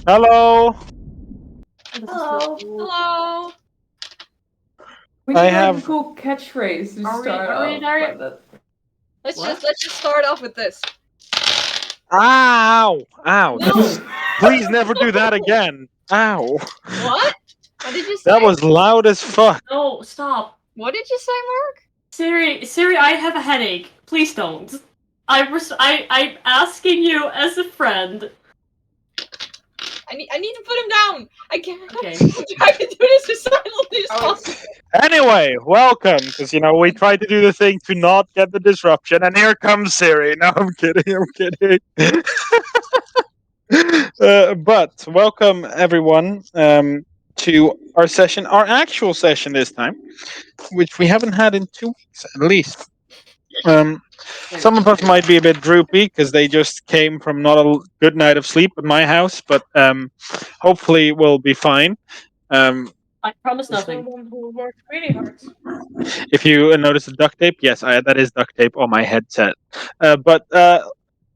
Hello. Hello. Hello. We I need like a have. cool catchphrase to start Are we off. there? But Let's What? just start off with this. Ow! Ow! No. Please never do that again. Ow! What? What did you say? That was loud as fuck. No, stop. What did you say, Mark? Siri, I have a headache. Please don't. I'm asking you as a friend. I need to put him down. I can't. Okay. I'm trying to do this as silently as Oh, possible. Anyway, welcome, because we tried to do the thing to not get the disruption, and here comes Siri. No, I'm kidding. I'm kidding. But welcome everyone to our session, our actual session this time, which we haven't had in 2 weeks at least. Um, some of us might be a bit droopy because they just came from not a good night of sleep at my house, but hopefully we'll be fine. Um, I promise nothing. Someone who worked really hard. if you notice the duct tape, yes, that is duct tape on my headset. But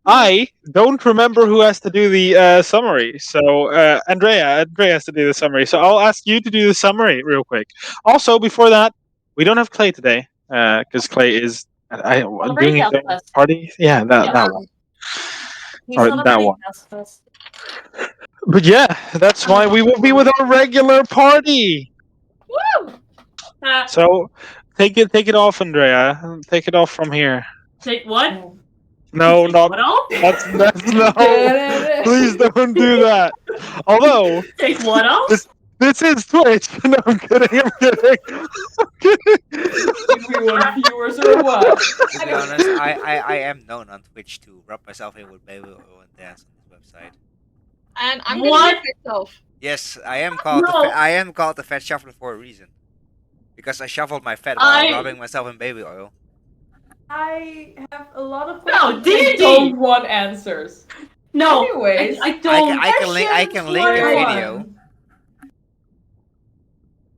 I don't remember who has to do the summary. So Andrea has to do the summary. So I'll ask you to do the summary real quick. Also, before that, we don't have Clay today because Clay is doing Celebrating his Death own Fest. party. Yeah, that Yeah. one He's or that celebrating one. Death Fest. But yeah, that's why we will be with our regular party. Woo! So take it off, Andrea. Take it off from here. Take what? No, Take not what off? that's no. Please don't do that. Although Take what off? this is Twitch. No, I'm kidding. I'm kidding. I'm kidding. do we want viewers or what? To be honest, I am known on Twitch to rub myself in with baby oil and dance on this website. And I'm What? gonna mute myself. Yes, I am called No. I am called the fat shuffler for a reason. Because I shuffled my fat while rubbing myself in baby oil. I have a lot of No, questions. I D&D. don't want answers. No. Anyways, I don't. I can link the Session video. 21.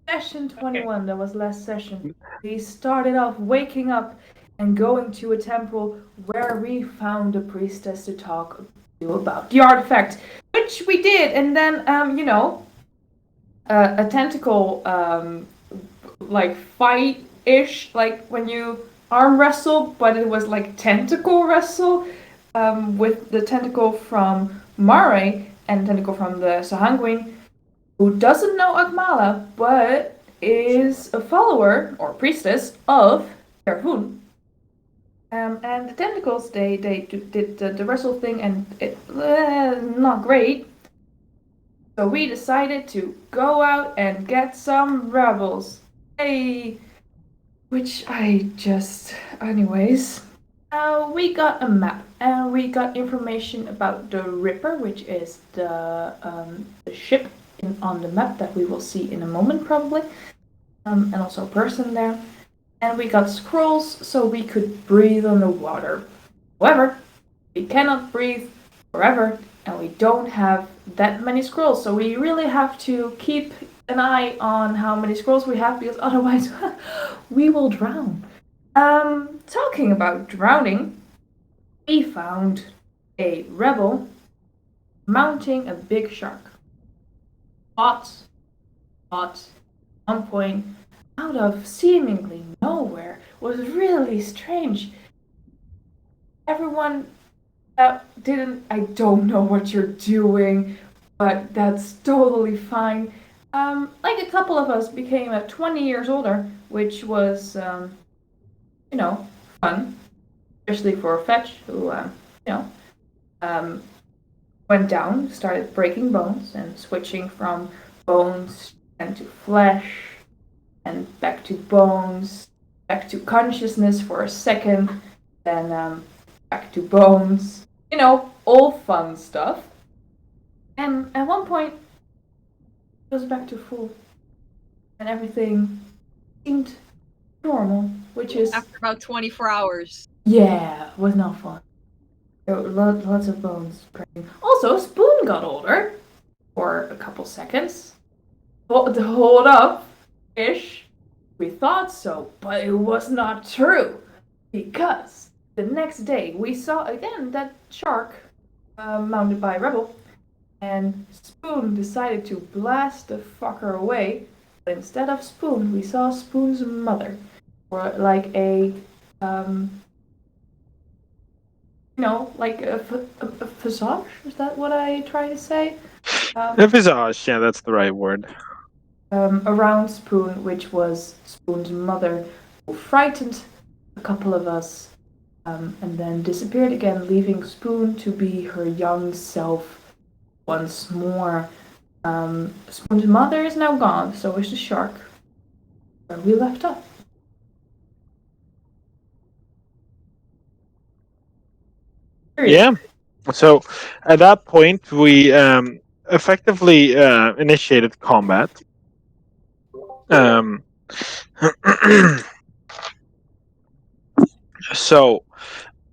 Session 21, that was last session. We started off waking up and going to a temple where we found a priestess to talk to about the artifact, which we did, and then, a tentacle, like, fight-ish, like when you arm wrestle, but it was like tentacle wrestle, with the tentacle from Mare and tentacle from the sahuagin, who doesn't know Akmala, but is a follower or priestess of Tervun. And the tentacles, they did the wrestle thing, and it not great. So we decided to go out and get some rebels. Hey, which I just, anyways. We got a map, and we got information about the Ripper, which is the ship on the map that we will see in a moment probably, and also a person there. And we got scrolls so we could breathe on the water. However, we cannot breathe forever, and we don't have that many scrolls, so we really have to keep an eye on how many scrolls we have, because otherwise we will drown. Talking about drowning, we found a rebel mounting a big shark. But, one point, out of seemingly nowhere, was really strange. Everyone I don't know what you're doing, but that's totally fine. Like a couple of us became 20 years older, which was, fun, especially for Fetch, who, went down, started breaking bones and switching from bones and to flesh and back to bones, back to consciousness for a second, then back to bones. All fun stuff. And at one point, it was back to full, and everything seemed normal, which is After about 24 hours. was not fun. There were lots of bones breaking. Also, Spoon got older for a couple seconds. Hold up, ish. We thought so, but it was not true, because the next day we saw again that shark mounted by a rebel, and Spoon decided to blast the fucker away. But instead of Spoon, we saw Spoon's mother, or like a, like a visage. Is that what I try to say? A visage, yeah, that's the right word. Around Spoon, which was Spoon's mother, who frightened a couple of us, and then disappeared again, leaving Spoon to be her young self once more. Spoon's mother is now gone, so is the shark. Where we left off. Yeah. So at that point, we effectively initiated combat. So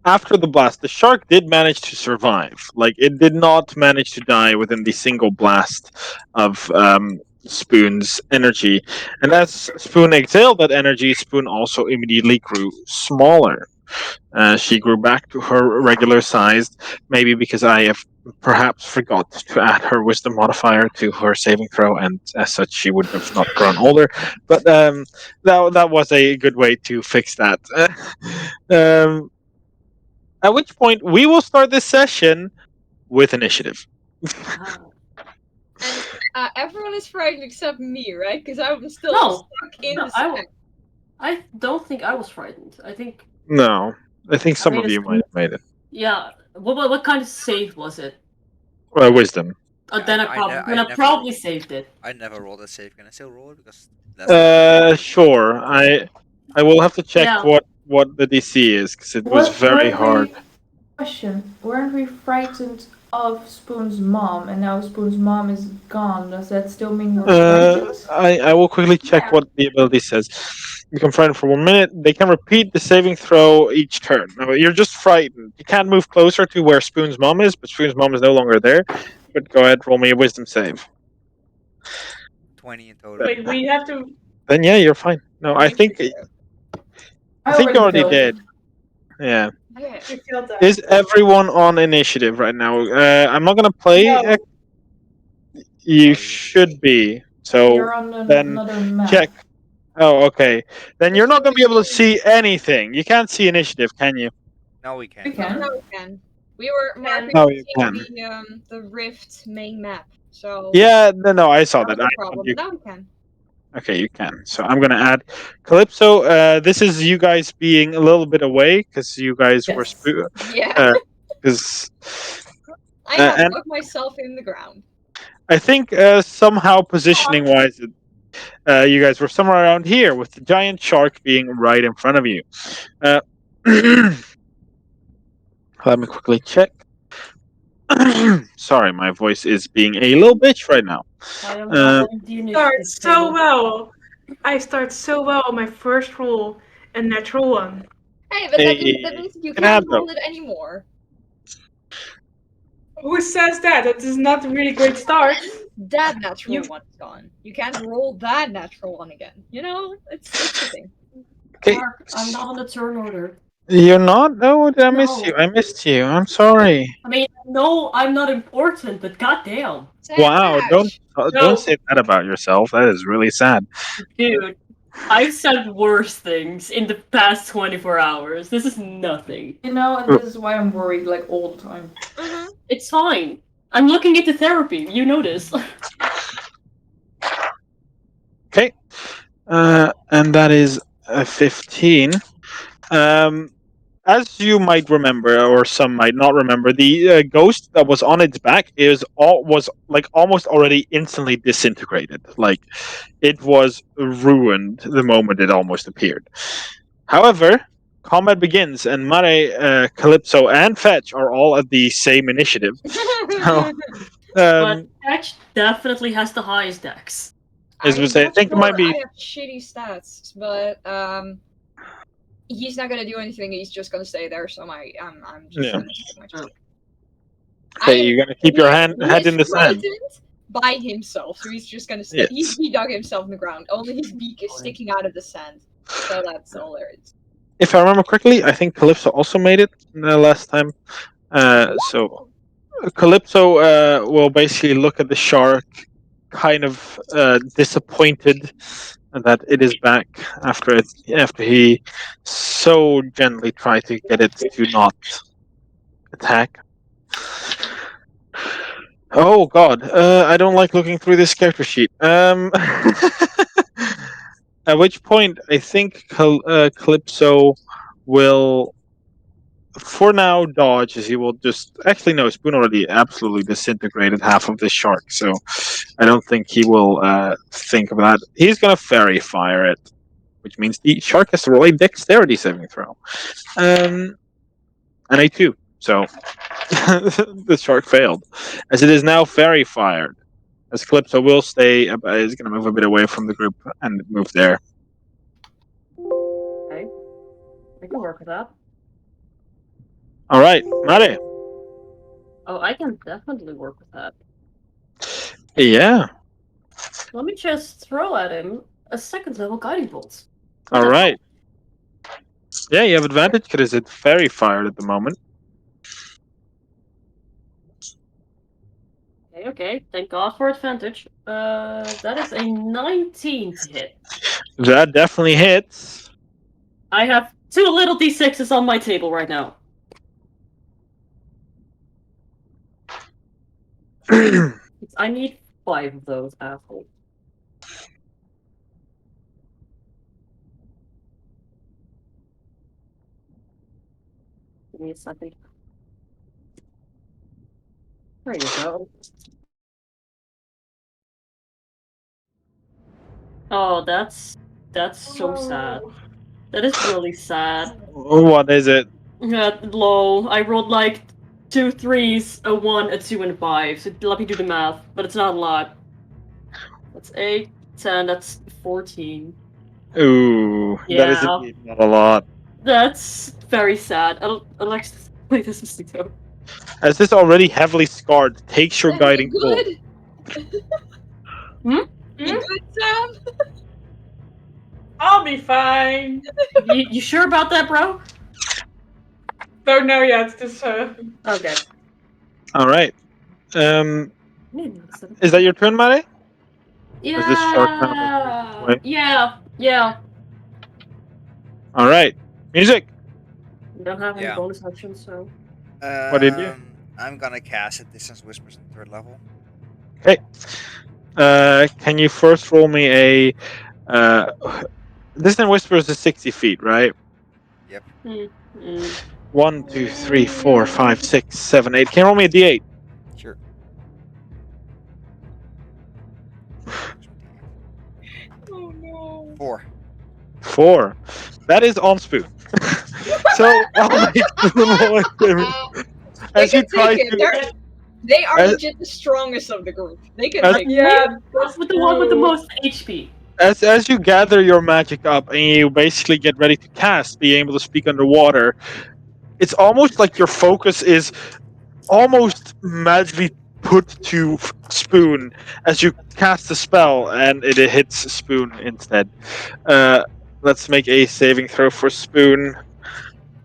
after the blast, the shark did manage to survive. Like, it did not manage to die within the single blast of Spoon's energy. And as Spoon exhaled that energy, Spoon also immediately grew smaller. She grew back to her regular size, maybe because I have perhaps forgot to add her wisdom modifier to her saving throw, and as such, she would have not grown older. But that was a good way to fix that. um, at which point, we will start this session with initiative. And everyone is frightened except me, right? Because I'm still No. stuck in No, the sack. I don't think I was frightened. I think No, I think some made of a you might have made it. yeah. What kind of save was it? Wisdom. Then I probably saved it. I never rolled a save. Can I still roll it? Because that's Sure. I will have to check Yeah. what the DC is because it was very hard. Question: weren't we frightened of Spoon's mom, and now Spoon's mom is gone? Does that still mean we're frightened? I will quickly check Yeah. what the ability says. You can frighten for 1 minute. They can repeat the saving throw each turn. No, you're just frightened. You can't move closer to where Spoon's mom is, but Spoon's mom is no longer there. But go ahead, roll me a wisdom save. 20 in total. Wait, we have to. Then yeah, you're fine. No, I think you already failed. did. Yeah. Yeah. We failed that. Is everyone on initiative right now? I'm not gonna play. No. You should be. So You're on then another map. check. Oh, okay. Then you're not gonna be able to see anything. You can't see initiative, can you? No, we can. We can. No, we can. We were marking No, you can. the Rift main map. So Yeah, no, I saw that that. was I a problem. you, Now we can. okay, you can. So I'm gonna add Calypso. This is you guys being a little bit away because you guys were Yeah. because I have and- dug myself in the ground. I think somehow positioning wise, you guys were somewhere around here with the giant shark being right in front of you. Let me quickly check. Sorry, my voice is being a little bitch right now. I am Uh, on the initiative Start so table. well. I start so well on my first roll, a natural one. Hey, but that means you can have can't roll them. it anymore. Who says that? That is not a really great start. That natural You- one's gone. You can't roll that natural one again. You know, it's a thing. Okay, Mark, I'm not on the turn order. you're not. No, I missed No. you. I missed you. I'm sorry. I mean, no, I'm not important, but goddamn, Wow! Sash. Don't say that about yourself. That is really sad. dude, I've said worse things in the past 24 hours. This is nothing. You know, and this is why I'm worried like all the time. Mhm. It's fine. I'm looking into therapy. You know this. Okay, and that is a 15. As you might remember, or some might not remember, the ghost that was on its back was like almost already instantly disintegrated. Like, it was ruined the moment it almost appeared. However, combat begins, and Mare, Calypso, and Fetch are all at the same initiative. So, But Patch definitely has the highest dex. as we say, I think it might be. I have shitty stats, but he's not gonna do anything. He's just gonna stay there. So I'm just Yeah. gonna stick my cheek. Okay, you're gonna keep your head in the sand. frightened by himself, so he's just gonna stay. Yes. He dug himself in the ground. Only his beak is sticking out of the sand. So that's all there is. If I remember correctly, I think Calypso also made it last time. So Calypso will basically look at the shark, kind of disappointed that it is back after he so gently tried to get it to not attack. Oh God, I don't like looking through this character sheet. At which point, I think Calypso will, for now, dodge, as he will just. Actually, no, Spoon already absolutely disintegrated half of this shark, so I don't think he will think of that. He's gonna fairy fire it, which means the shark has to roll a dexterity saving throw. And a 2, so the shark failed. As it is now fairy fired, as Calypso will stay, is going to move a bit away from the group and move there. Okay. I can work with that. All right, Mare. Oh, I can definitely work with that. Yeah. Let me just throw at him a second level guiding bolt. All right. Yeah, you have advantage because it's fairy fired at the moment. Okay. Thank God for advantage. That is a 19 to hit. That definitely hits. I have 2 little d6s on my table right now. I need 5 of those assholes. Give me a second. There you go. Oh, that's so sad. That is really sad. What is it? Low. I rolled like 2 3s, a 1, a 2, and a 5. So let me do the math, but it's not a lot. That's 8, 10, that's 14. Ooh, that is Yeah. indeed not a lot. That's very sad. I'll actually play this as though. As this already heavily scarred takes your You guiding bolt. good? Hmm? You good, Sam? I'll be fine. You sure about that, bro? Don't know yet. Just Okay. All right. Is that your turn, Mare? Is this shark now making its way? Yeah. All right. Music. We don't have any Yeah. bonus actions, so. What did you do? I'm gonna cast a Distance Whispers on 3rd level. Okay. Can you first roll me a? Distant Whispers is 60 feet, right? Yep. 1, 2, 3, 4, 5, 6, 7, 8. Can you roll me a D8? Sure. Oh no. 4. 4. That is on Spoon. So I'll make Spoon roll a saving- They as you can try take it. to. They are as- legit the strongest of the group. They can as- take it. yeah. What's with the one with the most HP? As you gather your magic up and you basically get ready to cast, being able to speak underwater, it's almost like your focus is almost magically put to Spoon as you cast the spell, and it hits Spoon instead. Let's make a saving throw for Spoon.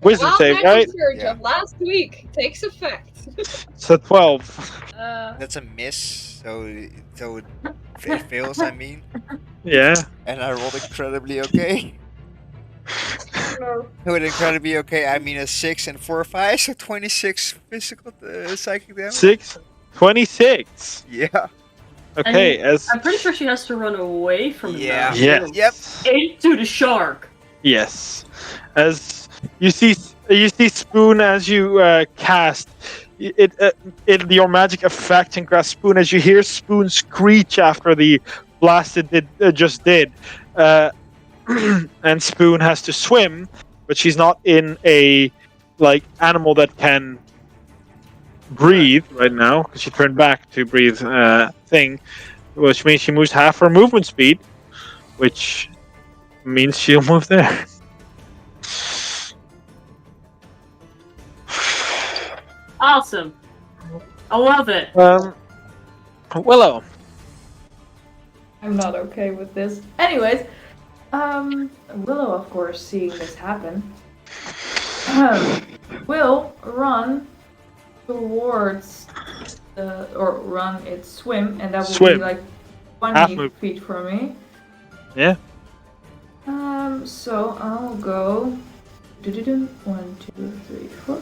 Wisdom Wild save, magic right? surge Yeah. of last week takes effect. So 12. That's a miss, so it fails, I mean. Yeah. And I rolled incredibly okay. No. With incredibly okay, I mean a 6 and 4 5, so 26 physical psychic damage. 6. 26. Yeah. Okay, And as I'm pretty sure she has to run away from him. Yeah. now. yes. Yep. Into the shark. Yes. As you see Spoon as you cast it your magic affects and grasp Spoon as you hear Spoon screech after the blast it just did. And Spoon has to swim, but she's not in a animal that can breathe right now because she turned back to breathe thing, which means she moves half her movement speed, which means she'll move there. Awesome. I love it. Willow. I'm not okay with this. Anyways, Willow, of course, seeing this happen, will run towards or run, it's swim, and that will Swim. be like 20 Half move. feet for me. Yeah. So I'll go 1, 2, 3, 4.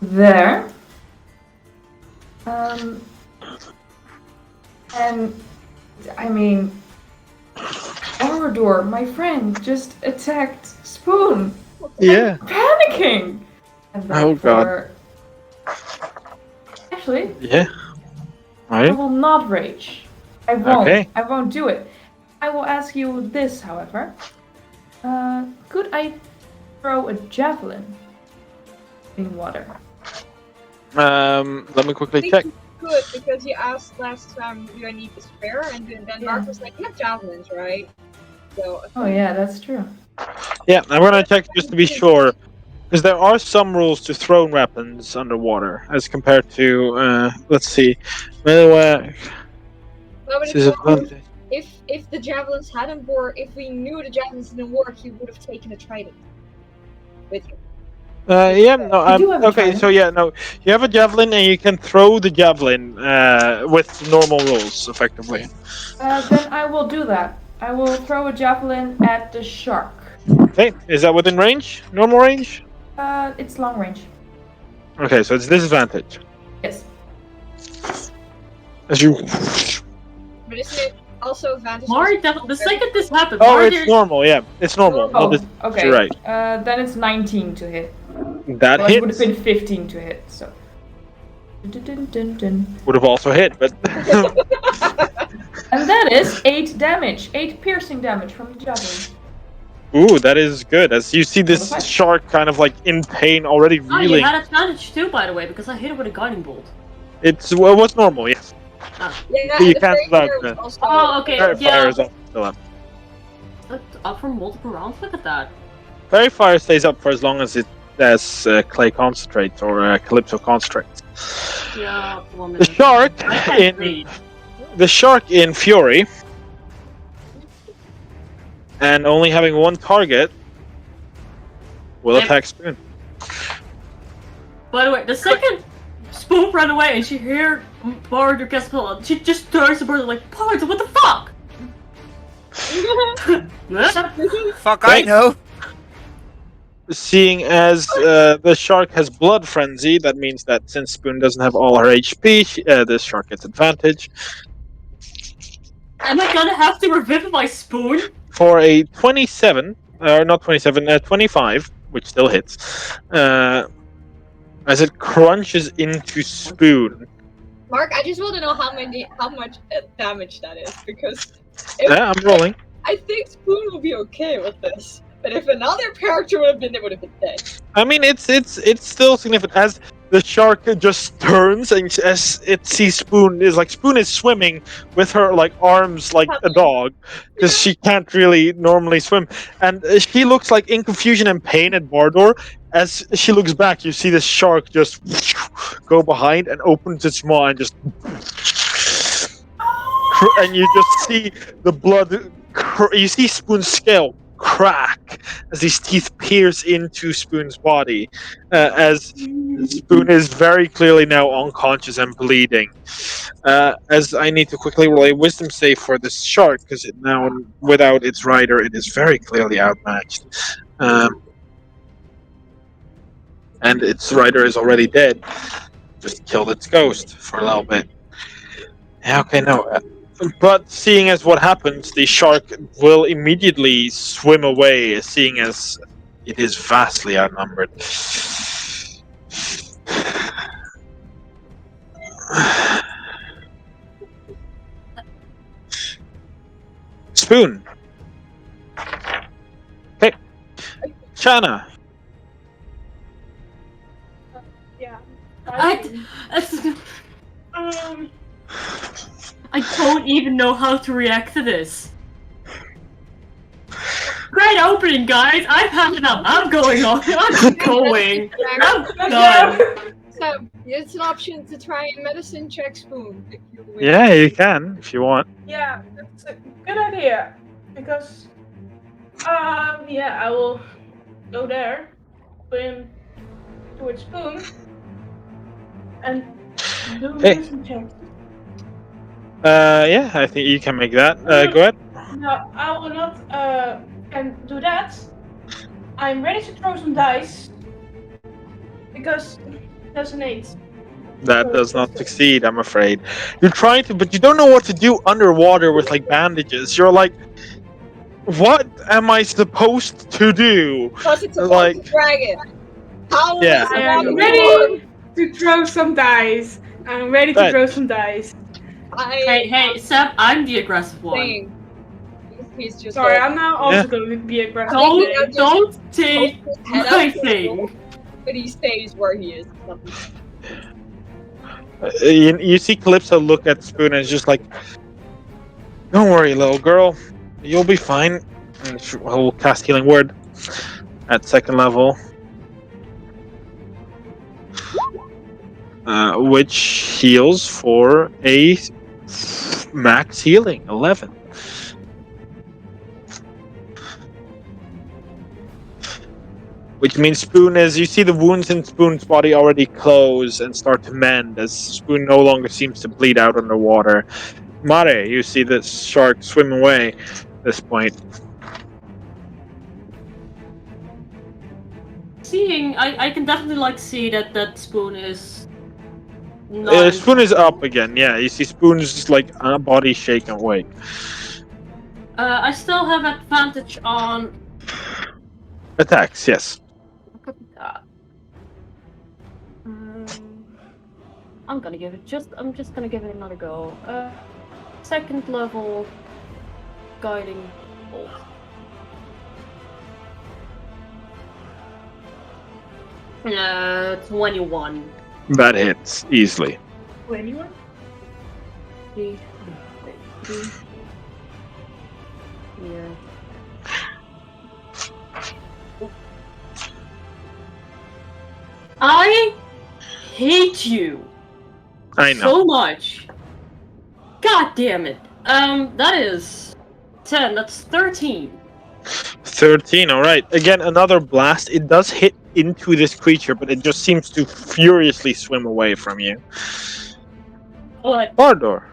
There. And I mean, Arador, my friend, just attacked Spoon. Yeah. Panicking. And Oh, God. Actually, Yeah. I Right. will not rage. I won't. Okay. I won't do it. I will ask you this, however. Could I throw a javelin in water? Let me quickly check. Good, because you asked last time, do I need the spare? And then Mark Yeah. was like, you have javelins, right? So, Oh yeah, that's true. Yeah, I'm gonna check just to be sure. Because there are some rules to thrown weapons underwater as compared to, let's see. no, but This it's is more advantage. if the javelins hadn't worked, if we knew the javelins didn't work, you would have taken a trident with you. Yeah, no, I do have a okay, trident. so yeah, no, you have a javelin and you can throw the javelin with normal rules, effectively. Then I will do that. I will throw a javelin at the shark. Okay, is that within range? Normal range? It's long range. Okay, so it's disadvantage. Yes. As you. But isn't it also advantage? Mari, the second this happens, Oh, Mari, it's normal, yeah, it's normal. Oh, Not okay. You're right. Then it's 19 to hit. That Well, it would have hits. been 15 to hit, so. Dun, dun, dun. Would have also hit, but. And that is 8 damage. 8 piercing damage from the javelin. Ooh, that is good. As you see this Okay. shark kind of like in pain, already Oh, you reeling. had advantage too, by the way, because I hit it with a guiding bolt. It's well, what's normal, yes. Yeah, You and the can't fairy fire survive, was also. Oh, okay, Fairy yeah. fire is up, still up. Up for multiple rounds? Look at that. Fairy fire stays up for as long as it has clay concentrates or calypso concentrates. Yeah, 1 The minute. shark I can't in read. fury, and only having one target, will Yep. attack Spoon. By the way, the second Spoon ran away and she heard Bard or Caspella, she just turns to Bard like, Bard, what the fuck? Fuck, I know. Seeing as the shark has blood frenzy, that means that since Spoon doesn't have all her HP, this shark gets advantage. Am I gonna have to revivify Spoon? For a 27, or not 27, 25, which still hits, as it crunches into Spoon. Mark, I just want to know how much damage that is, because Yeah, I'm rolling. I think Spoon will be okay with this. But if another character would have been, they would have been dead. I mean, it's still significant as the shark just turns and as it sees Spoon is swimming with her like arms like a dog because she can't really normally swim, and she looks like in confusion and pain at Bardor. As she looks back, you see the shark just go behind and opens its maw and just, and you just see the blood. You see Spoon's scale crack as these teeth pierce into Spoon's body, as Spoon is very clearly now unconscious and bleeding. As I need to quickly roll a wisdom save for this shark, because it now, without its rider, it is very clearly outmatched. And its rider is already dead. Just killed its ghost for a little bit. Yeah, okay, no. But seeing as what happens, the shark will immediately swim away, seeing as it is vastly outnumbered. Spoon. Okay. Shana. Yeah. I don't even know how to react to this. Great opening, guys! I've had enough. I'm going on. I'm going. I'm done. So it's an option to try and medicine check Spoon. If you wish. Yeah, you can if you want. Yeah, that's a good idea. Because, yeah, I will go there, swim towards Spoon, and Do Okay. wisdom checks. Yeah, I think you can make that. Go ahead. No, I will not can do that. I'm ready to throw some dice because that's an 8. That So does that's not good. succeed, I'm afraid. You're trying to, but you don't know what to do underwater with like bandages. You're like, what am I supposed to do? Because it's a Like, fucking dragon. How yeah. is I it am not gonna ready work? to throw some dice. I'm ready to But throw some dice. Hey, Sam, I'm the aggressive one. Saying. He's just Sorry, like I'm now also going to be aggressive thinking today. of Don't poke take his head out my the thing. door, but he stays where he is. you see Calypso look at Spoon and it's just like, don't worry, little girl. You'll be fine. And we'll cast Healing Word at 2nd level. Which heals for a max healing, 11. Which means Spoon, as you see the wounds in Spoon's body already close and start to mend, as Spoon no longer seems to bleed out underwater. Mare, you see the shark swim away at this point. I can definitely like see that Spoon is not Spoon is up again, yeah. You see Spoon's like body shaking awake. I still have advantage on. Attacks, yes. Copy that. I'm just gonna give it another go. 2nd level guiding bolt. Uh, 21. That hits easily. Anyone? Three. Here. I hate you I know. so much. God damn it. That is 10. That's 13. 13, alright. Again, another blast. It does hit into this creature, but it just seems to furiously swim away from you. What? Bardor.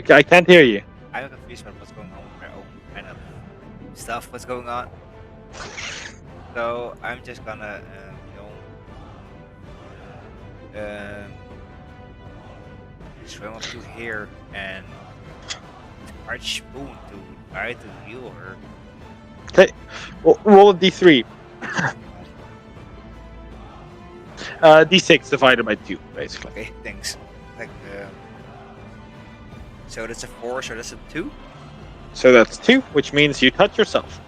I can't hear you. I'm confused about what's going on with my own kind of stuff. What's going on? So I'm just gonna, swim up to here and charge Spoon to try to heal her. Okay, roll a d3. D6 divided by 2, basically. Okay, thanks. Like, so that's a 4, so that's a 2. So that's 2, which means you touch yourself.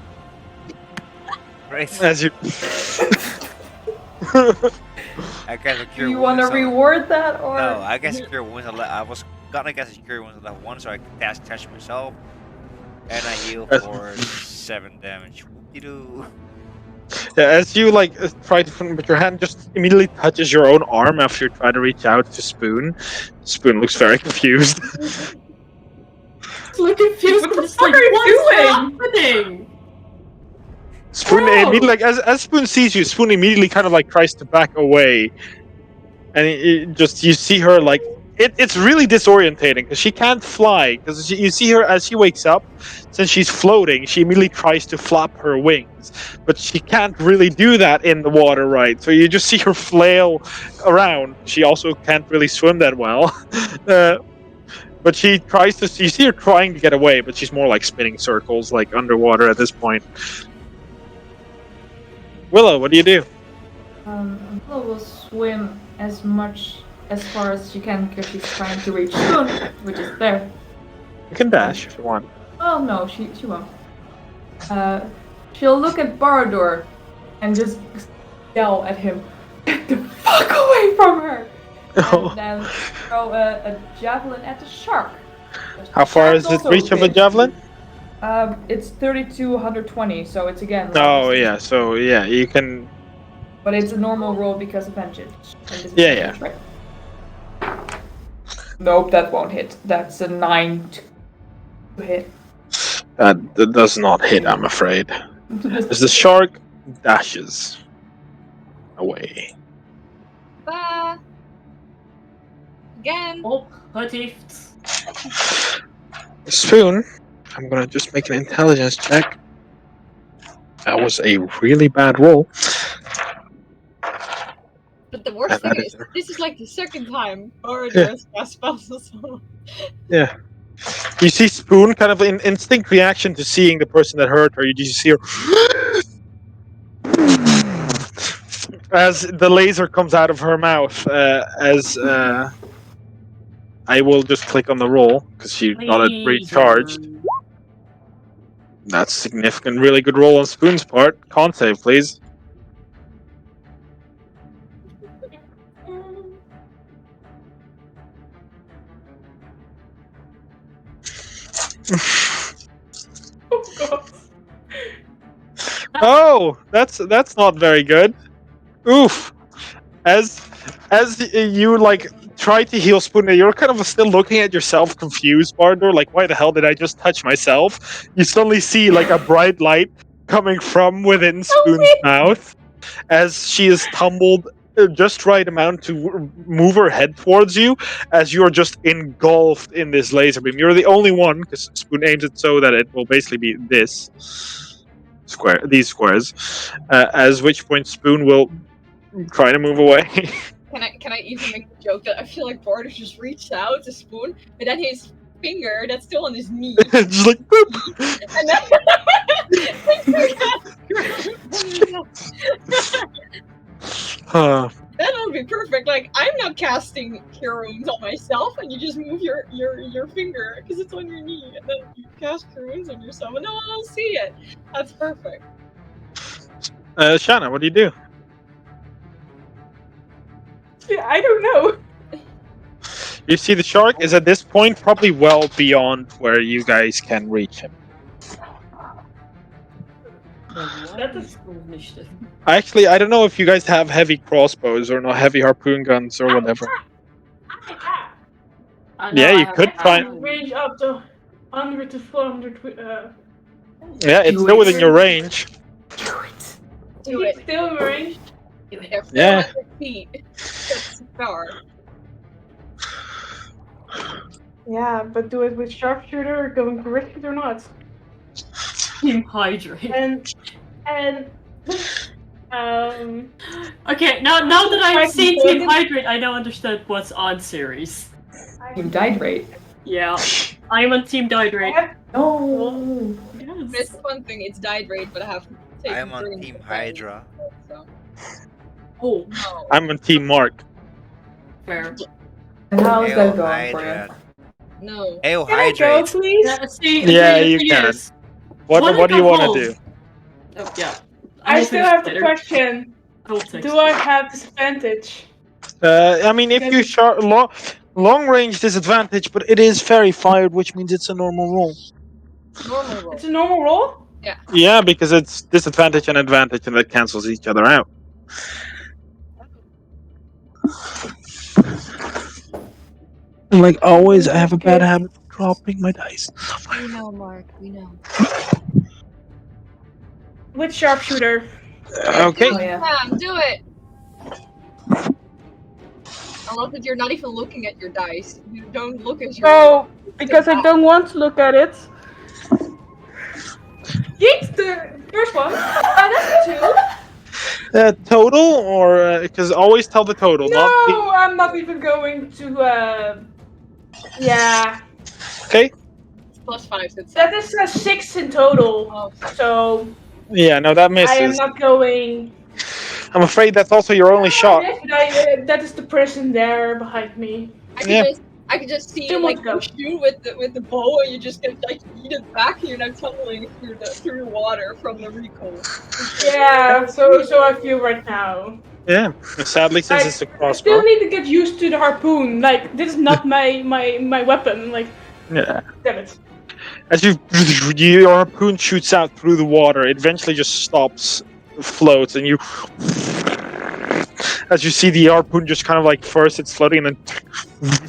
Great. As you. I guess a Do cure you want to wounds on- reward that or? No, I guess a cure wounds. I was gonna guess a cure wounds on level 1, so I can touch myself, and I heal for 7 damage. Whoop-de-doo. Yeah, as you like try to, but your hand just immediately touches your own arm after you try to reach out to Spoon. Spoon looks very confused. Look confused. What the It's fuck like, are you what's doing? happening? Spoon Bro! immediately, like as Spoon sees you, Spoon immediately kind of like tries to back away, and it just you see her like it's really disorientating because she can't fly because you see her as she wakes up, since she's floating, she immediately tries to flap her wings, but she can't really do that in the water, right? So you just see her flail around. She also can't really swim that well. But she tries to. You see her trying to get away, but she's more like spinning circles, like underwater at this point. Willow, what do you do? Willow will swim as far as she can because she's trying to reach Spoon, which is there. You can dash if you want. Oh no, she won't. She'll look at Barador and just yell at him, "Get the fuck away from her!" And then throw a javelin at the shark. How far is Shark's the also reach of a big. javelin? It's 32, 120, so it's again. Oh obviously- yeah, so yeah, you can. But it's a normal roll because of vengeance. And this is Yeah, vengeance, right? Nope, that won't hit. That's a 9 to hit. That does not hit, I'm afraid. As the shark dashes. away. Again. Oh, vertieft. Spoon, I'm gonna just make an intelligence check. That was a really bad roll. But the worst And thing that is, is this is like the second time Bardo Yeah. has cast spells. So. Yeah. You see Spoon kind of in instinct reaction to seeing the person that hurt her. You just see her as the laser comes out of her mouth. I will just click on the roll because she got it recharged. That's significant. Really good roll on Spoon's part. Con save, please. Oh god. Oh, that's not very good. Oof. As you like try to heal Spoon, you're kind of still looking at yourself, confused, Bardor. Like, why the hell did I just touch myself? You suddenly see like a bright light coming from within Spoon's mouth as she is tumbled just right amount to move her head towards you as you're just engulfed in this laser beam. You're the only one because Spoon aims it so that it will basically be this square, these squares. As which point Spoon will try to move away. Can I even make the joke that I feel like Bardo just reached out to Spoon, and then his finger that's still on his knee, Just like boop. and then that would be perfect. Like, I'm not casting cure wounds on myself, and you just move your finger because it's on your knee, and then you cast cure wounds on yourself, and no one will see it. That's perfect. Shanna, what do you do? Yeah, I don't know. You see the shark is at this point probably well beyond where you guys can reach him. That is- initiative. Actually, I don't know if you guys have heavy crossbows or no heavy harpoon guns or whatever. Yeah, you could try. Range up to 100 to 400. Yeah, it's still within your range. Do it. Still in range. They're 400 Yeah. feet. That's far. Yeah, but do it with sharpshooter, going to risk it or not. Team hydrate. And Okay, now that I've Quite seen Team important. Hydrate, I now understand what's on series. Team Dihydrate. Yeah, I'm on Team Dihydrate. No. This one thing, it's Dihydrate, but I have taken I'm on green Team for Hydra. so. Oh, No. I'm on Team Mark. fair. And how's Hail that going for you? Hydra. No. Hail can I go, Hydrate. please? Yeah, see, Yeah, the you thing can. is, What when do you I want to hold- do? Oh, yeah. I will still finish have the later. question. I will text Do you. I have disadvantage? I mean, if you long range disadvantage, but it is fairy fired, which means it's a normal roll. Normal roll. It's a normal roll? Yeah, because it's disadvantage and advantage, and that cancels each other out. And like always, I have a bad habit of dropping my dice. We know, Mark. We know. With sharpshooter. Okay. Oh, yeah. Sam, do it! I love that you're not even looking at your dice. You don't look at your No, because I don't want to look at it. Yeet, the first one. That's 2. Total, or because always tell the total, not No, I'm not even going to. Yeah, okay. It's +5, so it's that is a 6 in total. Oh, So Yeah, no, that I am misses. not going. I'm afraid that's also your only shot. That is the person there behind me. I could just see Two more like to go. you shoot with the bow and you just get like yeeted back and you're now tumbling through water from the recoil. Yeah, so I feel right now. Yeah, sadly, since it's a I crossbow. still need to get used to the harpoon. Like this is not my weapon. Like Yeah. damn it. As your harpoon shoots out through the water, it eventually just stops, floats, and you. As you see the harpoon just kind of like first it's floating and then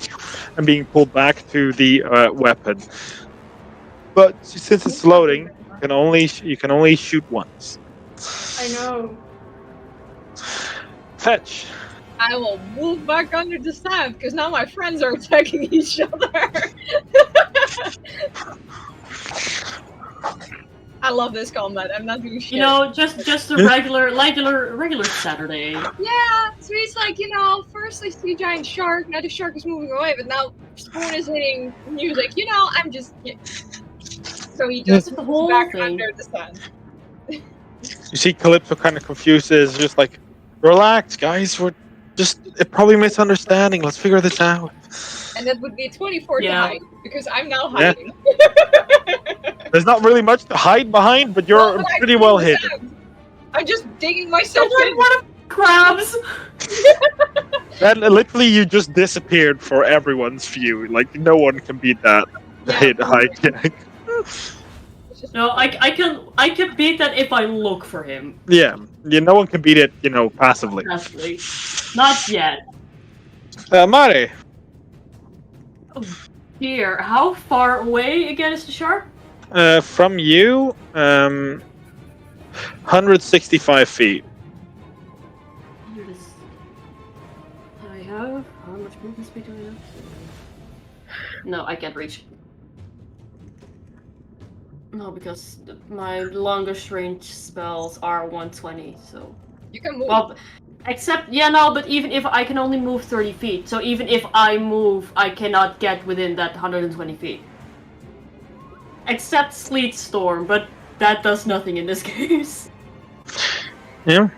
and being pulled back to the weapon. But since it's floating, you can only shoot once. I know. Fetch. I will move back under the sand because now my friends are attacking each other. I love this combat. I'm not doing shit. You know, just a regular Saturday. Yeah, so it's like, first I see a giant shark, now the shark is moving away, but now Spoon is hitting music. I'm just... Yeah. So he just The moves whole back thing. under the sand. You see Calypso kind of confused, is just like, relax, guys. We're just probably misunderstanding. Let's figure this out. And that would be 24 to Yeah. hide, because I'm now Yeah. hiding. There's not really much to hide behind, but No, you're but I'm pretty in well the hidden. sand. I'm just digging myself Someone in. want crabs. And literally, you just disappeared for everyone's view. Like, no one can beat that hide gag. No, I can beat that if I look for him. Yeah, no one can beat it, passively. Honestly, not yet. Mare, Here, how far away again is the shark? from you, 165 feet. I have how much movement speed do I have? No, I can't reach. No, because my longest range spells are 120, so... You can move. Well, but even if I can only move 30 feet, so even if I move, I cannot get within that 120 feet. Except Sleet Storm, but that does nothing in this case. Yeah.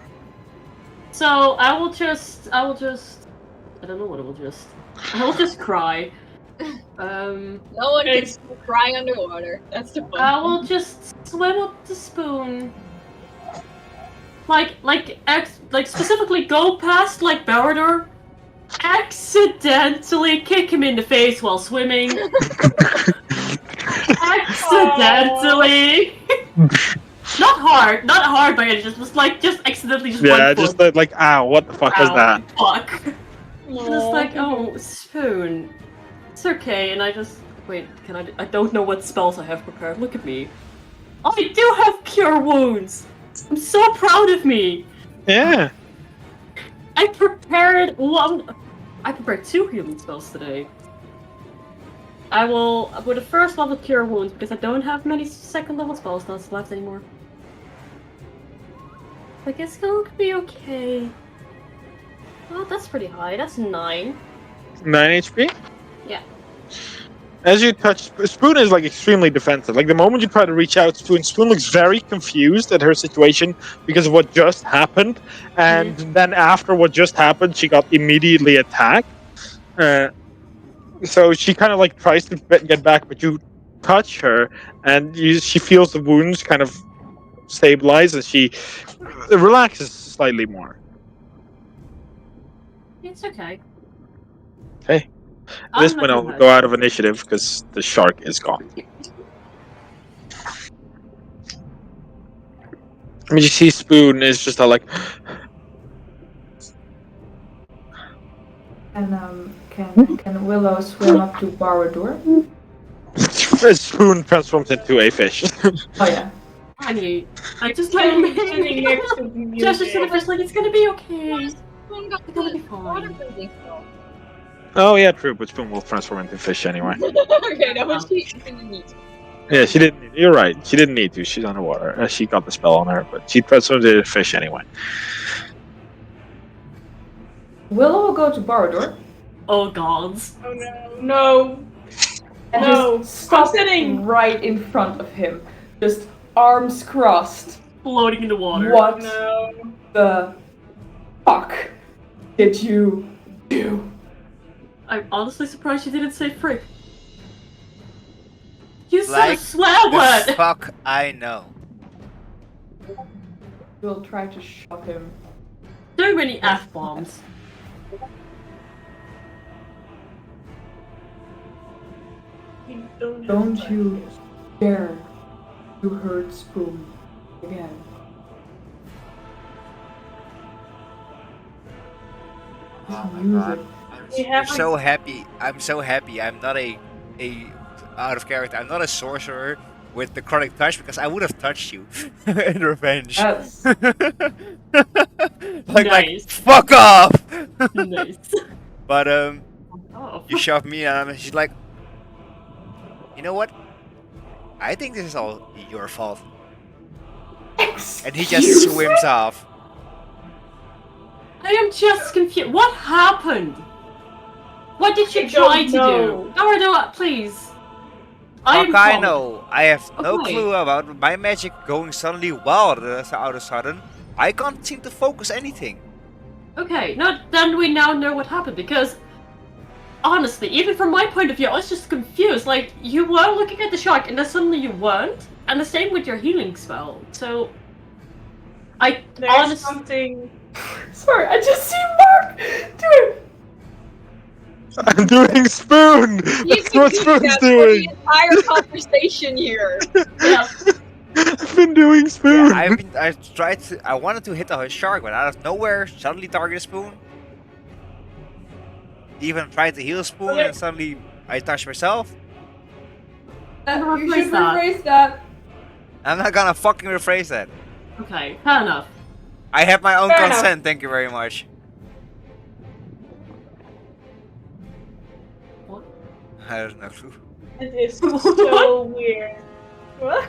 So I will just, I don't know what I will just cry. No one can cry underwater. That's the fun. I will just swim up the Spoon. Like specifically go past like Barador, accidentally kick him in the face while swimming. Accidentally. Not hard by any chance. Just accidentally just Yeah, one just foot. like, ow, what the fuck was Ow, that? Fuck. Just like, oh, Spoon. It's okay, and I just wait. I don't know what spells I have prepared. Look at me. I do have Cure Wounds. I'm so proud of me. Yeah. I prepared one. I prepared 2 healing spells today. I will with the first level Cure Wounds because I don't have many second level spells left anymore. I guess it's gonna be okay. Oh, that's pretty high. That's 9. 9 HP? Yeah. As you touch, Spoon is like extremely defensive. Like the moment you try to reach out, Spoon looks very confused at her situation because of what just happened, and then after what just happened, she got immediately attacked. So she kind of like tries to get back, but you touch her, and she feels the wounds kind of stabilize, and she relaxes slightly more. It's okay. Okay. At this point, I'll go out of initiative because the shark is gone. I mean, you see Spoon is just like... And can Willow swim up to Barador? Spoon transforms into a fish. Oh yeah. Honey, I just let him Sitting next to the just music. to the fish like it's gonna be okay. Spoon got It's gonna be the water fine. breathing spell. Oh yeah, true, but Spoon will transform into fish anyway. Okay, that was she didn't need to. Yeah, she didn't. You're right. She didn't need to. She's underwater. She got the spell on her, but she transformed into a fish anyway. Willow will go to Barador Oh gods. Oh no. No. and No, just stop I'm sitting. right in front of him. Just arms crossed. Floating in the water. What No. the fuck did you do? I'm honestly surprised you didn't say frick. You said Like a swear the word! fuck I know. We'll try to shove him. So many F-bombs. Don't you dare to hurt Spoon again. Oh my Use god. it. We have I'm so happy. I'm so happy. I'm not a out of character. I'm not a sorcerer with the chronic touch because I would have touched you in revenge. Yes. like Nice. fuck off. Nice. But Oh. you shove me, and she's like, you know what? I think this is all your fault. And he just Excuse swims off. I am just confused. What happened? What did you I try don't to know. do? Naruto, please. I am Fuck, I calm. know. I have no Okay. clue about my magic going suddenly wild out of sudden. I can't seem to focus anything. Okay, now then we now know what happened because honestly, even from my point of view, I was just confused. Like you were looking at the shark and then suddenly you weren't, and the same with your healing spell. So I There's honestly. something. Sorry, I just see Mark doing. I'm doing spoon. That's what Spoon's For doing. the entire conversation here. Yeah. I've been doing spoon. Yeah, I wanted to hit the shark, but out of nowhere, suddenly target Spoon. Even tried to heal Spoon, Okay. and suddenly I touched myself. You should rephrase that. I'm not gonna fucking rephrase that. Okay, fair enough. I have my own Fair enough. consent, thank you very much. What? I have no clue. It is so weird. What?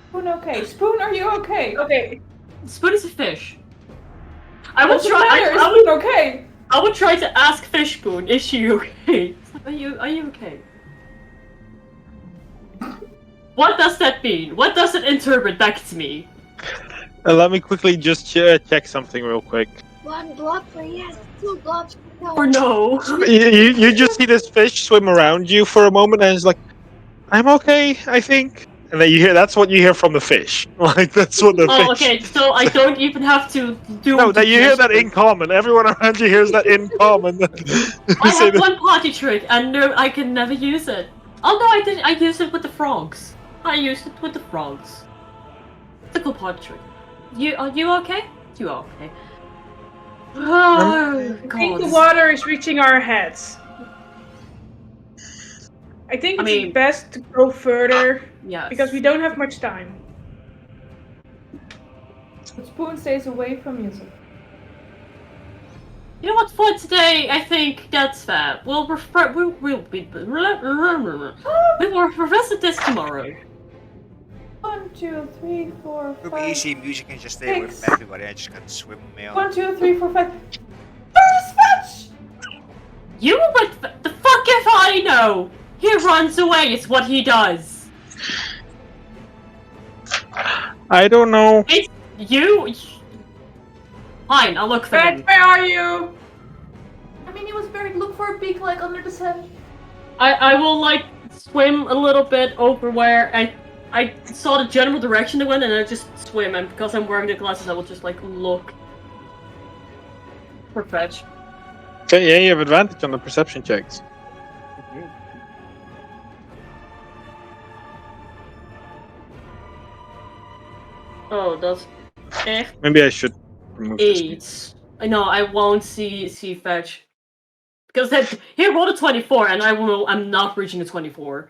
Spoon, okay. Spoon, are you okay? Okay. Spoon is a fish. I would Doesn't try. matter, is I would. Spoon okay? I would try to ask Fish Spoon, is she okay? Are you okay? What does that mean? What does it interpret back to me? Let me quickly just check something real quick. One blob for yes, two blobs for no. Or no? You just see this fish swim around you for a moment, and it's like, "I'm okay, I think." And then you hear that's what you hear from the fish. Like that's what the Oh, fish. okay. So I don't even have to do. No, the that you hear that gesture. in common. Everyone around you hears that in common. I Say have that- one party trick, and no, I can never use it. Oh no, I did. I used it with the frogs. I used it with the frogs. It's a cool party trick. Are you okay? You are okay. Oh, I think the God. water is reaching our heads. I think I it's mean- best to go further Yes. because we don't have much time. Spoon stays away from music. You know what? For today, I think that's fair. We'll we will revisit this tomorrow. 1, 2, 3, 4, It would be 5. easy, music can just stay away Six. from everybody. I just gotta swim on my own. 1, 2, 3, 4, 5. First fetch! You would. The fuck if I know. He runs away. It's what he does. I don't know. It's you. Fine, I'll look for Fred, him. where are you? I mean, he was buried. Look for a beak like under the sand. I will like swim a little bit over where I saw the general direction it went, and I just swim. And because I'm wearing the glasses, I will just like look for fetch. Okay, yeah, you have advantage on the perception checks. Oh, that's echt Maybe I should remove this. 8. No, I won't see fetch. Because that he rolled a 24 and I'm not reaching a 24.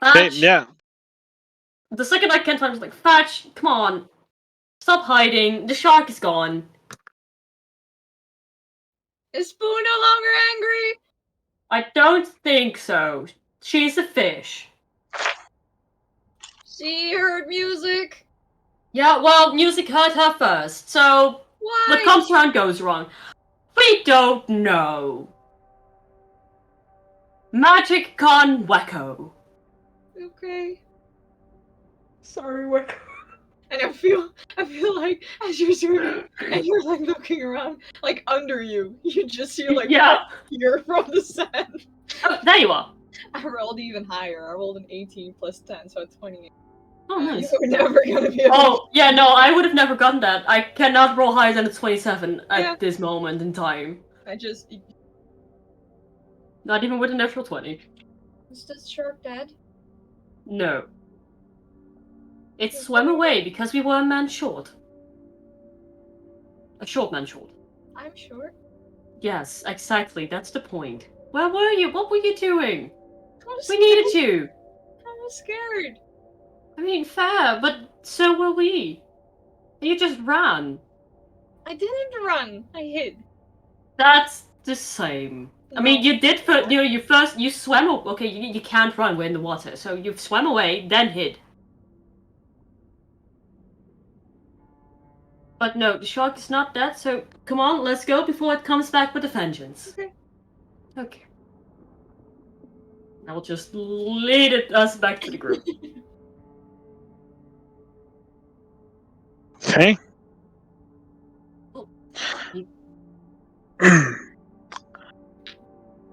Okay, Fetch. yeah. The second I can time is like, Fetch, come on. Stop hiding. The shark is gone. Is Spoon no longer angry? I don't think so. She's a fish. She heard music. Yeah, well, music heard her first, so Why? what comes around goes wrong. We don't know. Magic gone wacko. Okay. Sorry, Wick. And I feel like as you're swimming and you're like looking around, like under you, you just see like Yeah. you're from the sand. Oh, there you are. I rolled even higher. I rolled an 18 plus 10, so 28. Oh, nice. You're never gonna be able Oh, yeah, no, I would have never gotten that. I cannot roll higher than a 27 at Yeah. this moment in time. I just Not even with a natural 20. is this shark dead? No. It swam away because we were a man short. A short man short. I'm sure. Yes, exactly, that's the point. Where were you? What were you doing? I was We needed you! I was scared. I mean, fair, but so were we. You just ran. I didn't run. I hid. That's the same. I mean, No. you did. You swam. Okay, you can't run. We're in the water, so you swam away, then hid. But no, the shark is not dead. So come on, let's go before it comes back with a vengeance. Okay. Okay. I'll just lead us back to the group. Okay.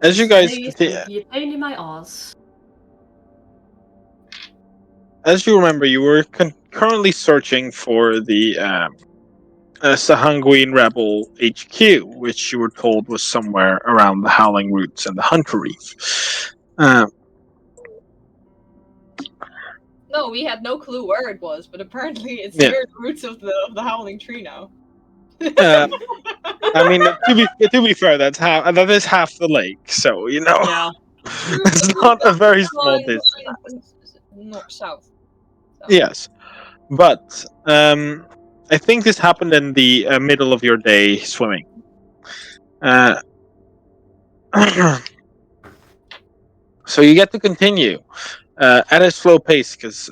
As you guys Please continue, don't be a pain in my ass. as you remember, you were currently searching for the Sahuagin Rebel HQ, which you were told was somewhere around the Howling Roots and the Hunter Reef. No, we had no clue where it was, but apparently it's Yeah. near the roots of the howling tree now. I mean, to be fair, that is half the lake, so you know, Yeah. it's not a very small distance. North south. So. Yes, but I think this happened in the middle of your day swimming. So you get to continue at a slow pace because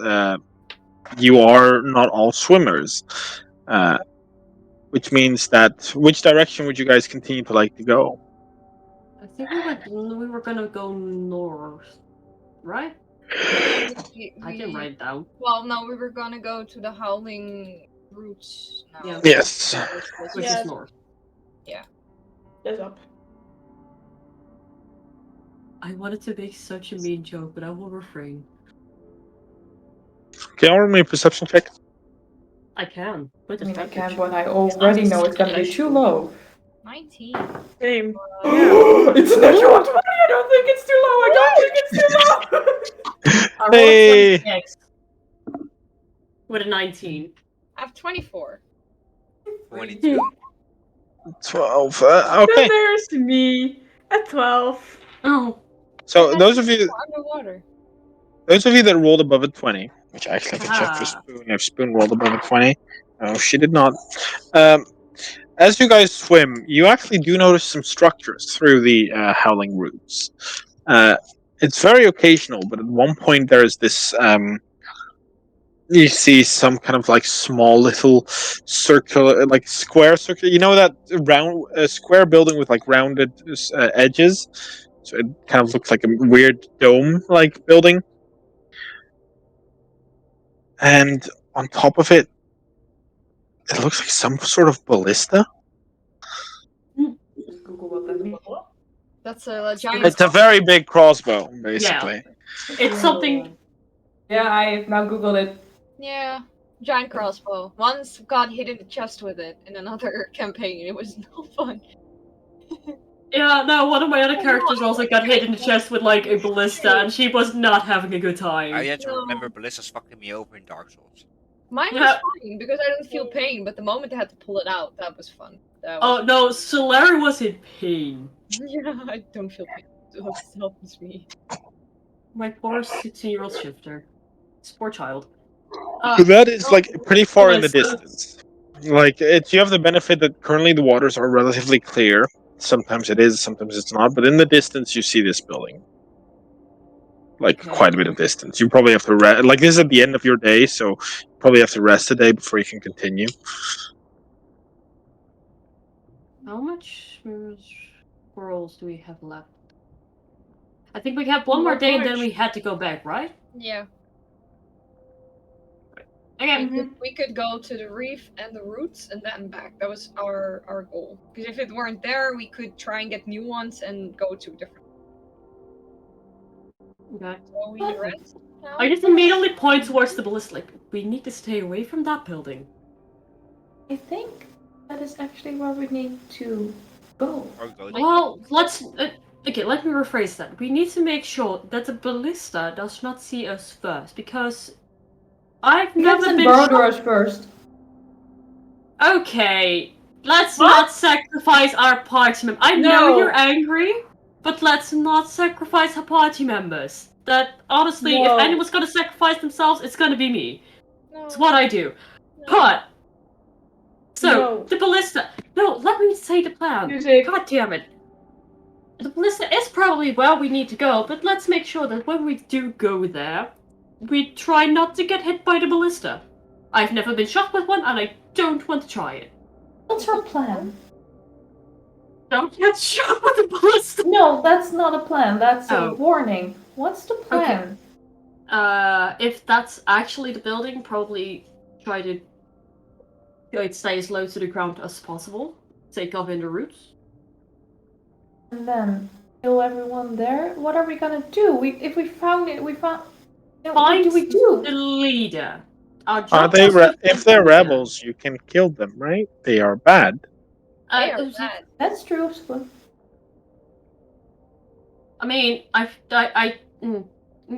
you are not all swimmers, which means that which direction would you guys continue to like to go? I think we were gonna go north, right? I didn't write it down. Well, no, we were gonna go to the howling roots now. Yeah. Yes. Which Yeah. is north. That's up. I wanted to make such a mean joke, but I will refrain. Okay, I'll roll me a perception check. I can. With I mean, I advantage. can, but I already know it's gonna be too low. 19. Same. It's a natural 20! I don't think it's too low! I don't think it's too low! I rolled Hey. a 26 with a 19. I have 24. 22. 12. Then Okay. there's me at 12. Oh. So those of you Underwater. that rolled above a 20, which I actually have to check for Spoon if Spoon rolled above a 20. No, she did not. As you guys swim, you actually do notice some structures through the Howling Roots. It's very occasional, but at one point there's this. You see some kind of like small little circular, like square circular. You know that round square building with like rounded edges. So it kind of looks like a weird dome-like building. And on top of it, it looks like some sort of ballista. Google what that means. That's a giant. It's a very big crossbow, basically. It's something. Yeah, I've now Googled it. Yeah, giant crossbow. Once got hit in the chest with it in another campaign. It was no fun. Yeah, no, one of my other characters also got hit in the chest with like a ballista, and she was not having a good time. I had to No. remember ballistas fucking me over in Dark Souls. Mine was Yeah. fine because I didn't feel pain, but the moment I had to pull it out, that was fun. That Oh was... no, Solari was in pain. Yeah, I don't feel pain. So it helps me. My poor 16-year-old shifter. This poor child. That is like pretty far in the Ballista. distance. Like you have the benefit that currently the waters are relatively clear. Sometimes it is, sometimes it's not. But in the distance, you see this building. Like Okay. quite a bit of distance. You probably have to rest. Like this is at the end of your day, so you probably have to rest a day before you can continue. How much squirrels do we have left? I think we have one more Not day and then much. we had to go back, right? Yeah. Okay. We could go to the reef and the roots and then back. That was our goal. Because if it weren't there, we could try and get new ones and go to different. Okay. So we rest now. I just immediately point towards the ballista, like, we need to stay away from that building. I think that is actually where we need to go. Or go to Well, let's... okay, let me rephrase that. We need to make sure that the ballista does not see us first, because I've Let's never send been Borrowers first. Okay, let's not sacrifice our party members. I know No. you're angry, but let's not sacrifice our party members. That, honestly, No. if anyone's gonna sacrifice themselves, it's gonna be me. No. It's what I do. No. But, So, No. the ballista. No, let me say the plan. Music. God damn it. The ballista is probably where we need to go, but let's make sure that when we do go there, we try not to get hit by the ballista. I've never been shot with one, and I don't want to try it. What's our plan? Don't get shot with a ballista. No, that's not a plan. That's a Oh. warning. What's the plan? If that's actually the building, probably try to stay as low to the ground as possible. Take off in the roots. And then kill everyone there? What are we gonna do? If we found it, what do we do? The leader. Our Are job they? was to find If the they're leader. rebels, you can kill them, right? They are bad. They are bad. That's true. Spoon. I mean,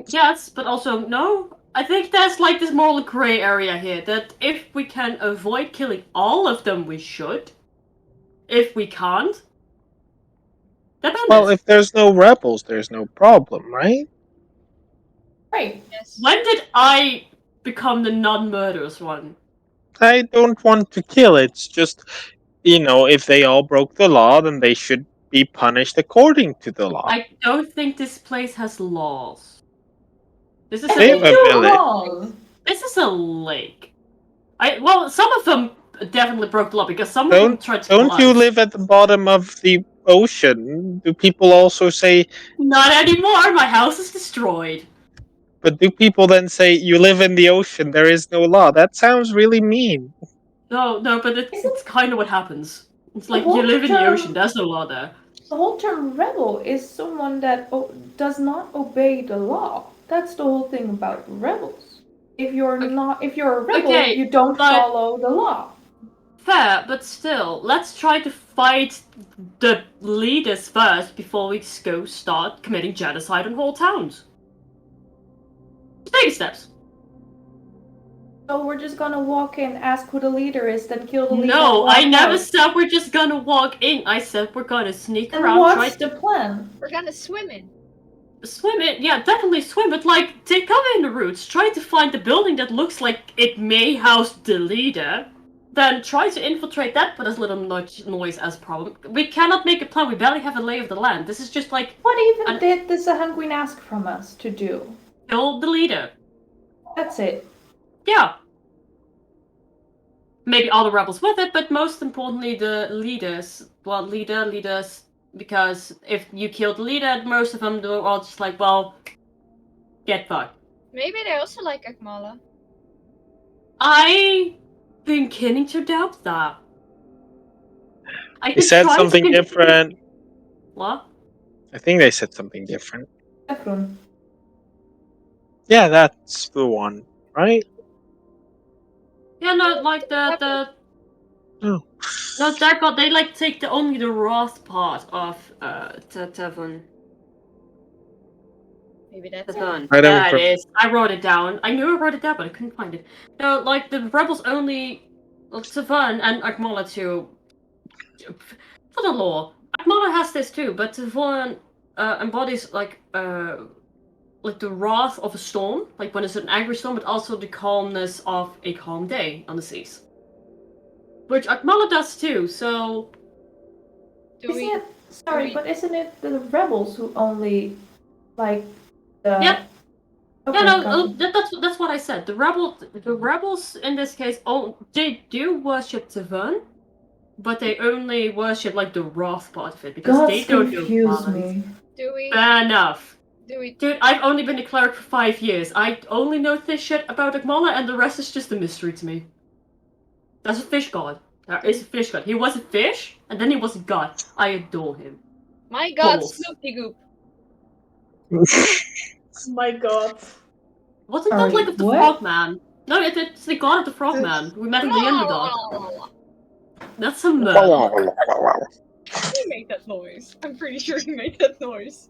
yes, but also no. I think there's like this moral gray area here that if we can avoid killing all of them, we should. If we can't, then Well, if there's no rebels, there's no problem, right? Right. Yes. when did I become the non-murderous one? I don't want to kill. It's just, if they all broke the law, then they should be punished according to the law. I don't think this place has laws. This is They have a village. wrong. This is a lake. Well, some of them definitely broke the law because some of them tried to kill Don't you us. live at the bottom of the ocean? Do people also say? Not anymore. My house is destroyed. But do people then say you live in the ocean? There is no law. That sounds really mean. No, but it's kind of what happens. It's like The you live in the whole ocean. There's no law there. The whole term rebel is someone that does not obey the law. That's the whole thing about rebels. If you're a rebel, Okay, you don't but- follow the law. Fair, but still, let's try to fight the leaders first before we go start committing genocide on whole towns. Baby steps. So we're just gonna walk in, ask who the leader is, then kill the leader. No, walk I never out. said we're just gonna walk in. I said we're gonna sneak And around, try what's to the plan? We're gonna swim in. swim it. Yeah, definitely swim it. Like, take cover in the roots. Try to find the building that looks like it may house the leader. Then try to infiltrate that, but as little noise as problem. We cannot make a plan. We barely have a lay of the land. This is just like What even did the Sahuagin ask from us to do? kill the leader. That's it. Yeah. Maybe all the rebels with it, but most importantly the leaders. Well, leaders, because if you kill the leader, most of them are all just like, well, get fucked. Maybe they also like Akmala. I beginning to doubt that. They said something different. What? I think they said something different. Efron. Yeah, that's the one, right? Yeah, no, like the Oh. no, that god, they like take only the wrath part of Tevon. Maybe that's it. Tevon. I don't There it rem- is. I wrote it down. I knew I wrote it down, but I couldn't find it. No, like the rebels only Tevon and Akmala too. For the law, Akmala has this too, but Tevon embodies like the wrath of a storm, like when it's an angry storm, but also the calmness of a calm day on the seas. Which Akmala does too, so... Isn't it the rebels who only like the? Yeah. Okay, Yeah, no, gotcha. that's what I said. The rebels in this case, they do worship Tavern, but they only worship like the wrath part of it because they Gods don't confuse know balance. me. Do we? Fair enough. Do we? Dude, I've only been a cleric for 5 years. I only know this shit about Akmala, and the rest is just a mystery to me. That's a fish god. There is a fish god. He was a fish, and then he was a god. I adore him. My God, Balls. Snoopy Goop. My god. Wasn't Sorry, that like of the what? Frogman? No, it's the god of the Frogman. We met in the Underdog. That's a murder. He made that noise. I'm pretty sure he made that noise.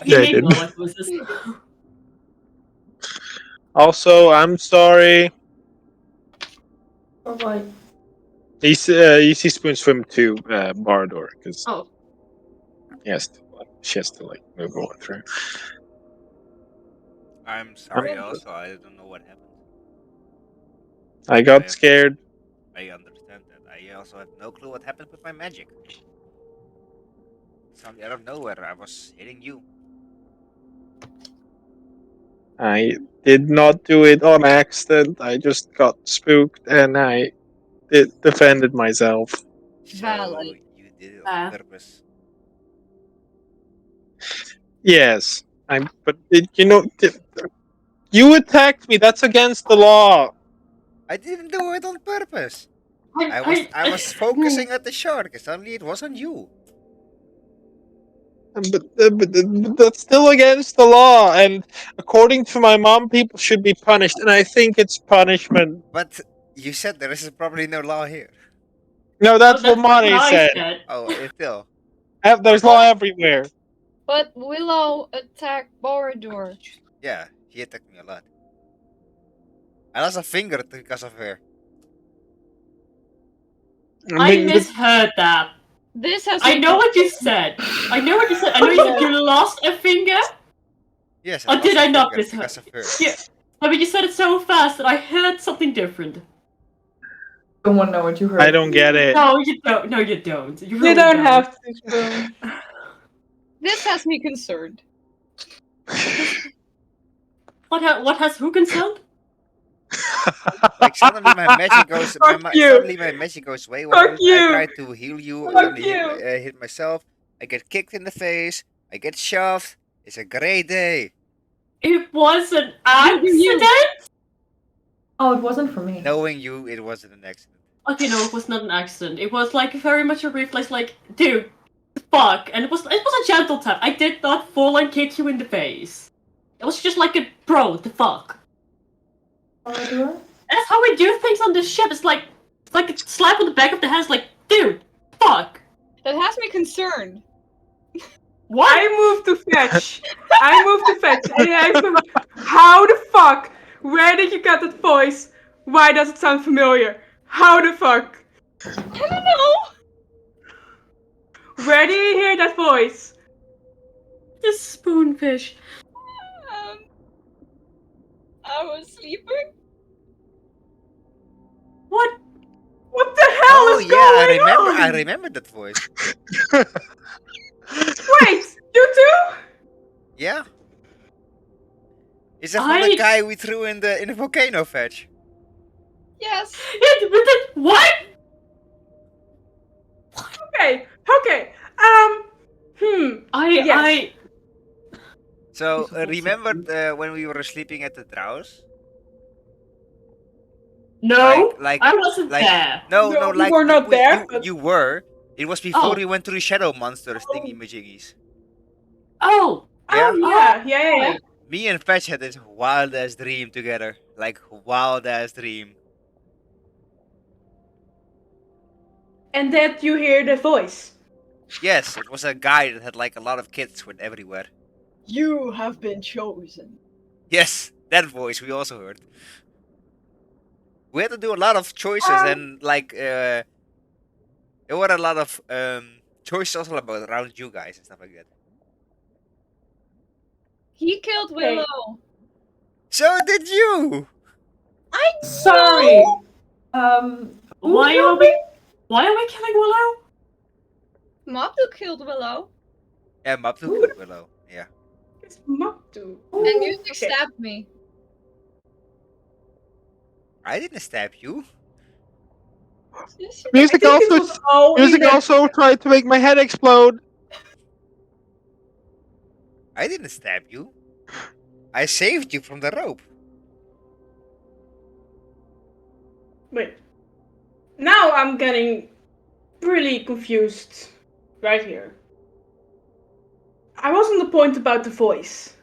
He Yeah, I made did. more noises. Also, I'm sorry. Or what? You see Spoon swim to bar door because Oh. she has to like move on through. I'm sorry. Also, I don't know what happened. I got scared. I understand that. also have no clue what happened with my magic. Suddenly out of nowhere, I was hitting you. I did not do it on accident. I just got spooked and I defended myself. So Valid. you did it on Uh. purpose. Yes, But you attacked me. That's against the law. I didn't do it on purpose. I I was focusing at the shark, and suddenly it was on you. But that's still against the law, and according to my mom, people should be punished, and I think it's punishment. But you said there is probably no law here. No, no, that's what that's what Mari I said. said. Oh, it's still. There's law everywhere. But Willow attacked Borador. Yeah, she attacked me a lot. I lost a finger because of her. I mean, misheard that. This has I me know what you said. I know what you said. I know you said you lost a finger. Yes, Or lost did a I not finger misheard? because of her. Yeah. I mean, you said it so fast that I heard something different. Don't want to know what you heard. I don't get it. No, you don't. No, you don't. You You really don't have to, Spoon. This has me concerned. What has who concerned? Like suddenly my magic goes. Fuck you. Suddenly my magic goes way Fuck wild. you. I try to heal you. Fuck Suddenly you. hit myself. I get kicked in the face. I get shoved. It's a great day. It was an You. accident. Oh, it wasn't for me. Knowing you, it wasn't an accident. Okay, no, it was not an accident. It was like very much a reflex. Like, dude, fuck, and it was a gentle tap. I did not fall and kick you in the face. It was just like a bro. The fuck. Borador? That's how we do things on this ship. It's like a slap on the back of the head. It's like, dude, fuck. That has me concerned. What? I moved to fetch. And I moved. How the fuck? Where did you get that voice? Why does it sound familiar? How the fuck? I don't know. Where did you hear that voice? The spoonfish. I was sleeping. What? What the hell Oh is yeah, going on? I remember that voice. Wait, you too? Yeah. Is that from the guy we threw in the volcano fetch? Yes. Yeah, but then, what? Okay. Yes. So remember when we were sleeping at the Drows? No, Like I wasn't there. No, No, like you were not there, but- you were. It was before Oh. we went to the shadow monsters thingy majiggies. Oh, Yeah. Oh, yeah. Me and Fetch had this wild ass dream together. Like wild ass dream. And that you hear the voice. Yes, it was a guy that had like a lot of kids went everywhere. You have been chosen. Yes, that voice we also heard. We had to do a lot of choices and like there were a lot of choices also about around you guys and stuff like that. He killed Okay. Willow. So did you! I Sorry. Who why killed are we killing Willow? Mabdu killed Willow. Yeah, Maptu killed Willow. Yeah. It's Maptu. And Music Okay. stabbed me. I didn't stab you. Yes, Music I think it was all in Music that- also tried to make my head explode. I didn't stab you. I saved you from the rope. Wait. Now I'm getting really confused. Right here. I was on the point about the voice.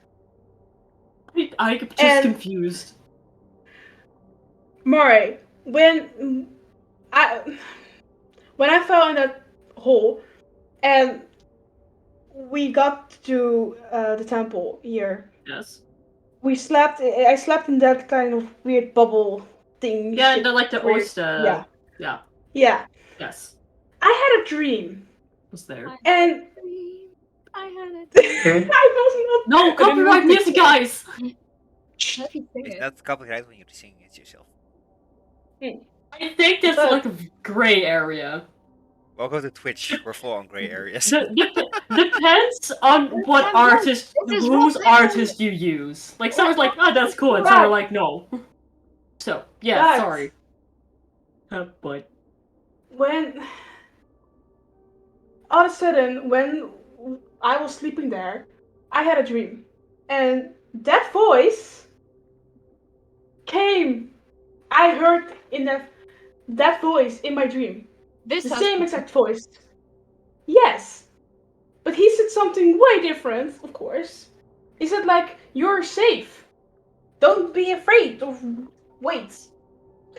I'm just And- confused. Murray, when I fell in that hole and we got to the temple here, Yes. I slept in that kind of weird bubble thing. Yeah, shit the like the where- oyster. Yeah. Yeah. Yeah. Yes. I had a dream. Was there? And I had it. I was not No I didn't copyright want to music, say- guys. Let me sing It's it. not copyright when you're singing it yourself. I think that's But- like a gray area. Welcome to Twitch. We're full on gray areas. Depends on what artist, This is whose what- artist you use. Like some are like, oh, that's cool, and some are like, no. So yeah, But- sorry. But when all of a sudden, when I was sleeping there, I had a dream, and that voice came. I heard in that voice in my dream, This the has same exact voice. Yes, but he said something way different. Of course, he said like, "You're safe. Don't be afraid of wait."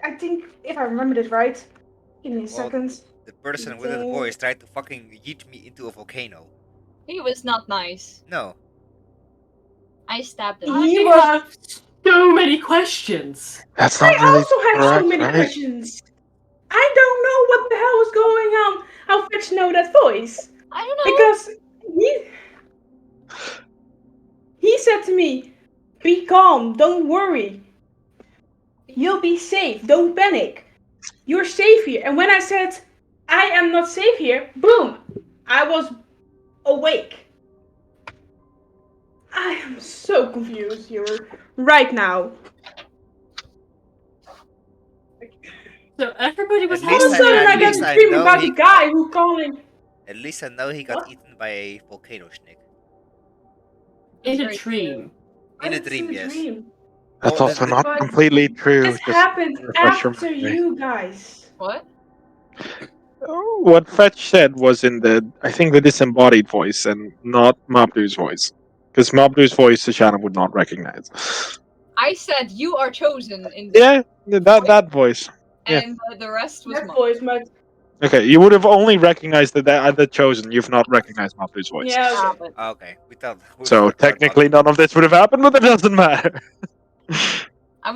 I think if I remember this right, give me a Well, second. the person with the voice tried to fucking yeet me into a volcano. He was not nice. No. I stabbed him. He I was. have so many questions. That's I not really also have correct, so many right? questions. I don't know what the hell is going on. How Fetch know that voice? I don't know. Because he said to me, "Be calm, don't worry. You'll be safe, don't panic. You're safe here." And when I said, "I am not safe here," boom, I was awake. I am so confused here right now. So everybody was At All of a least sudden, I at got least a I dream know about he- the guy who calling. At least I know he got What? eaten by a volcano snake. in a Very dream. In a It's dream, yes. dream. That's Well, also the- not But completely true. This Just happened refresh your after memory. you guys. What? What Fetch said was in I think the disembodied voice and not Mabdu's voice. Because Mabdu's voice, Shana would not recognize. I said you are chosen in the Yeah, that voice. Yeah. and the rest was That mine. voice, but Okay, you would have only recognized the chosen. You've not recognized Mabdu's voice. yeah, Ah, okay. but okay, we thought. So technically, none of this would have happened, but it doesn't matter. I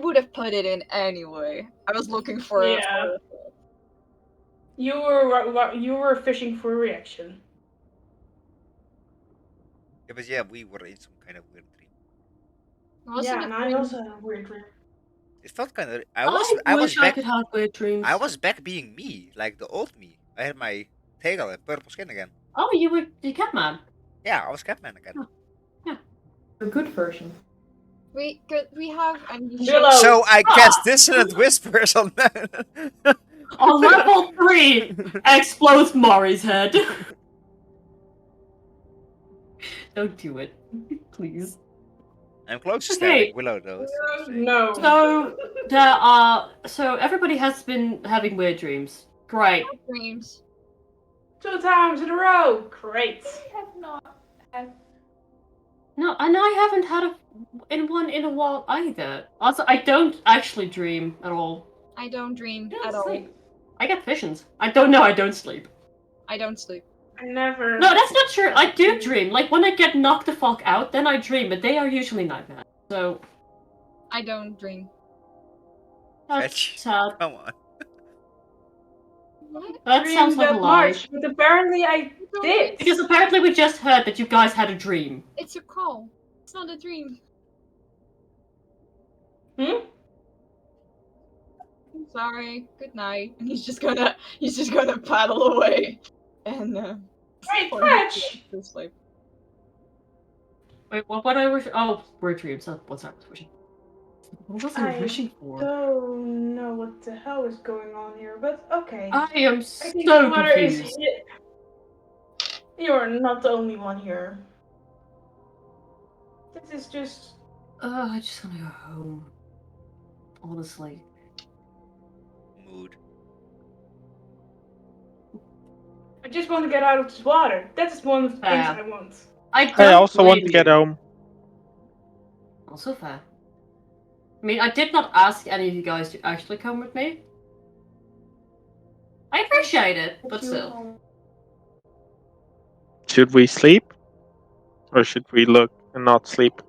would have put it in anyway. I was looking for Yeah. You were fishing for a reaction. Yeah, but yeah, we were in some kind of weird dream. Wasn't Yeah, and I also had a weird dream. It felt kind of. I I was wish I back. could have weird dreams. I was back being me, like the old me. I had my tail and purple skin again. Oh, you were the Catman. Yeah, I was Catman again. A good version. we have Willow. So I Ah! cast dissonant whispers on that. On level 3, explodes Mori's head. Don't do it, please. I'm close to Okay. stabbing Willow though. No. So everybody has been having weird dreams. Great. dreams. 2 times in a row. Great. I have not had. No, and I haven't had one in a while either. Also, I don't actually dream at all. I don't dream I don't at all. sleep. I get visions. I don't sleep. I don't sleep. I never. No, that's not true. I do dream. Like when I get knocked the fuck out, then I dream, but they are usually nightmares. So I don't dream. that's Fetch. sad. Come on. What? That dreamed sounds like a that lie. much, but apparently I did. Because apparently we just heard that you guys had a dream. It's a call. It's not a dream. Hmm? I'm sorry. Good night. And he's just gonna paddle away. And Wait, point Fetch! to sleep. Wait, what I wish? Oh, weird dreams. What's I was wishing? What was I I wishing for? don't know what the hell is going on here, but okay. I am I think so Mother is confused. here. You're not the only one here. This is just. I just want to go home. Honestly. Mood. I just want to get out of this water. That is one of the things Fair. I want. I also want to get home. Also fair. I mean, I did not ask any of you guys to actually come with me. I appreciate it, but still. Should we sleep? Or should we look and not sleep?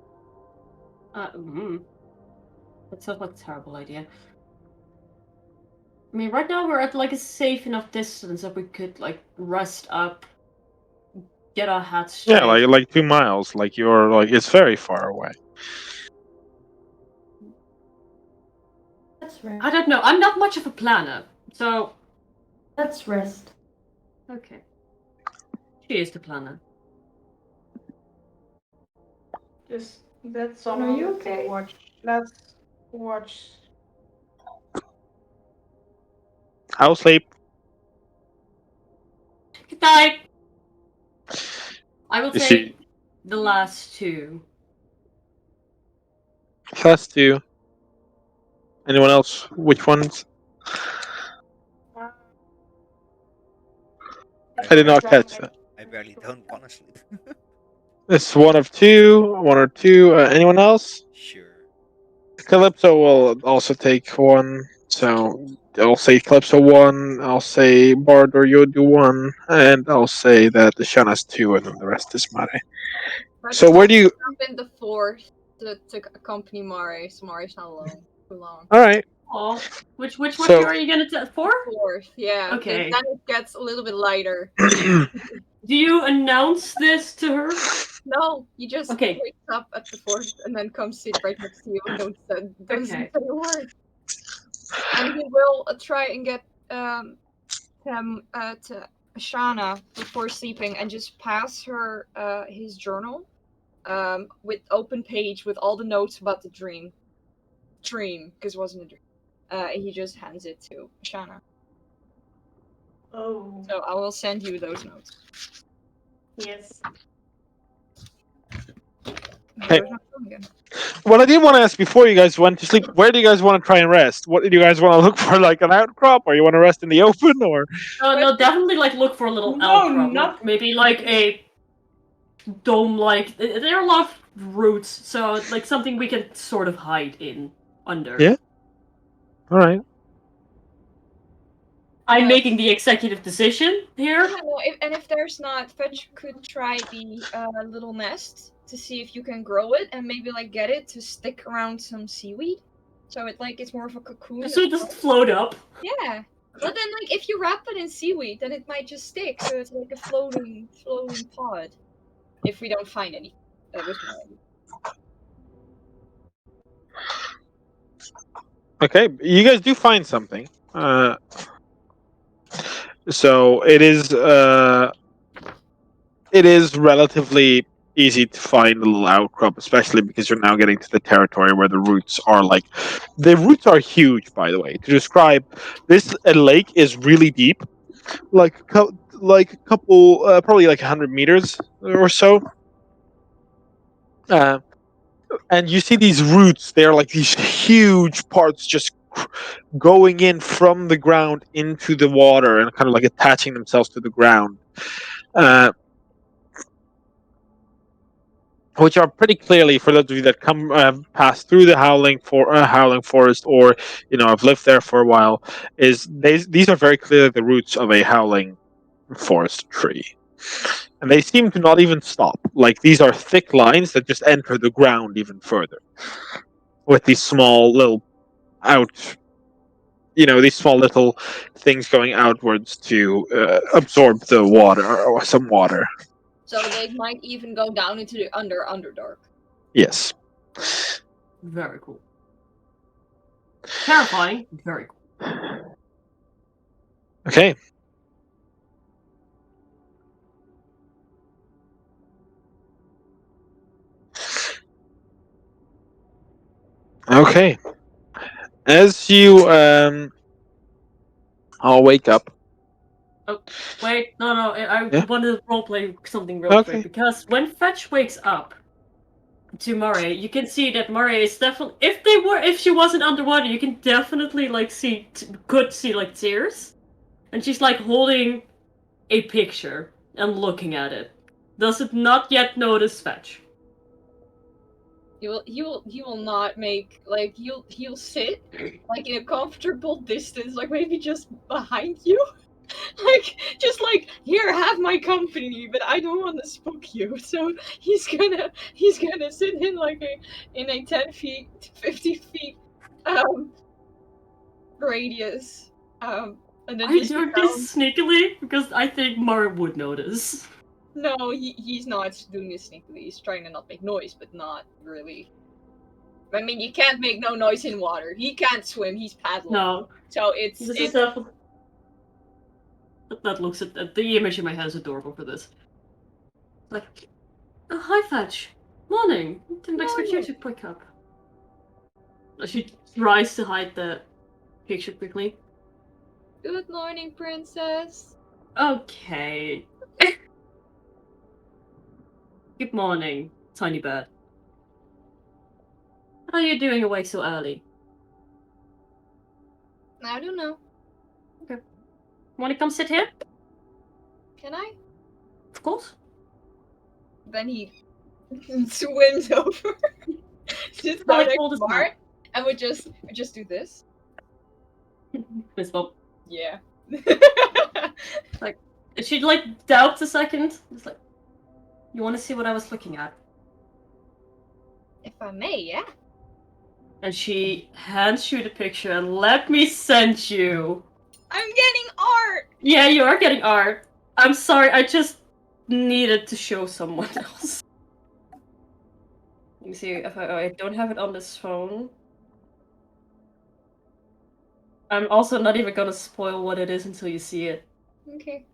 That sounds like a terrible idea. I mean, right now we're at like a safe enough distance that we could like rest up, get our hats straight. Yeah, like 2 miles. Like you're like it's very far away. Let's rest. I don't know. I'm not much of a planner, so Let's rest. okay. She is the planner. Just let Are someone you okay? watch. Let's watch. I'll sleep. Good night. I will Is take she the last two. fast to you? Anyone else? Which ones? Uh, I did not catch that. I barely don't want to sleep. It's one of two, one or two. Anyone else? Sure. Calypso will also take one. So I'll say Calypso one. I'll say Bard or you do one, and I'll say that the Shana's two, and then the rest is Mare. But So where do you? jump in the fourth to accompany Mare, so Mare's not alone too long. All right. Oh, which one So- are you gonna take? 4? Fourth, yeah. 'cause Okay. then it gets a little bit lighter. Do you announce this to her? No, you just Okay. wake up at the fourth and then come sit right next to you and don't Okay. say a word. And we will try and get him to Ashana before sleeping and just pass her his journal with open page with all the notes about the dream, because it wasn't a dream. He just hands it to Ashana. Oh, So I will send you those notes. yes. Hey. There's no phone again. What I did want to ask before you guys went to sleep, where do you guys want to try and rest? What do you guys want to look for, like an outcrop, or you want to rest in the open, or? No, definitely like look for a little No, outcrop. not- Like, maybe like a dome. Like there are a lot of roots, so like something we can sort of hide in under. Yeah. All right. I'm Yeah. making the executive decision here. Yeah, no, if there's not, Fetch could try the little nest to see if you can grow it and maybe like get it to stick around some seaweed, so it's more of a cocoon. So it doesn't float up. Yeah, but then like if you wrap it in seaweed, then it might just stick. So it's like a floating pod. If we don't find any, that was my idea. Okay, you guys do find something. So it is relatively easy to find a little outcrop, especially because you're now getting to the territory where the roots are huge. By the way, to describe this, a lake is really deep, like like a couple, probably like 100 meters or so. And you see these roots, they're like these huge parts just going in from the ground into the water and kind of like attaching themselves to the ground, uh, which are pretty clearly, for those of you that come pass through the howling forest, or have lived there for a while, these are very clearly the roots of a howling forest tree. And they seem to not even stop. Like, these are thick lines that just enter the ground even further, with these small little these small little things going outwards to absorb the water, or some water. So they might even go down into the Underdark. Yes. Very cool. Terrifying. Very cool. Okay. Okay. As you all wake up. Wait, no, I Yeah? wanted to roleplay something real Okay. quick, because when Fetch wakes up to Murray, you can see that Murray is definitely, if she wasn't underwater, you can definitely like see like tears, and she's like holding a picture and looking at it. Does it not yet notice Fetch? He will not make like he'll sit like in a comfortable distance, like maybe just behind you. Like just like, here, have my company, but I don't want to spook you. So he's gonna sit in like a 10 feet, 50 feet radius. And then Are you just doing this sneakily? Because I think Murray would notice. No, he's not doing this sneakily. He's trying to not make noise, but not really I mean, you can't make no noise in water. He can't swim. He's paddling. No, So it's this is definitely. That looks at the image in my head is adorable for this. Like, oh, hi, Fetch. Morning. Didn't expect you to pick up. She tries to hide the picture quickly. Good morning, princess. Okay. Good morning, tiny bird. How are you doing awake so early? I don't know. Want to come sit here? Can I? Of course. Then he swims over. Just Well, so I they're called us smart. And we just do this. Fist bump. Yeah. She like doubts a second. It's like, you want to see what I was looking at? If I may, yeah. And she hands you the picture and let me send you. I'm getting art. Yeah, you are getting art. I'm sorry, I just needed to show someone else. Let me see if I don't have it on this phone. I'm also not even gonna spoil what it is until you see it. Okay.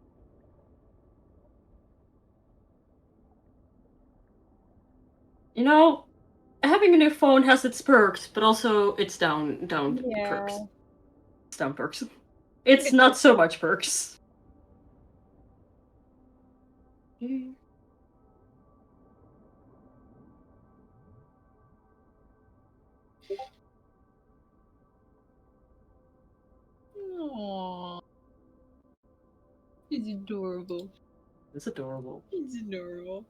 You know, having a new phone has its perks, but also its down perks. It's down perks. It's not so much perks. Aww. He's adorable. It's adorable. He's adorable.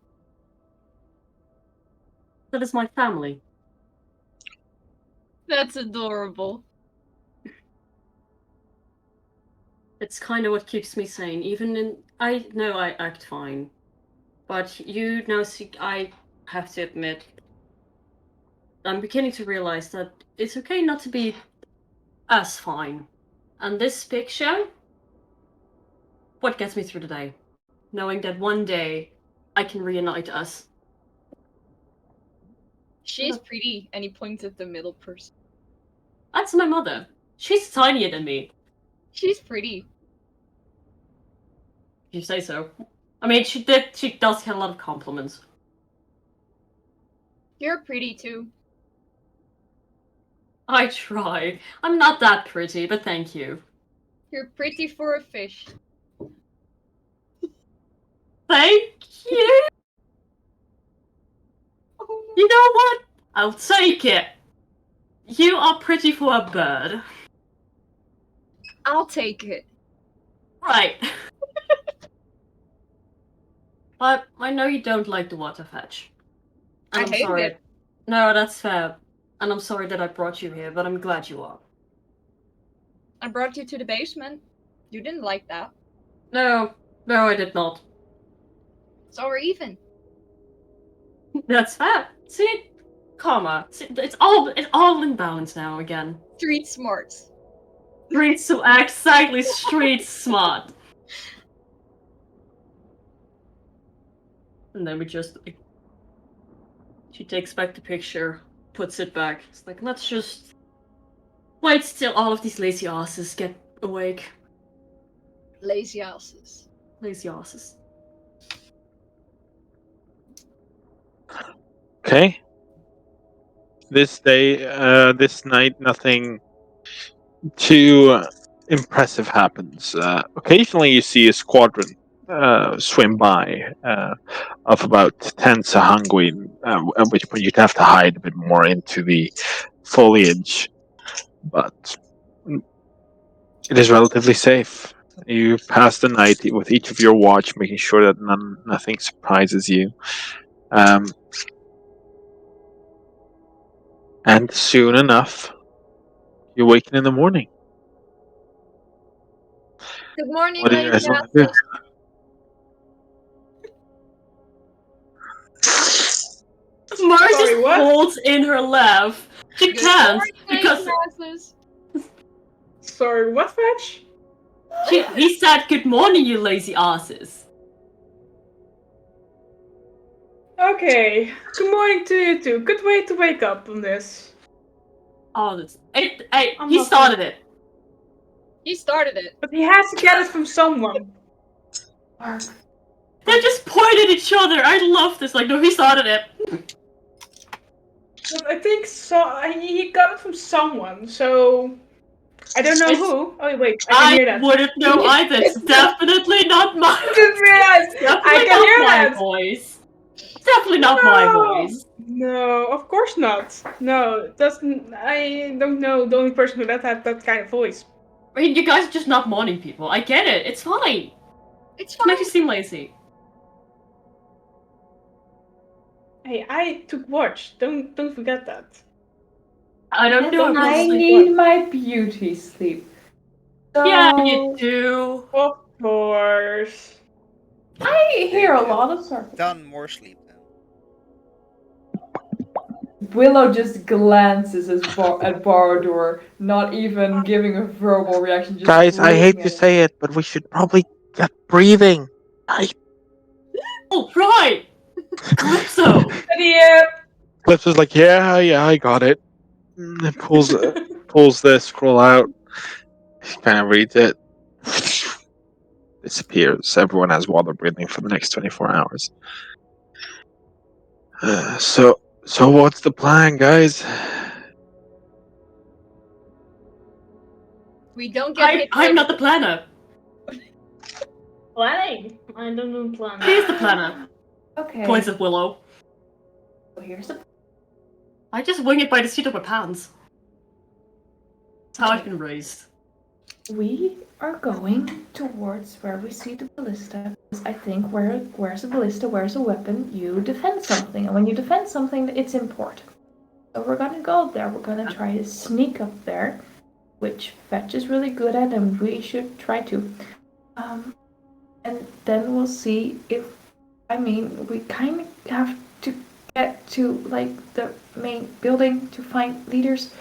That is my family. That's adorable. It's kind of what keeps me sane. Even in, I know I act fine, but you know, see, I have to admit, I'm beginning to realize that it's okay not to be as fine. And this picture, what gets me through the day, knowing that one day I can reunite us. She's pretty, and he points at the middle person. That's my mother. She's tinier than me. She's pretty. If you say so. I mean, she does get a lot of compliments. You're pretty too. I try. I'm not that pretty, but thank you. You're pretty for a fish. Thank you! You know what? I'll take it. You are pretty for a bird. I'll take it. Right. But I know you don't like the water fetch. And I I'm hate sorry. it. No, that's fair. And I'm sorry that I brought you here, but I'm glad you are. I brought you to the basement. You didn't like that. No, I did not. So we're even. That's fair. See? Karma. See, it's all in balance now again. Street smarts. Exactly, street smart. And then we just... She takes back the picture, puts it back. It's like, let's just wait till all of these lazy asses get awake. Lazy asses. Lazy asses. Okay. This day, this night, nothing too impressive happens. Occasionally, you see a squadron swim by of about 10 sahuagin, at which point you'd have to hide a bit more into the foliage. But it is relatively safe. You pass the night with each of your watch, making sure that nothing surprises you. And soon enough, you awaken in the morning. Good morning, What do you lazy guys want to do? asses. Mara Sorry, just what? holds in her laugh. She Good can't morning, because lazy asses. Sorry, what, Fetch? he said, "Good morning, you lazy asses." Okay, good morning to you too. Good way to wake up on this. Oh, hey, I'm he not started it. He started it. But he has to get it from someone. They just point at each other. I love this. Like, no, he started it. But I think he got it from someone, so I don't know who. Oh wait, I can hear that. Wouldn't know either. It's definitely not my. I didn't realize. I Definitely can not hear my that. voice. It's definitely not my voice. No, of course not. No, it doesn't. I don't know the only person who that had that kind of voice. I mean, you guys are just not morning people. I get it. It's fine. It's It fine. makes you seem lazy. Hey, I took watch. Don't forget that. I don't know. And I Sleep. need my beauty sleep. So Yeah, you do. Of course. I hear a lot of sarcasm. Done more sleep then. Willow just glances at Bardor, not even giving a verbal reaction. Just Guys, I hate looking to at him. say it, but we should probably get breathing. Oh, right! Calypso! Yeah. Clips is like, yeah, I got it. And pulls the scroll out. Kind of reads it. Disappears. Everyone has water breathing for the next 24 hours. So what's the plan, guys? We don't get hit by I'm not the planner. Planning. I don't know planning. He's the planner. Okay. Points at Willow. So here's the. I just wing it by the seat of my pants. That's how I've Okay. been raised. We are going towards where we see the ballista. Because I think where's a ballista, where's a weapon, you defend something. And when you defend something, it's important. So we're gonna go there. We're gonna try to sneak up there, which Fetch is really good at, and we should try to. And then we'll see if. I mean, we kind of have to get to like the main building to find leaders.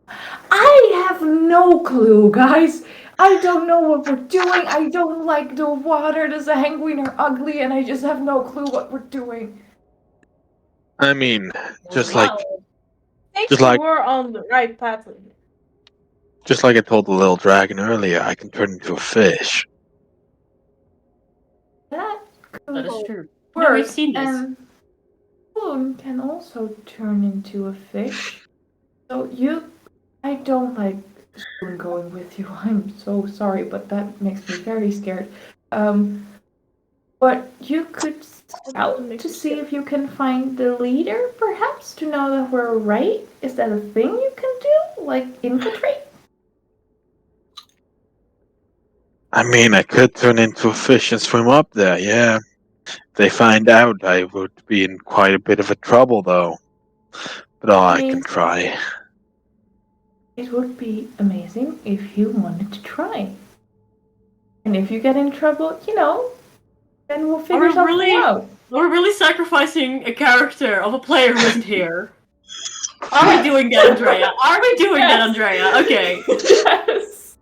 I have no clue, guys. I don't know what we're doing. I don't like the water. The Sahuagin are ugly, and I just have no clue what we're doing. I mean, just Wow. like I think just you like were on the right path. I told the little dragon earlier, I can turn into a fish. That could That is true. work. No, we've seen this. And Spoon can also turn into a fish. So I don't like Spoon going with you. I'm so sorry, but that makes me very scared. But you could scout to see if you can find the leader, perhaps, to know that we're right. Is that a thing you can do? Like infiltrate? I mean, I could turn into a fish and swim up there, yeah. If they find out, I would be in quite a bit of a trouble, though. But I can try. It would be amazing if you wanted to try. And if you get in trouble, then we'll figure something out. We're really sacrificing a character of a player who isn't here. Are we doing that, Andrea? Are we doing that, Andrea? Okay. Yes.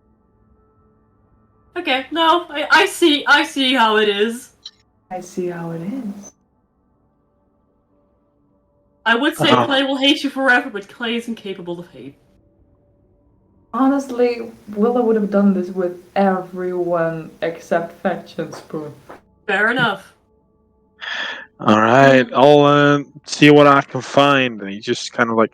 Okay, no, I see how it is. I see how it is. I would say Oh. Clay will hate you forever, but Clay is incapable of hate. Honestly, Willow would have done this with everyone except Fetch and Spoon. Fair enough. Alright, I'll see what I can find. And he just kind of like.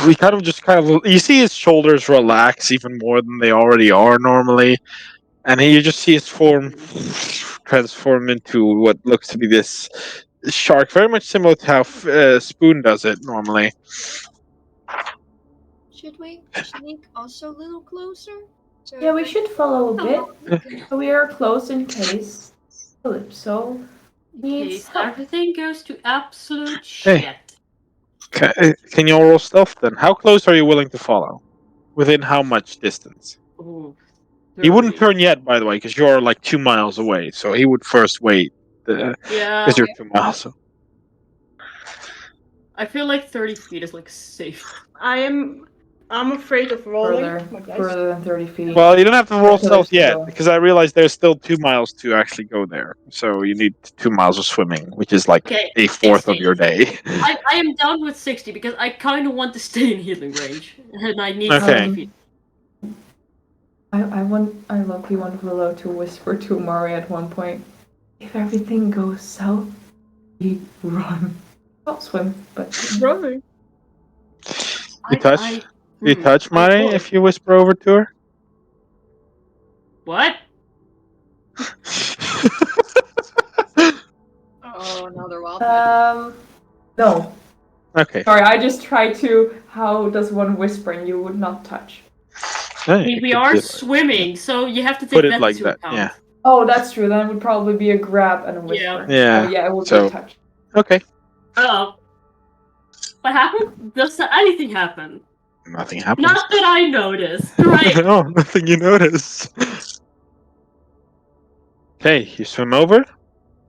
You see his shoulders relax even more than they already are normally. And you just see his form transform into what looks to be this shark, very much similar to how Spoon does it normally. Should we sneak also a little closer? So Yeah, we should follow a bit. Okay. We are close in case Calypso needs Case help. everything goes to absolute Hey. shit. Can you all roll stealth then? How close are you willing to follow? Within how much distance? Ooh, He wouldn't 30. turn yet, by the way, because you're like 2 miles away. So he would first wait. Yeah, Because you're 2 miles. I feel like 30 feet is like safe. I am I'm afraid of rolling. Further, My dice. further than 30 feet. Well, you don't have to roll Until there's stealth yet still- because I realize there's still 2 miles to actually go there. So you need 2 miles of swimming, which is like Okay, a fourth of 60. your day. I am down with 60 because I kind of want to stay in healing range, and I need Okay. 30 feet. I lucky want Willow to whisper to Mari at one point, if everything goes south, we run. Not swim, but Running. You touch? You Hmm, touch I Mari would. if you whisper over to her? What? Oh, another wild. no. Okay. Sorry, I just tried to. How does one whisper and you would not touch? Yeah, We, it we could are be like- swimming, so you have to take Put it that like into that, account. yeah. Oh, that's true. Then it would probably be a grab and a Yeah. whisper. Yeah, Oh, yeah, it would so- be touch. Okay. Oh. What happened? Does anything happen? Nothing happens. Not that I noticed. Right. No, nothing you notice. Okay, you swim over.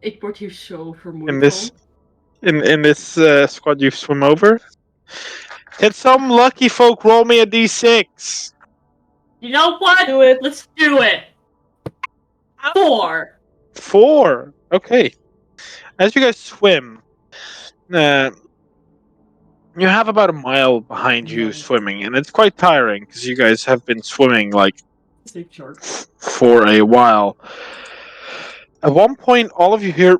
Ik word hier zo vermoeid In this van. in this squad you swim over. Can some lucky folk roll me a d6? You know what? Do it. Let's do it. 4. 4. Okay. As you guys swim, you have about a mile behind you Nice. swimming, and it's quite tiring because you guys have been swimming like Sleep short. for a while. At one point, all of you hear.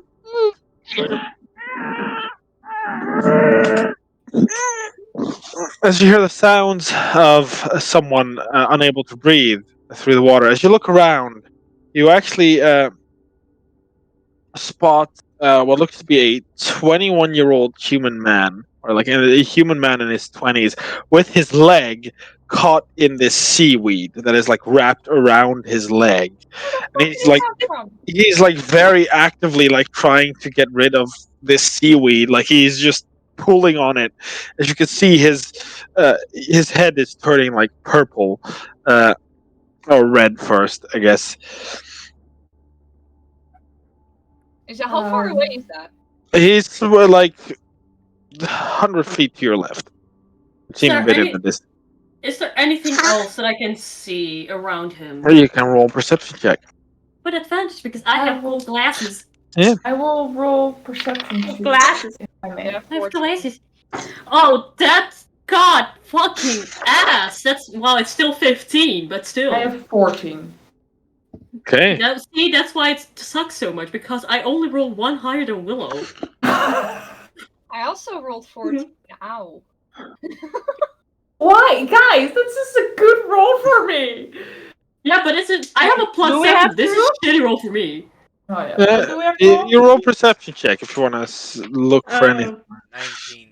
As you hear the sounds of someone unable to breathe through the water, as you look around, you actually spot what looks to be a 21-year-old human man, or like a human man in his 20s, with his leg caught in this seaweed that is like wrapped around his leg, and he's like very actively like trying to get rid of this seaweed. Like he's just pulling on it. As you can see, his head is turning like purple, or red first, I guess. How far away is that? He's like 100 feet to your left. Seem a bit in the distance. Is there anything else that I can see around him? Or you can roll a perception check. With advantage, because I have gold glasses. I will roll perception check. Glasses. If I may. Yeah, I have 14. glasses. Oh, that's god fucking ass. Well, it's still 15, but still. I have 14. Okay. See, that's why it sucks so much, because I only rolled one higher than Willow. I also rolled 14. Ow. Why? Guys, this is a good roll for me! Yeah, but I have a plus Do we 7. have This to is a shitty roll for me. Oh, yeah. Do we have to roll? You roll perception check if you want to look for anything. 19.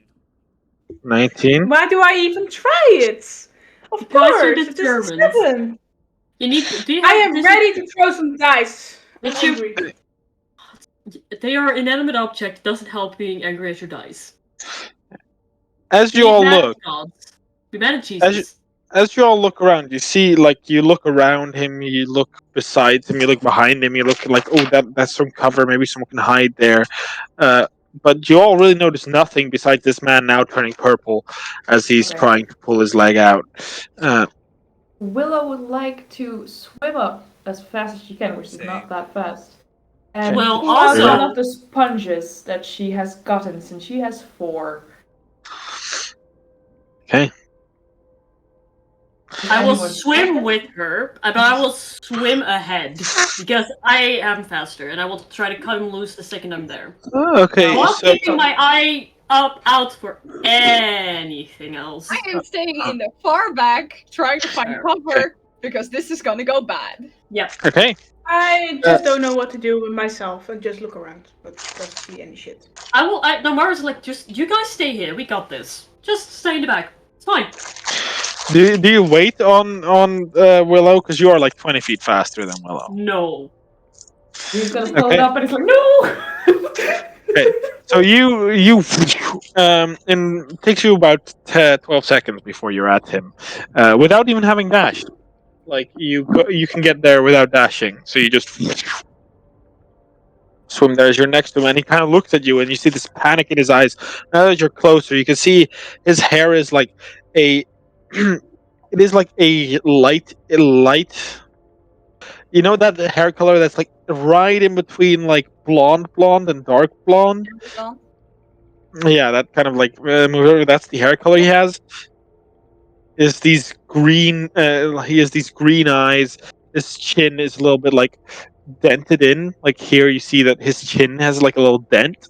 19. Why do I even try it? Of Because you're course, it is a determined. 7. Do you have I am this- ready to throw some dice. I'm Did you- angry. They are inanimate object. Doesn't help being angry at your dice. As you all look, We met Jesus. as you all look around, you see, like, you look around him, you look beside him, you look behind him, you look like, oh, that's some cover, maybe someone can hide there. But you all really notice nothing besides this man now turning purple as he's Okay. trying to pull his leg out. Willow would like to swim up as fast as she can, which is Same. not that fast. And Well, pull out also- one of the sponges that she has gotten since she has 4. Okay. I will Anyone- swim with her, but I will swim ahead because I am faster, and I will try to cut him loose the second I'm there. Oh, okay, While so keeping my eye out for anything else. I am staying in the far back, trying to find Okay. cover, because this is gonna go bad. Yep. okay. I just don't know what to do with myself and just look around, but don't see any shit. No, Mara's like, just you guys stay here. We got this. Just stay in the back. It's fine. Do you wait on Willow because you are like 20 feet faster than Willow? No. He's gonna float Okay. up and he's like, no! Okay, so you and it takes you about 12 seconds before you're at him, without even having dashed. Like you can get there without dashing. So you just swim there as you're next to him, and he kind of looks at you, and you see this panic in his eyes. Now that you're closer, you can see his hair is like a it is like a light. You know that hair color that's like right in between like blonde and dark blonde. Well, Yeah, that kind of like that's the hair color he has. Is these green? He has these green eyes. His chin is a little bit like dented in. Like here, you see that his chin has like a little dent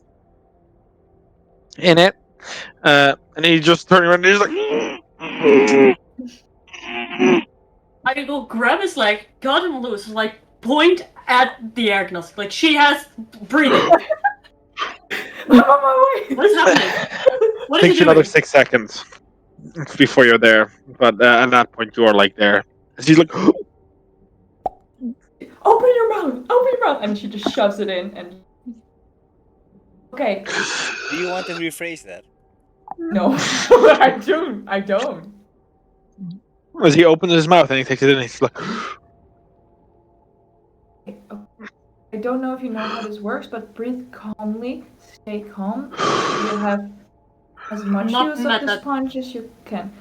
in it. And he just turned around and he's like, I will grab his leg, cut him loose, and like point at the agnostic. Like she has breathing. I'm on my way. What is happening? What is takes he you another doing? 6 seconds before you're there. But at that point, you are like there. And she's like, Open your mouth! Open your mouth! And she just shoves it in and. Okay. Do you want to rephrase that? No, I don't. I don't. as he opens his mouth and he takes it in, and he's like, I don't know if you know how this works, but breathe calmly. Stay calm. You'll have as much Not use of met the that- sponge as you can.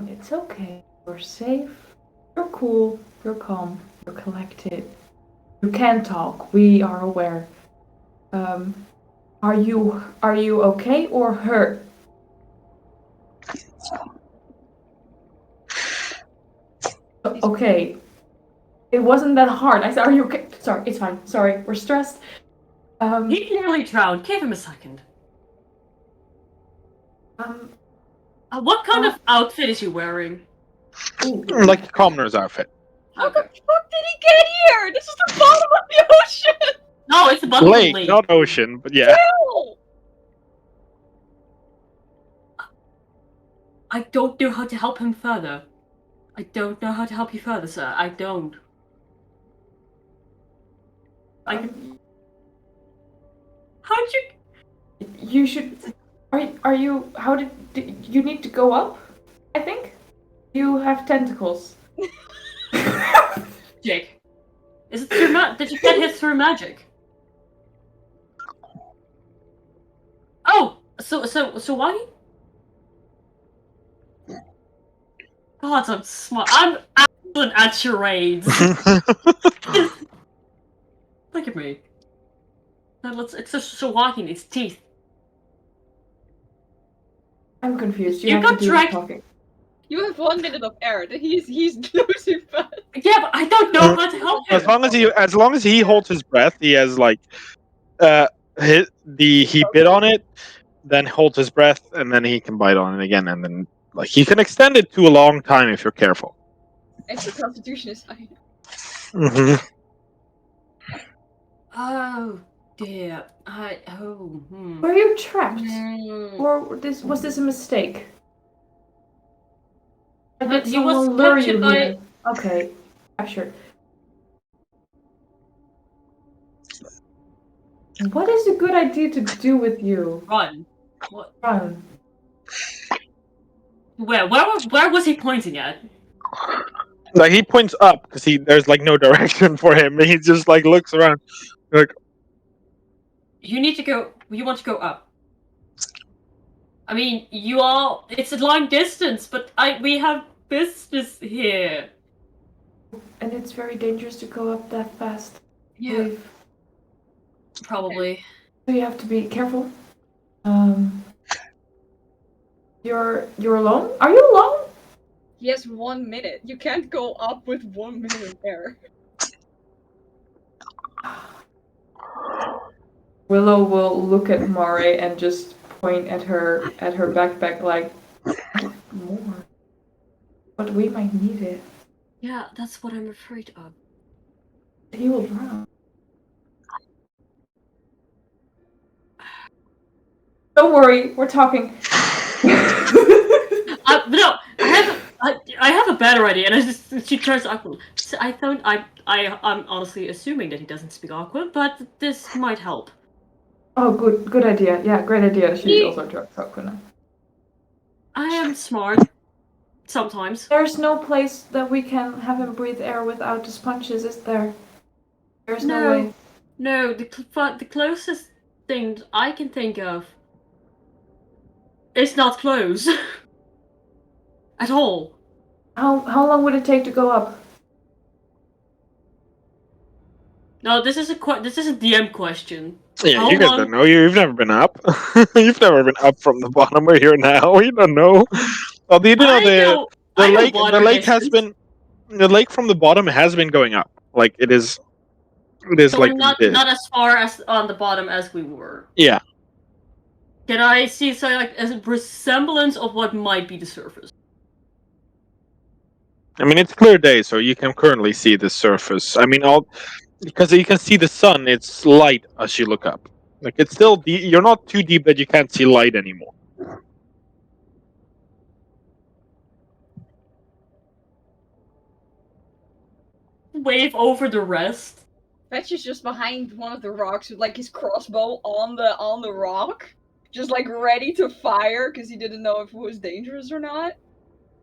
It's okay. You're safe. You're cool. You're calm. You're collected. You can talk. We are aware. Are you okay or hurt? Okay. It wasn't that hard. I said, are you okay? Sorry, it's fine. Sorry, we're stressed. He nearly drowned. Give him a second. Um, What kind of outfit is he wearing? ooh. like a commoner's outfit. how Okay. the fuck did he get here? This is the bottom of the ocean. No, it's the bottom of the Lake, lake. not ocean, but yeah. Ew. I don't know how to help him further. I don't know how to help you further, sir. I don't. How'd you? You should. Are you? How did you need to go up? I think you have tentacles. Jake? Is it through did you get hit through magic? Oh, so why? God, I'm smart. I'm excellent at charades. Look at me. Now it's a sahuagin. It's teeth. I'm confused. You You have got to do the dragged- talking. You have 1 minute of air. He's losing fast. Yeah, but I don't know how to help him. as long as he holds his breath, he has like he bit on it, then holds his breath, and then he can bite on it again, and then like he can extend it to a long time if you're careful. And your constitution is high. Mm-hmm. Oh dear. Were you trapped, Hmm. or was this a mistake? Or But did he was someone lure captured you by- here? Okay, captured. What is a good idea to do with you? Run. What? Run. Where was he pointing at? Like he points up because there's like no direction for him. He just like looks around. Like You need to go. You want to go up. I mean, it's a long distance, but we have business here. And it's very dangerous to go up that fast. Yeah, Believe. probably. So you have to be careful. You're alone? Are you alone? He has 1 minute. You can't go up with 1 minute of air. Willow will look at Mare and just point at her backpack like more. But we might need it. Yeah, that's what I'm afraid of. He will drown. Don't worry, we're talking. No, I have a better idea, and she turns awkward. So I'm honestly assuming that he doesn't speak awkward, but this might help. Oh, good idea. Yeah, great idea. She also talks now. I am smart. Sometimes. There's no place that we can have him breathe air without the sponges, is there? There's no way. No, the closest thing I can think of is not close. At all. How long would it take to go up? No, this is a DM question. Yeah, How you guys long- don't know. You've never been up. You've never been up from the bottom. We're here now. You don't know. Well, you do know I know the water lake has distance. been the lake from the bottom has been going up. Like it is So like we're not this. as far as on the bottom as we were. Yeah. Can I see like as a resemblance of what might be the surface? I mean, it's clear day, so you can currently see the surface. I mean, all because you can see the sun. It's light as you look up. Like it's still deep. You're not too deep that you can't see light anymore. Wave over the rest. Fetch is just behind one of the rocks with like his crossbow on the rock, just like ready to fire because he didn't know if it was dangerous or not.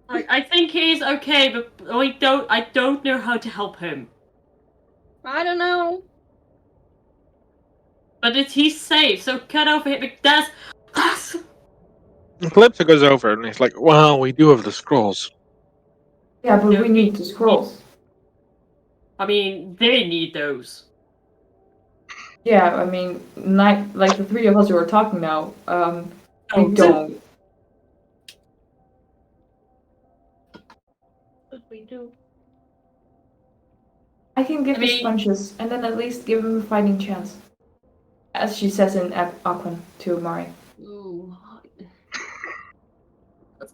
I think he's okay, but I don't know how to help him. I don't know. But he's safe, so cut over him. That's Calypso goes over and he's like, "Well, we do have the scrolls." Yeah, but No, we need the scrolls. I mean, they need those. Yeah, I mean, like the three of us who are talking now, we don't. But we do. I can give I the mean- sponges, and then at least give him a fighting chance. As she says in Aquan to Mari. Ooh.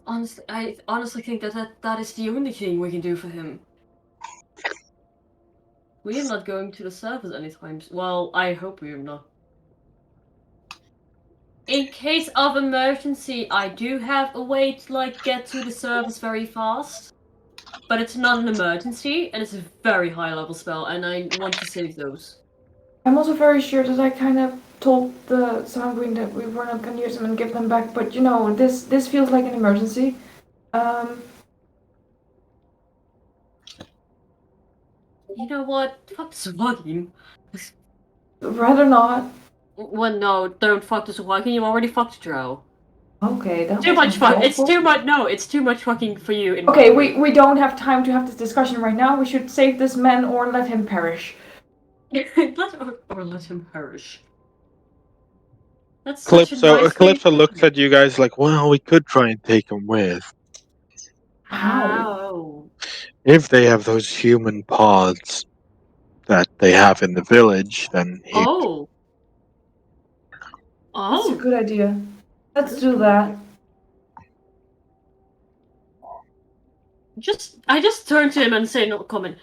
Honestly, I honestly think that is the only thing we can do for him. We are not going to the surface anytime. Well, I hope we are not. In case of emergency, I do have a way to like get to the surface very fast. But it's not an emergency, and it's a very high level spell, and I want to save those. I'm also very sure that I kind of told the Sanguine that we were not going to use them and give them back, but you know, this feels like an emergency. You know what? Fuck sahuagin. Rather not. Well, no, don't fuck the sahuagin. You already fucked Drow. Okay, that Too much wasn't fuck. It's helpful. too much. No, it's too much fucking for you. In Okay, my we don't have time to have this discussion right now. We should save this man or let him perish. let him perish. That's such a nice Calypso thing. looks at you guys like, "Well, we could try and take him with How? if they have those human pods that they have in the village. Then he Oh. That's a Oh. good idea. Let's do that. I just turn to him and say no comment.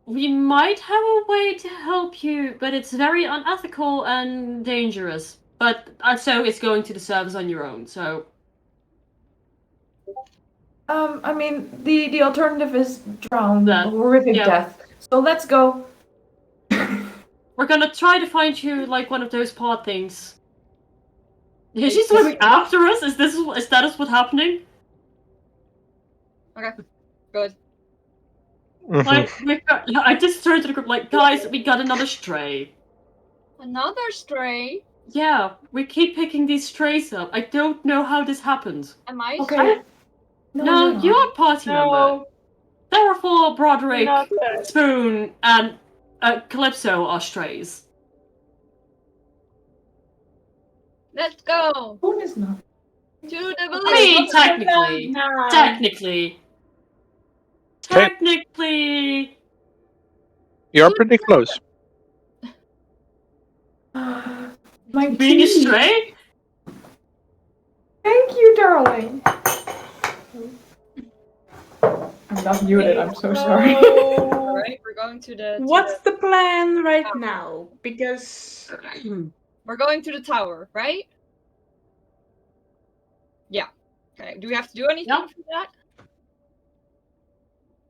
We might have a way to help you, but it's very unethical and dangerous. But so it's going to the service on your own. So I mean, the alternative is drown, That- a horrific yeah. death. So let's go. we're gonna try to find you like one of those pod things. Is she swimming after us? Is that what's happening? Okay, good. Like I just turned to the group like, guys, we got another stray. Another stray. Yeah, we keep picking these strays up. I don't know how this happened. Am I? Okay. No, you're you're not. a party member. No, Therefore, Broderick, not that. Spoon, and Calypso are strays. Let's go Spoon is not. to the I village. mean, technically. Now. Technically. Okay. Technically. You're pretty close. My Being a tea. stray? Thank you, darling. I'm not muted. I'm so sorry. All right, we're going to the. What's the plan right now? Because We're going to the tower, right? Yeah. Okay. Do we have to do anything Yeah. for that?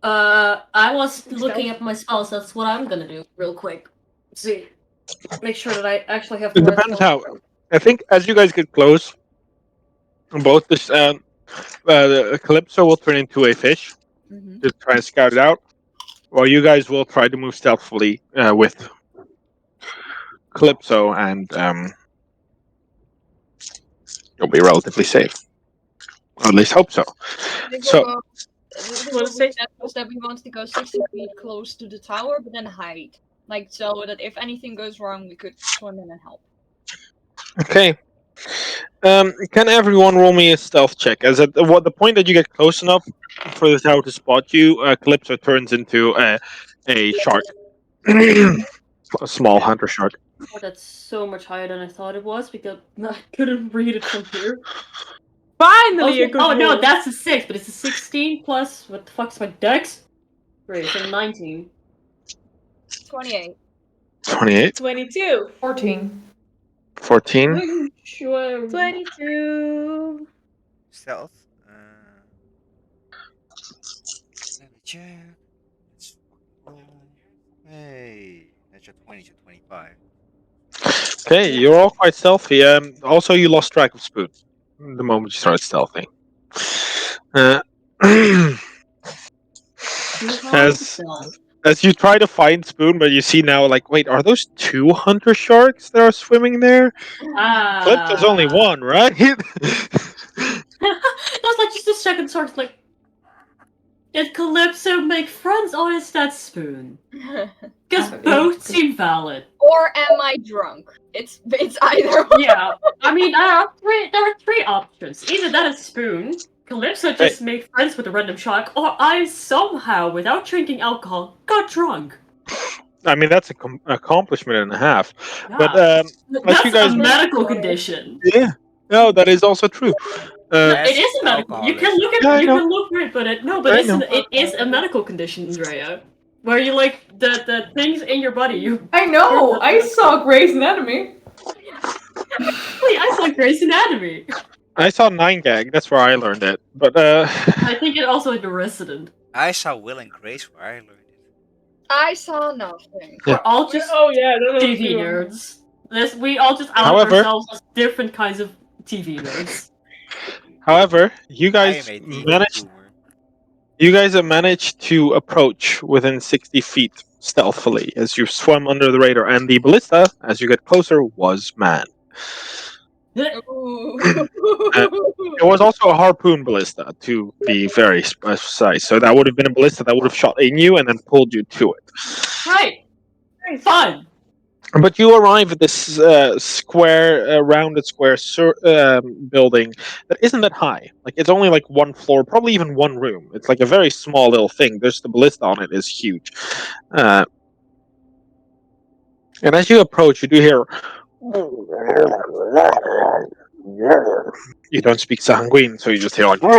I was looking at my spells. That's what I'm gonna do, real quick. See, make sure that I actually have. It depends how. I think as you guys get close, both this the Calypso will turn into a fish Mm-hmm. to try and scout it out, while you guys will try to move stealthily with Calypso, and you'll be relatively safe. Or at least hope so. I think So- we'll go. The Wanna rule say- we set was that we wanted to go 60 feet close to the tower, but then hide. Like, so that if anything goes wrong, we could swim in and help. Okay. Can everyone roll me a stealth check? As at the point that you get close enough for the tower to spot you, Calypso turns into a shark, a small hunter shark. Oh, that's so much higher than I thought it was because I couldn't read it from here. Finally, a good oh no, roll. that's a 6, but it's a 16 plus what the fuck's my dex? Great, so 19. 28. 28, 22. 14. 14. Sure. 22. Stealth. Let me check. Let's fucking roll. Hey, that's your 20 to 25. Okay, you're all quite stealthy. Also, you lost track of Spoon the moment you started stealthing. Uh, Too high to as stealth. as you try to find Spoon, but you see now, like, wait, are those two hunter sharks that are swimming there? Calypso's only one, right? That's like just a second sort of like. Did Calypso make friends or is that Spoon? Because both seem valid. Or am I drunk? It's either one. Yeah, I mean, there are three options. Either that is Spoon, Calypso just made friends with a random shark, or I somehow, without drinking alcohol, got drunk. I mean, that's an accomplishment and a half. Yeah. But That's you guys, a medical condition. yeah, no, that is also true. It is a medical. You can look at Yeah, I you know. can look for it, but I know. it is a medical condition, Andrea. Where you like the things in your body. You I know. I saw Grey's Anatomy. Wait, I saw Grey's Anatomy. I saw 9gag. That's where I learned it. But I think it also had The Resident. I saw Will and Grace where I learned it. I saw nothing. Yeah. We're all just Oh yeah, that was TV true. nerds. We all just out However- ourselves as different kinds of TV nerds. however, you I guys am a TV managed. boomer. You guys have managed to approach within 60 feet stealthily as you swim under the radar, and the ballista, as you get closer, was manned. Ooh. It was also a harpoon ballista, to be very precise. So that would have been a ballista that would have shot in you and then pulled you to it. Right. Fun. But you arrive at this rounded square building that isn't that high. Like, it's only like one floor, probably even one room. It's like a very small little thing. There's the ballista on it is huge. And as you approach, you do hear. You don't speak sanguine, so you just hear like. Am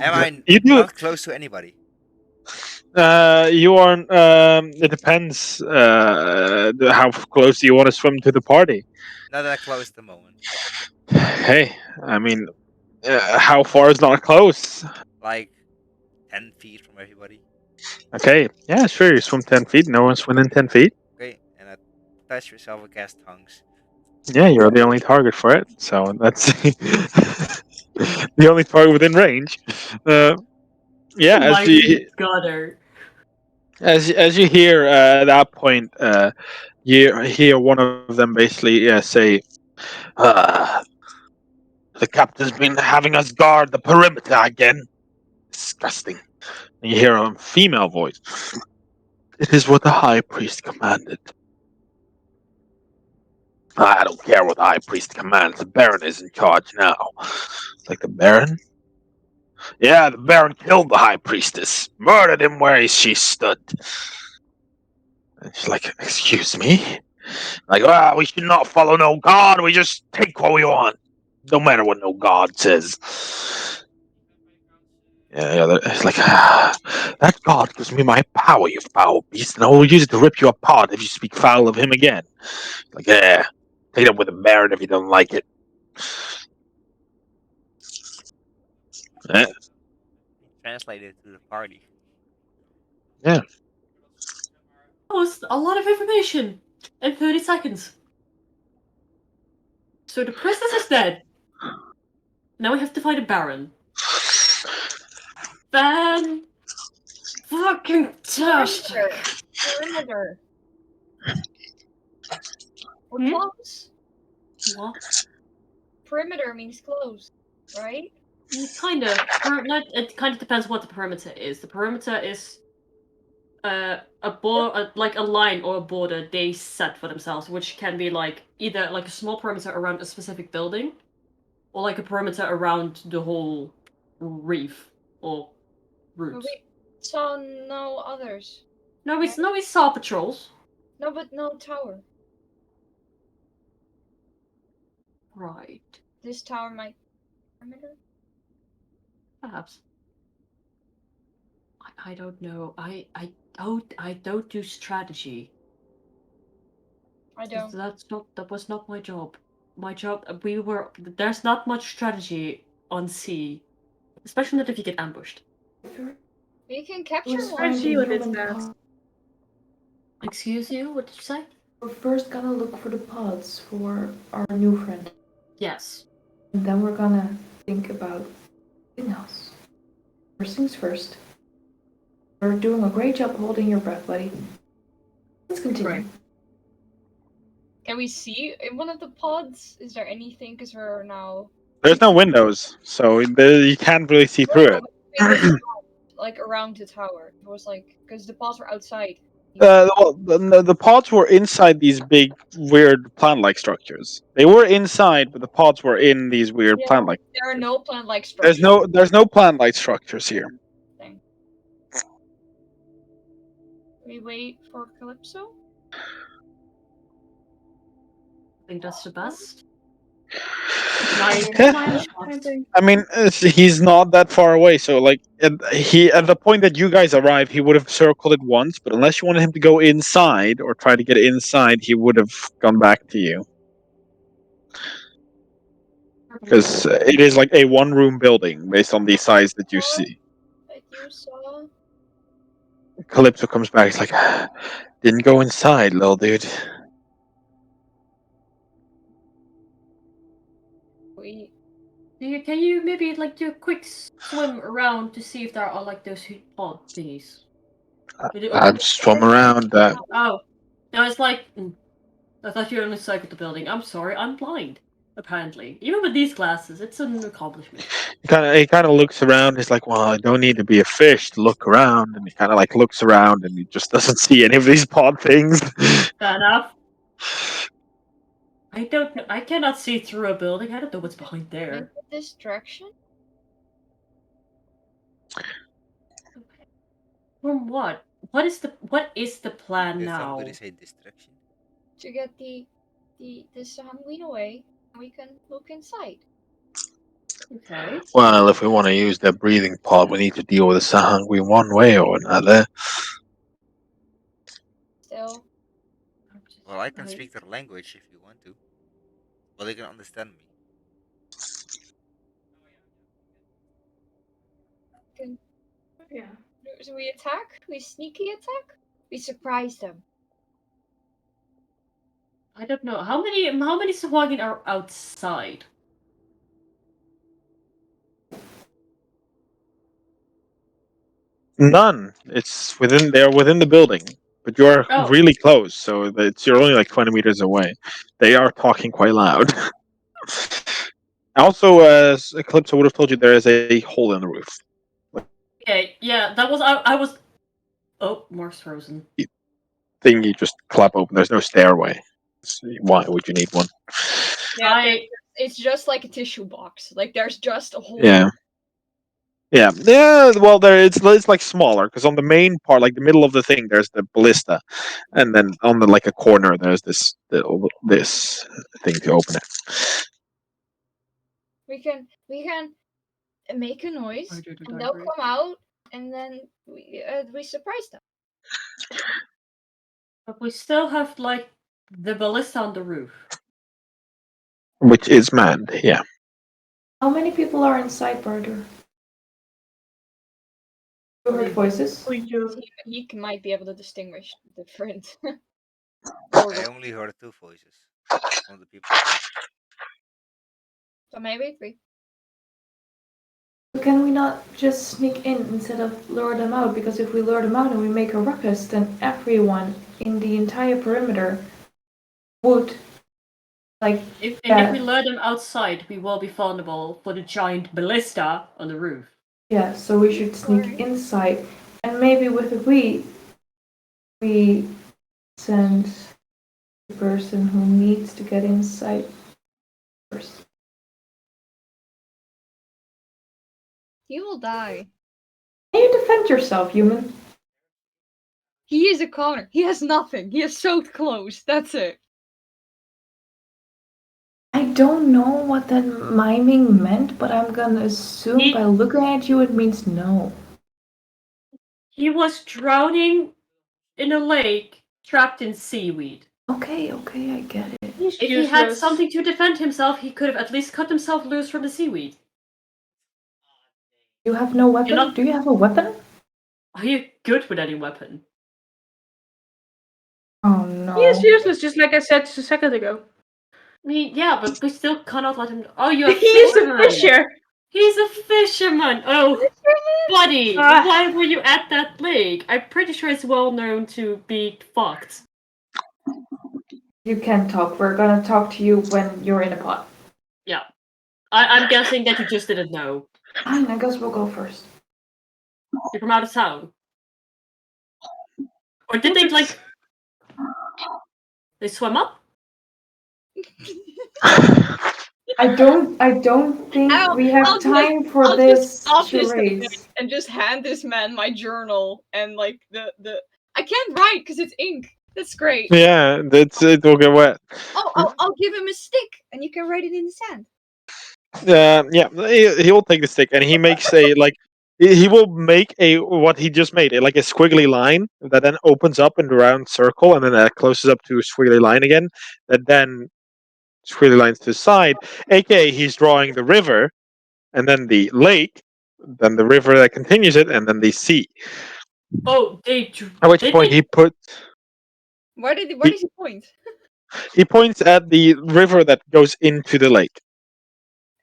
I You do. not close to anybody? You aren't. It depends. How close do you want to swim to the party? Not that close at the moment. Hey, I mean, how far is not close? Like 10 feet from everybody. Okay, yeah, sure. You swim 10 feet. No one's within 10 feet. Okay, and I touch yourself with cast tongues. Yeah, you're the only target for it. So that's the only target within range. Yeah, My gutter. as you hear at that point, you hear one of them basically say, "The captain's been having us guard the perimeter again. Disgusting." And you hear a female voice. "It is what the high priest commanded." "I don't care what the high priest commands. The Baron is in charge now." Like, the Baron? "Yeah, the Baron killed the high priestess. Murdered him where she stood." And she's like, "Excuse me?" Like, "Well, we should not follow no god. We just take what we want. No matter what no god says." Yeah, it's like, "That god gives me my power, you foul beast, and I will use it to rip you apart if you speak foul of him again." Like, yeah, take it up with the Baron if you don't like it. Translated to the party. That was a lot of information in 30 seconds. So the princess is dead. Now we have to find a baron. Fan fucking tastic. Perimeter. We're close. What? Perimeter means close. right? Kind of. It kind of depends what the perimeter is. The perimeter is like a line or a border they set for themselves, which can be like either like a small perimeter around a specific building, or like a perimeter around the whole reef or route. But we saw no others. No, we saw patrols. No, but no tower. Right. This tower might perimeter. Perhaps. I don't know. I don't do strategy. I don't. That was not my job. My job there's not much strategy on sea. Especially not if you get ambushed. We can capture Let's one. find see what human is that. pod. Excuse you, what did you say? We're first gonna look for the pods for our new friend. Yes. And then we're gonna think about something else. First things first. You're doing a great job holding your breath, buddy. Let's continue. Right. Can we see in one of the pods? Is there anything? Because we're now. There's no windows, so you can't really see through it. It was like around the tower. It was like because the pods were outside. Well, the pods were inside these big, weird plant-like structures. They were inside, but the pods were in these weird Yeah, plant-like. there are no plant-like structures. There's no plant-like structures here. We wait for Calypso. I think that's the best. Yeah. I mean, he's not that far away, so like at the point that you guys arrive, he would have circled it once. But unless you wanted him to go inside or try to get inside, he would have gone back to you because it is like a one-room building based on the size that you see. That you saw. Calypso comes back. He's like, "Didn't go inside, little dude." We. Can you maybe like do a quick swim around to see if there are like those pod thingies? I'd swum around that. Oh. No, it's like I thought you only cycled the building. I'm sorry, I'm blind. Apparently. Even with these glasses, it's an accomplishment. He kind of looks around. He's like, "Well, I don't need to be a fish to look around." And he kind of like looks around, and he just doesn't see any of these pod things. Fair enough. I don't know. I cannot see through a building. I don't know what's behind there. Distraction? From what? What is the plan Did now? somebody say distraction? To get the sahuagin away, we can look inside. Okay. Well, if we want to use their breathing pod, we need to deal with the sahuagin one way or another. Still. Well, I can speak their language if you want to. Well, they can understand me. Yeah. So we attack? We sneaky attack? We surprise them. I don't know. How many sahuagin are outside? None. It's within. They're within the building, but you're really close. So you're only like 20 meters away. They are talking quite loud. Also, Eclipse would have told you there is a hole in the roof. Okay, yeah, that was I was. Oh, Mark's frozen. Thing you just clap open. There's no stairway. Why would you need one? Yeah, it's just like a tissue box. Like there's just a hole. Yeah. Yeah. Well, it's like smaller because on the main part, like the middle of the thing, there's the ballista, and then on the like a corner, there's this thing to open it. We can make a noise, and they'll come out, and then we surprise them. But we still have like the ballista on the roof, which is manned. Yeah. How many people are inside, Barter? You heard voices? He might be able to distinguish different. I only heard 2 voices from the people inside. So maybe 3. Can we not just sneak in instead of lure them out? Because if we lure them out and we make a ruckus, then everyone in the entire perimeter would Like, If yeah, we lure them outside, we will be vulnerable for the giant ballista on the roof. yeah. So we should sneak Alright. inside, and maybe with the we send the person who needs to get inside first. He will die. Can you defend yourself, human? He is a commoner. He has nothing. He has soaked clothes. That's it. I don't know what that miming meant, but I'm gonna assume by looking at you it means no. He was drowning in a lake, trapped in seaweed. Okay, okay, I get it. He's If he had useless. something to defend himself, he could have at least cut himself loose from the seaweed. You have no weapon? not- Do you have a weapon? Are you good with any weapon? Oh no. He is useless, just like I said just a second ago. I mean, yeah, but we still cannot let him. Oh, you He have is a fisherman. fisher. He's a fisherman. Oh, buddy, Ah. why were you at that lake? I'm pretty sure it's well known to be fucked. You can talk. We're gonna talk to you when you're in a pot. Yeah, I'm guessing that you just didn't know. Fine, I guess we'll go first. You're from out of town. Or did they like? They swim up? I don't think we have time for I'll this just stop this charades. and just hand this man my journal and like the I can't write because it's ink. That's great. Yeah, it will get wet. Oh, I'll give him a stick and you can write it in the sand. Yeah, he'll take the stick and he makes a like he will make a what he just made like a squiggly line that then opens up in the round circle and then that closes up to a squiggly line again. That then squiggly lines to the side. AKA he's drawing the river and then the lake, then the river that continues it, and then the sea. Oh, At which point he put Where he, does he point? he points at the river that goes into the lake,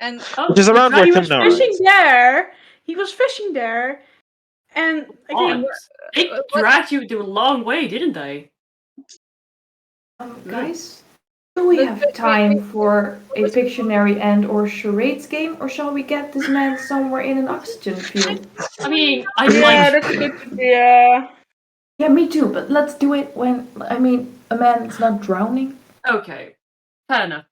And Oh, which is around where He was Timnar fishing is. there. He was fishing there. And again, they dragged you a long way, didn't they? Guys, do we have time for a Pictionary and or charades game, or shall we get this man somewhere in an oxygen field? I mean, I yeah, might. that's a good idea. Yeah, me too, but let's do it when, I mean, a man's not drowning. Okay, fair enough.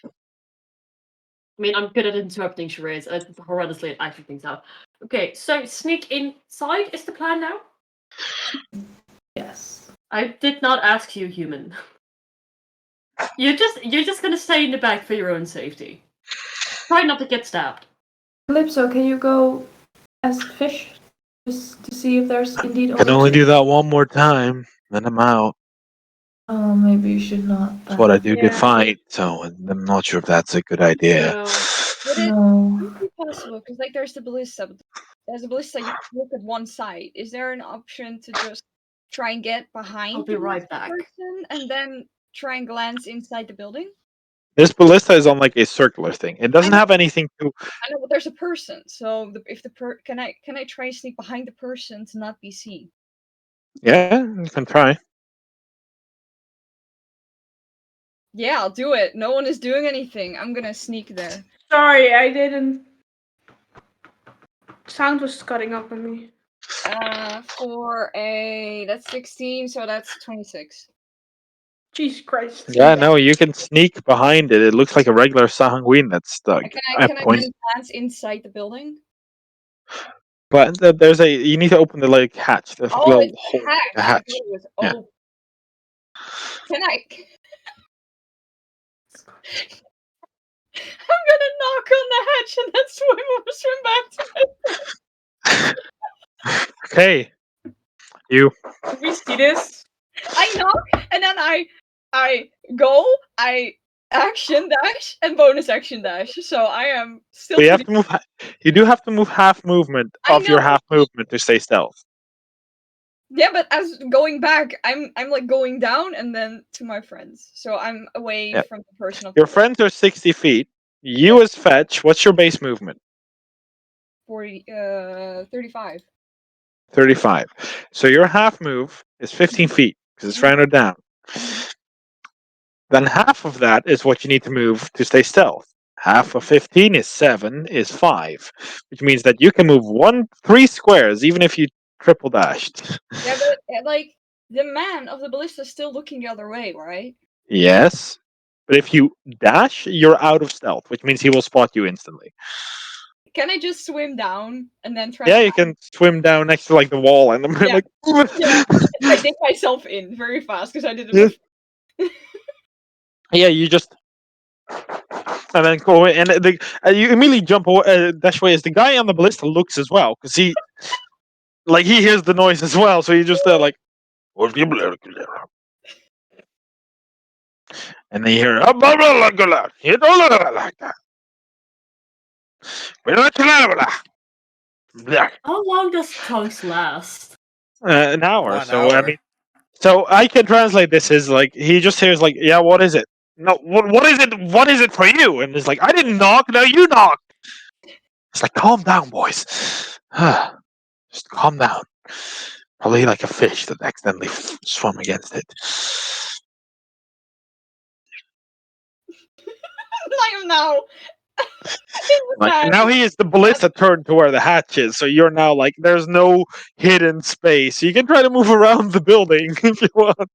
I mean, I'm good at interrupting charades. Horrendously at acting things out. Okay, so sneak inside is the plan now? Yes. I did not ask you, human. You're just gonna stay in the back for your own safety. Try not to get stabbed. Calypso, can you go as fish? Just to see if there's indeed Can only two? do that one more time, then I'm out. Oh, maybe you should not. That's what I do to Yeah. fight, so I'm not sure if that's a good idea. No. would it No. be possible? Because like there's the ballista, but there's a ballista. You can look at one side. Is there an option to just try and get behind I'll be right back. person and then try and glance inside the building? This ballista is on like a circular thing. It doesn't know. have anything to. I know, but there's a person. So if can I try and sneak behind the person to not be seen? Yeah, you can try. Yeah, I'll do it. No one is doing anything. I'm gonna sneak there. Sorry, I didn't. Sound was cutting up on me. For a that's 16, so that's 26. Jesus Christ. Yeah, no, you can sneak behind it. It looks like a regular sahuagin that's stuck. Can I then glance inside the building? But there's a. You need to open the like hatch. There's like a little hole. Hatch. A hatch. Yeah. Oh. Can I? I'm gonna knock on the hatch and then swim back to it. Okay. You. Did we see this? I knock and then I go. I action dash and bonus action dash. So I am still. But you have to move. You do have to move half movement of your half movement to stay stealth. Yeah, but as going back, I'm like going down and then to my friends. So I'm away from the person. Your friends are 60 feet. You as fetch. What's your base movement? 35. 35. So your half move is 15 feet because it's rounded down. Then half of that is what you need to move to stay stealth. Half of 15 is 7, is 5, which means that you can move 3 squares even if you triple dashed. Yeah, but like the man of the ballista is still looking the other way, right? Yes. But if you dash, you're out of stealth, which means he will spot you instantly. Can I just swim down and then try? Yeah, to you can swim down next to like the wall and Yeah. like Yeah, I dig myself in very fast because I did it Yeah. before. Yeah, you just and then go away, and you immediately jump away, dash away as the guy on the ballista looks as well because he hears the noise as well. So you just like, and then you hear you don't look like that. How long does tongues last? An hour. 1 So I hour. mean, so I can translate this as like he just hears like, yeah, what is it? No, what is it? What is it for you? And it's like, I didn't knock. No, you knocked. It's like, calm down, boys. Just calm down. Probably like a fish that accidentally swam against it. I am now. Like now he is the ballista turned to where the hatch is, so you're now like there's no hidden space. You can try to move around the building if you want.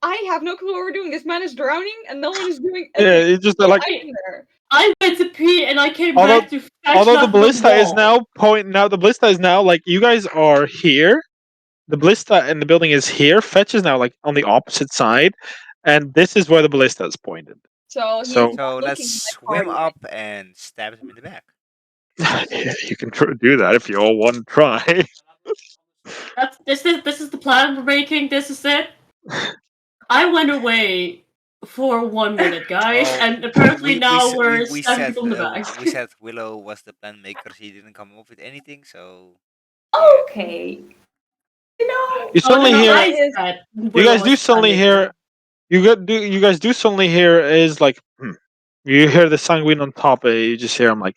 I have no clue what we're doing. This man is drowning, and no one is doing Yeah, anything. it's just like hiding there. I went to pee and I came Although- back to fetch although the that ballista is wall. now the ballista is now like you guys are here. The ballista and the building is here. Fetch is now like on the opposite side, and this is where the ballista is pointed. So he's So- not So looking let's like swim hard. up and stab him in the back. Yeah, you can do that if you all want to try. This is the plan we're making. This is it. I went away for 1 minute, guys, Well, and apparently now s- we're we stabbing said people in the back. we said Willow was the plan maker. She didn't come up with anything, so Okay. You know, You suddenly no, hear. I is- said You Willow guys do was the plan suddenly maker. hear. You guys do suddenly hear is like. You hear the sanguine on top. You just hear him like.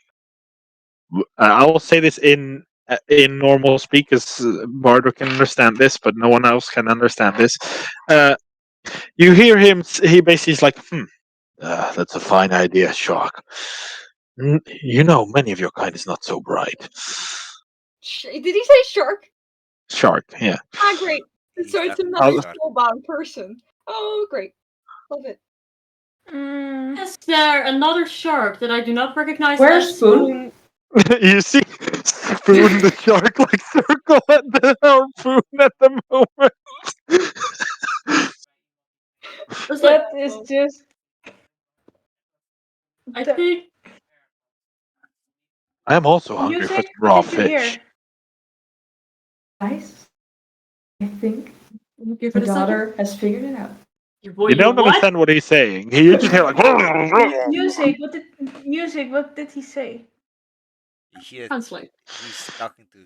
I will say this in normal speak, because Bardo can understand this, but no one else can understand this. You hear him. He basically is like, that's a fine idea, Shark. You know, many of your kind is not so bright. Did he say shark? Shark, yeah. Ah, great. He's So it's talking another about shark. spellbound person. Oh, great. Love it. Is there another shark that I do not recognize Where's as Spoon? You see Spoon the shark like circle at the harpoon at the moment. It's like, That is just. I the- think I am also hungry for Music, some raw what did you fish. hear? Guys, I think give my it a second. daughter has figured it out. You don't what? understand what he's saying. You just hear like. Music, what did he say? He, Translate. he's talking to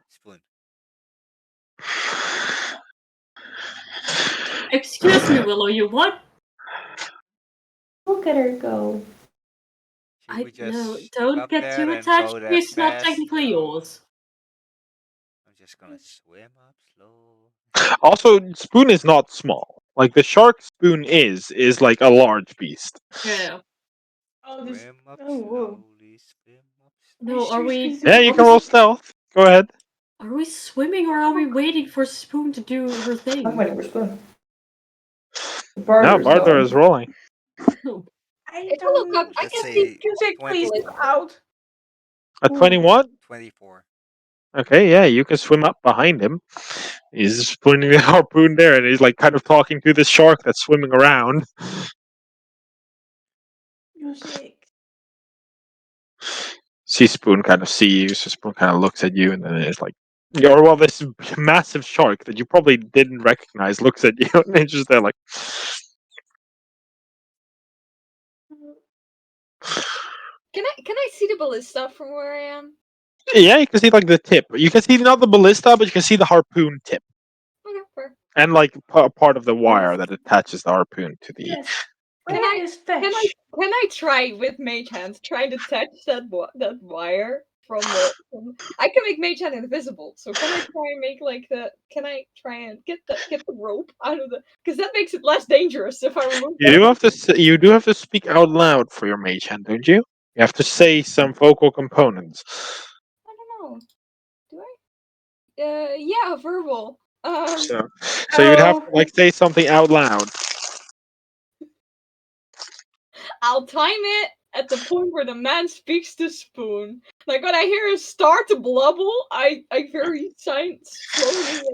Spoon. Excuse me, Willow. You what? Look at her go. She would just No, stick don't up get there too and attached. go that It's not fast, technically so yours. I'm just gonna swim up slow. Also, Spoon is not small. Like the shark Spoon is like a large beast. Yeah. Oh, this. Swim up Oh, whoa. slowly, swim up No, are we? Yeah, you can roll stealth. Go ahead. Are we swimming or are we waiting for Spoon to do her I'm thing? waiting for Spoon. Now Barter's Barther going. is rolling. I If I look don't. up, I Let's can say see Music, please 24. out. At 21? 24. Okay, yeah, you can swim up behind him. He's pointing the harpoon there, and he's like kind of talking to this shark that's swimming around. Music. See Spoon kind of see you, so Spoon kind of looks at you, and then it's like, or well, this massive shark that you probably didn't recognize looks at you, and it's just there like. Can I see the ballista from where I am? Yeah, you can see like the tip. You can see not the ballista, but you can see the harpoon tip, Okay, fair. and like part of the wire that attaches the harpoon to the. Yes. Can Where is Fetch? Can I try with mage hands try to touch that wire? from the. I can make Mage Hand invisible, so can I try and make like the? Can I try and get the rope out of the? Because that makes it less dangerous if I remove. You do have to. You do have to speak out loud for your mage hand, don't you? You have to say some vocal components. I don't know. Do I? Yeah, verbal. So you'd have to like say something out loud. I'll time it at the point where the man speaks to Spoon. Like when I hear him start to blubble, I very slowly.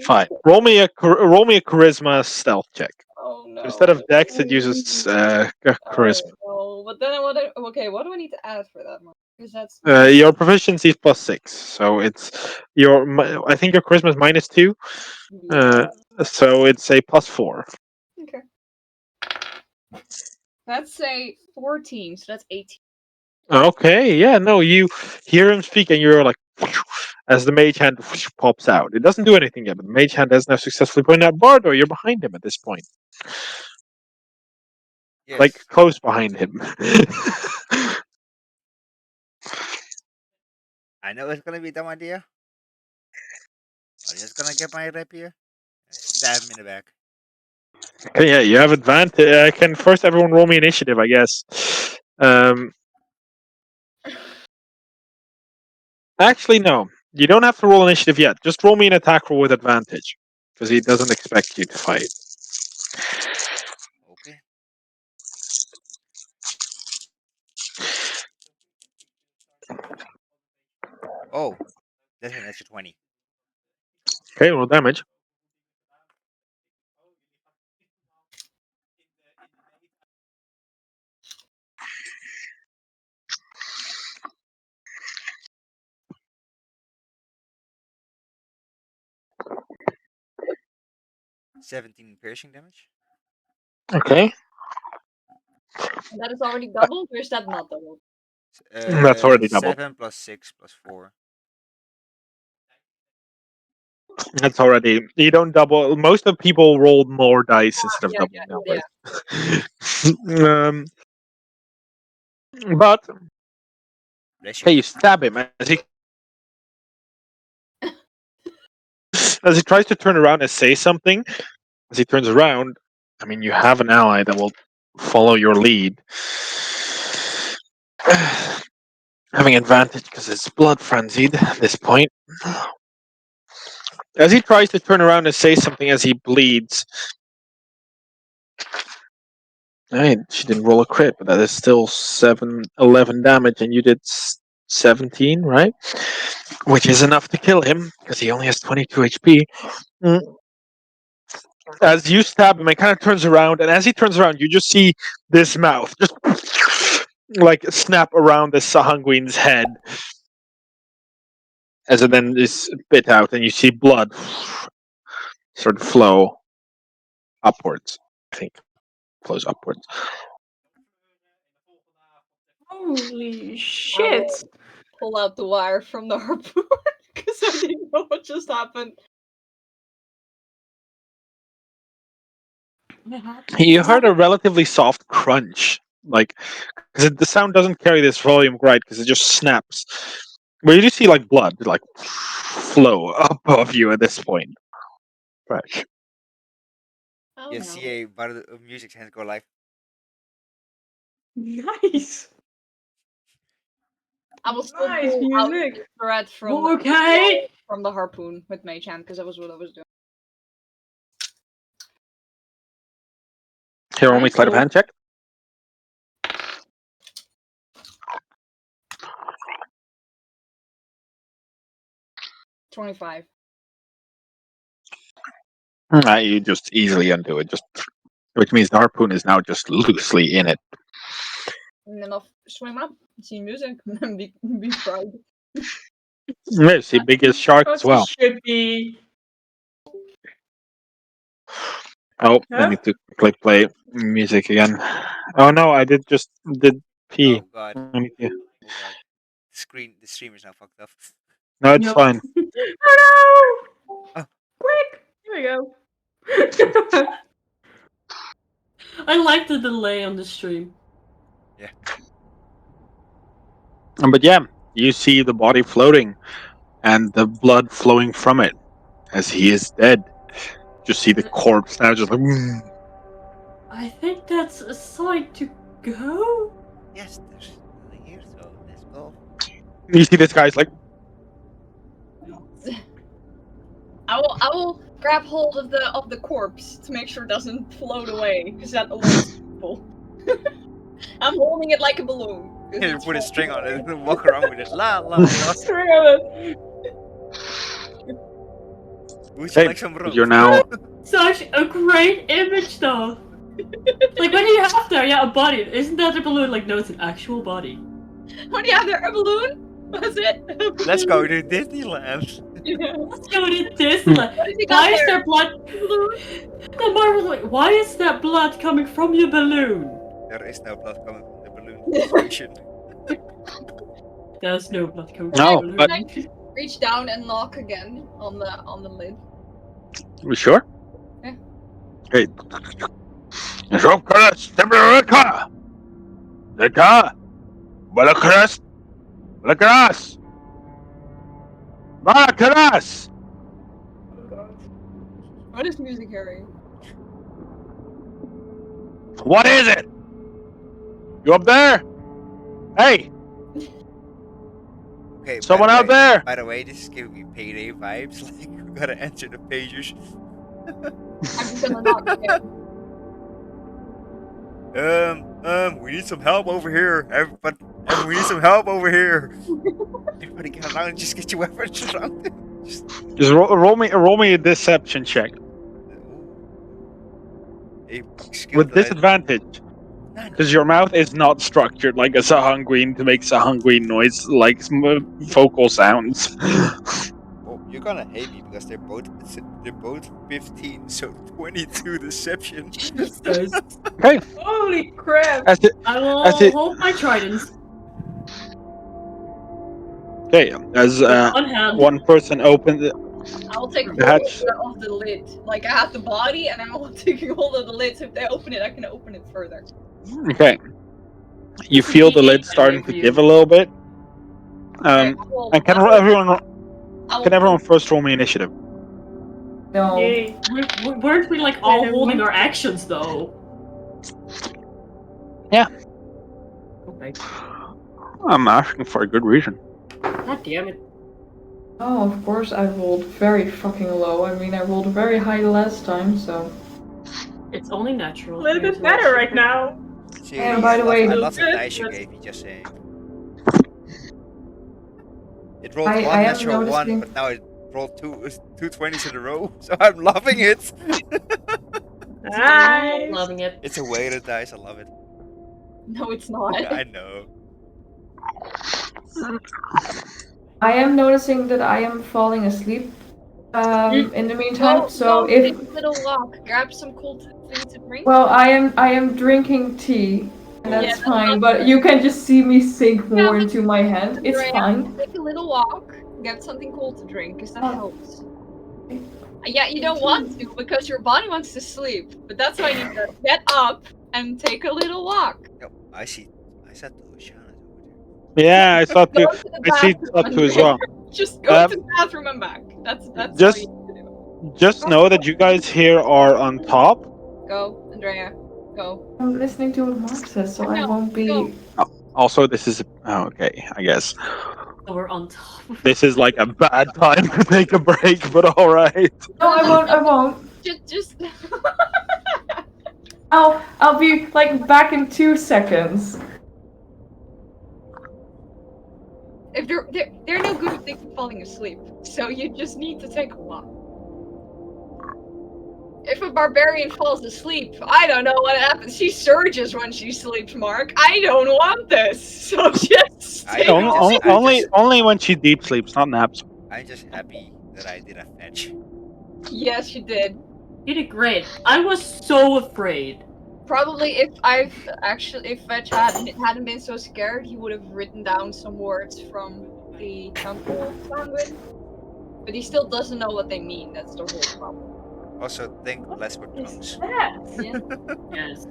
Fine. Roll me a charisma stealth check. Oh no. So instead of dex, it uses charisma. Oh, but then okay, what do I need to add for that one? Because that's Your proficiency is +6, so it's I think your charisma is -2. yeah. So it's a +4. Okay. That's a 14, so that's 18. Okay, yeah, no, you hear him speak, and you're like, as the mage hand pops out. It doesn't do anything yet, but the mage hand has now successfully pointed out Bardo. You're behind him at this point, Yes. like close behind him. I know it's gonna be a dumb idea. I'm just gonna get my rapier and stab him in the back. Okay, yeah, you have advantage. Can first everyone roll me initiative, I guess. Actually, no. You don't have to roll initiative yet. Just roll me an attack roll with advantage, because he doesn't expect you to fight. Okay. Oh, that's an extra 20. Okay, roll damage. $17 piercing damage. Okay, That is already doubled, or is that not doubled? that's already double. 7 plus 6 plus 4. That's already. You don't double. Most of people roll more dice instead of yeah, doubling yeah. numbers. But Bless you. hey, you stab him as he tries to turn around and say something. As he turns around, I mean, you have an ally that will follow your lead. Having advantage because it's blood frenzied at this point. As he tries to turn around and say something as he bleeds. Hey, she didn't roll a crit, but that is still 11 damage, and you did 17, right? Which is enough to kill him, because he only has 22 HP. As you stab him, it kind of turns around, and as he turns around, you just see this mouth just like snap around the sahuagin's head, as it then is bit out, and you see blood sort of flow upwards. I think flows upwards. Holy shit! Pull out the wire from the harpoon because I didn't know what just happened. You heard a relatively soft crunch, like because the sound doesn't carry this volume right because it just snaps. But you do see like blood, like flow above you at this point. Fresh. Oh You no. see a bar of music hands go live. Nice! I was still Nice pulling out music! the thread from Okay! from the harpoon with Mage Hand because that was what I was doing. Here, roll me sleight of hand check. $25. You just easily undo it, just which means the harpoon is now just loosely in it. And then I'll swim up, see music, and be proud. There's the biggest shark as well. Should be. Oh, I Huh? need to click play music again. Oh no, I did pee. Oh god. I need to- Oh god. The stream is now fucked up. No, it's Yep. fine. Oh no! Oh. Quick! Here we go. I like the delay on the stream. Yeah. But yeah, You see the body floating and the blood flowing from it as he is dead. Just see the corpse now, just like. I think that's a sign to go. Yes, there's nothing here, so let's go. You see this guy's like. I will grab hold of the corpse to make sure it doesn't float away, because that alerts people. I'm holding it like a balloon. 'cause You it's put a floating string on it away. and walk around with it. La la la. String of it. Would you Hey, like some rope? you're now. Such a great image, though. Like, what do you have there? Yeah, a body. Isn't that a balloon? Like, no, it's an actual body. What do you have there? A balloon? Was it? Let's go to Disneyland. Let's go to Disneyland. What have you got Why is there? there blood? The Marvel, like, why is that blood coming from your balloon? There is no blood coming from the balloon station. There's no blood coming No, from the but- balloon. Reach down and knock again on the lid. You sure? Yeah. Hey. Deka! Balakaras! Balakaras! Balakaras! What is music hearing? What is it? You up there? Hey, Okay, someone out there? By the way, this is giving me payday vibes. Like, we gotta enter the pages. I'm gonna knock again. We need some help over here. Everybody, we need some help over here. Everybody get around and just get your weapons around. Just... Just roll me a deception check A skill with that I- disadvantage, None. because your mouth is not structured like a sahuagin to make sahuagin noise, like vocal sounds. Well, you're gonna hate me because they're both 15, so 22 deception. Jesus. Okay, Holy crap! as it, I will That's it. hold my tridents. okay, as One hand. one person opens it. I'll take hold That's- of the lid. Like I have the body, and I'm taking hold of the lid. So if they open it, I can open it further. Okay, you feel the lid starting to give a little bit. Alright, And can everyone first roll me initiative? No. Yay. Weren't we like all holding our actions though? Yeah. Okay. I'm asking for a good reason. God damn it. Oh, of course I rolled very fucking low. I mean, I rolled very high last time, so. It's only natural. A little bit better right now. See, And by the way- I love the Good, dice you but- gave me, just saying. It rolled I one am natural one, noticing- but now it rolled two 20s in a row, so I'm loving it. Nice. Loving it. It's a weighted dice, I love it. No, it's not. Yeah, I know. I am noticing that I am falling asleep in the meantime, Go, so go, if. take a little walk, grab some cool things to drink. Well, I am drinking tea, and that's Yeah, fine, but you can just see me sink more but- into my hand. It's Andrea, fine. Take a little walk, get something cool to drink, because that Oh. helps. Yeah, you don't want to because your body wants to sleep, but that's why you need to get up and take a little walk. Yep, I see. I said to Shana over there. Yeah, I thought Go too. to the I see bathroom that too as and- well. Just go Um, to the bathroom and back. That's just- all you need to do. Just know that you guys here are on top. Go, Andrea. Go. I'm listening to what Mark says, so I No, won't be. go. Also, this is okay. I guess So we're on top. this is like a bad time to take a break, but all right. No, I won't. I won't. Just. I'll be like back in 2 seconds. If they're no good at thinking falling asleep, so you just need to take a walk. If a barbarian falls asleep, I don't know what happens. She surges when she sleeps, Mark. I don't want this, so just I take don't a know. walk. Only when she deep sleeps, not naps. I'm just happy that I did a fetch. Yes, you did. You did great. I was so afraid. Probably if Fetch hadn't been so scared, he would have written down some words from the temple language. But he still doesn't know what they mean. That's the whole problem. Also, think less for tongues. That. Yeah. Yes.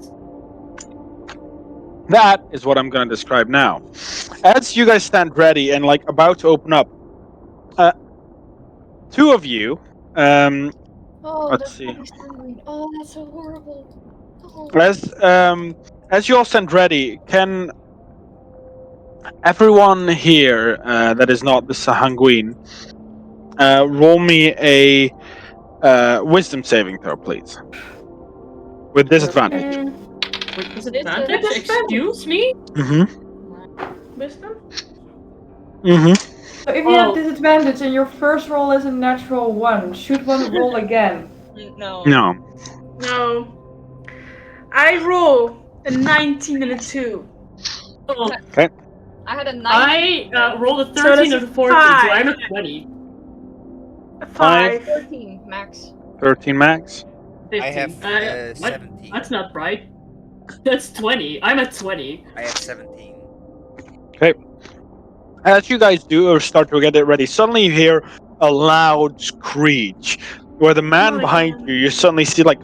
That is what I'm going to describe now. As you guys stand ready and like about to open up, uh, two of you, um, Oh, let's they're see, probably sanguine. Oh, that's so horrible. Oh. as um, as you all stand ready, can everyone here that is not the Sahanguin roll me a wisdom saving throw, please, with disadvantage. Mm, With This is disadvantage? Excuse me? Mm-hmm. Wisdom? Mm-hmm. so if you have Oh, disadvantage and your first roll is a natural one, should one roll again? no. No. No. I roll a 19 and a 2. oh Okay. I had a 19. I rolled a So 13 that's and a a 14, so 5. I'm at 20. A 5, 5. 14 max. 13 max. I have 15. What? 17. That's not right. That's 20. I'm at 20. I have 17. Okay. As you guys do or start to get it ready, suddenly you hear a loud screech. Where the man Not behind again. you suddenly see like.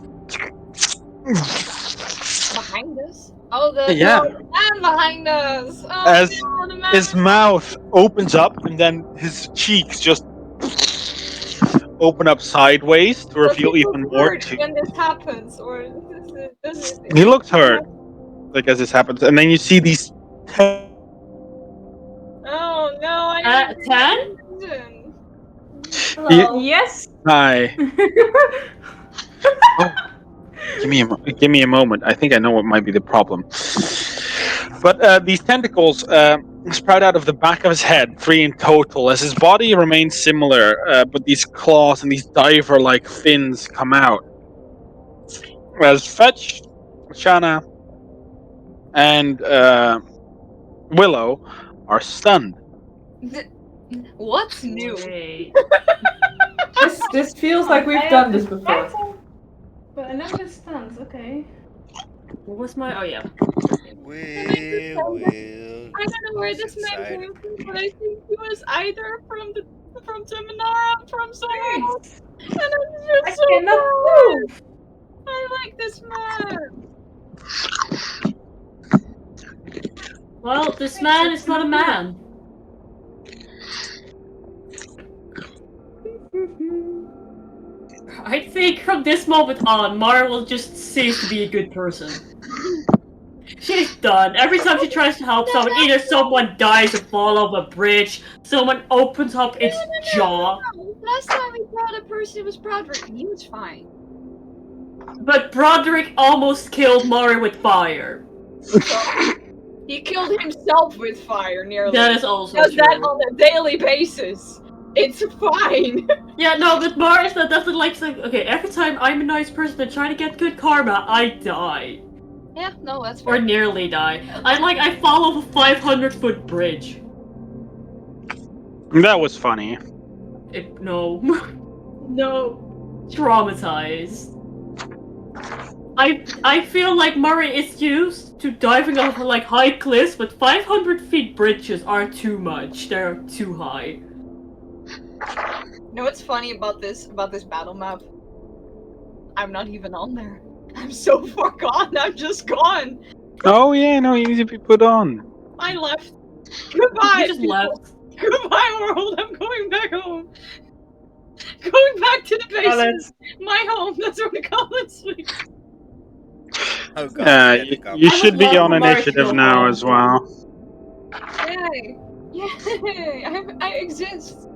Behind us? Oh, Yeah. the man behind us! Oh As no, the man his mouth opens up and then his cheeks just open up sideways to Does he reveal look even more hurt to. when this happens? Or does it He looks hurt, like as this happens, and then you see these Oh no, I didn't 10? imagine. you, Hello. Yes. hi. Oh, give me a moment. I think I know what might be the problem. But these tentacles sprout out of the back of his head, three in total, as his body remains similar, but these claws and these diver-like fins come out. As Fetch, Shana, and Willow are stunned. What's new? Wait. This feels like we've I done have this this before. title, but I never get stunned. Okay. What was my. Oh, yeah. We will I don't know where sit this man inside. came from, but I think he was either from Teminara or from somewhere else. And I'm I just so cannot glad. move. I like this man. Well, this man is not a man. I think from this moment on, Mara will just cease to be a good person. She's done. Every time she tries to help someone, either someone dies or fall off a bridge, someone opens up its jaw. No. Last time we brought a person, it was Broderick, and he was fine. But Broderick almost killed Mara with fire. He killed himself with fire, nearly. That is also Does true. that on a daily basis. It's fine. Yeah, no, but Mara is not definitely like, okay, every time I'm a nice person and try to get good karma, I die. Yeah, no, that's fair. Or nearly die. I fall off a 500-foot bridge. That was funny. No. No. Traumatized. I feel like Murray is used to diving off like high cliffs, but 500 feet bridges are too much. They're too high. You know what's funny about this battle map? I'm not even on there. I'm so far gone. I'm just gone. Oh yeah, no, you need to be put on. I left. Goodbye. You just left. Goodbye, world. I'm going back home. Going back to the basement. My home. That's where the goblins sleep. Oh god, yeah, the You I should would be love on for Mara to initiative go now home. as well. Yay! Yay! I exist.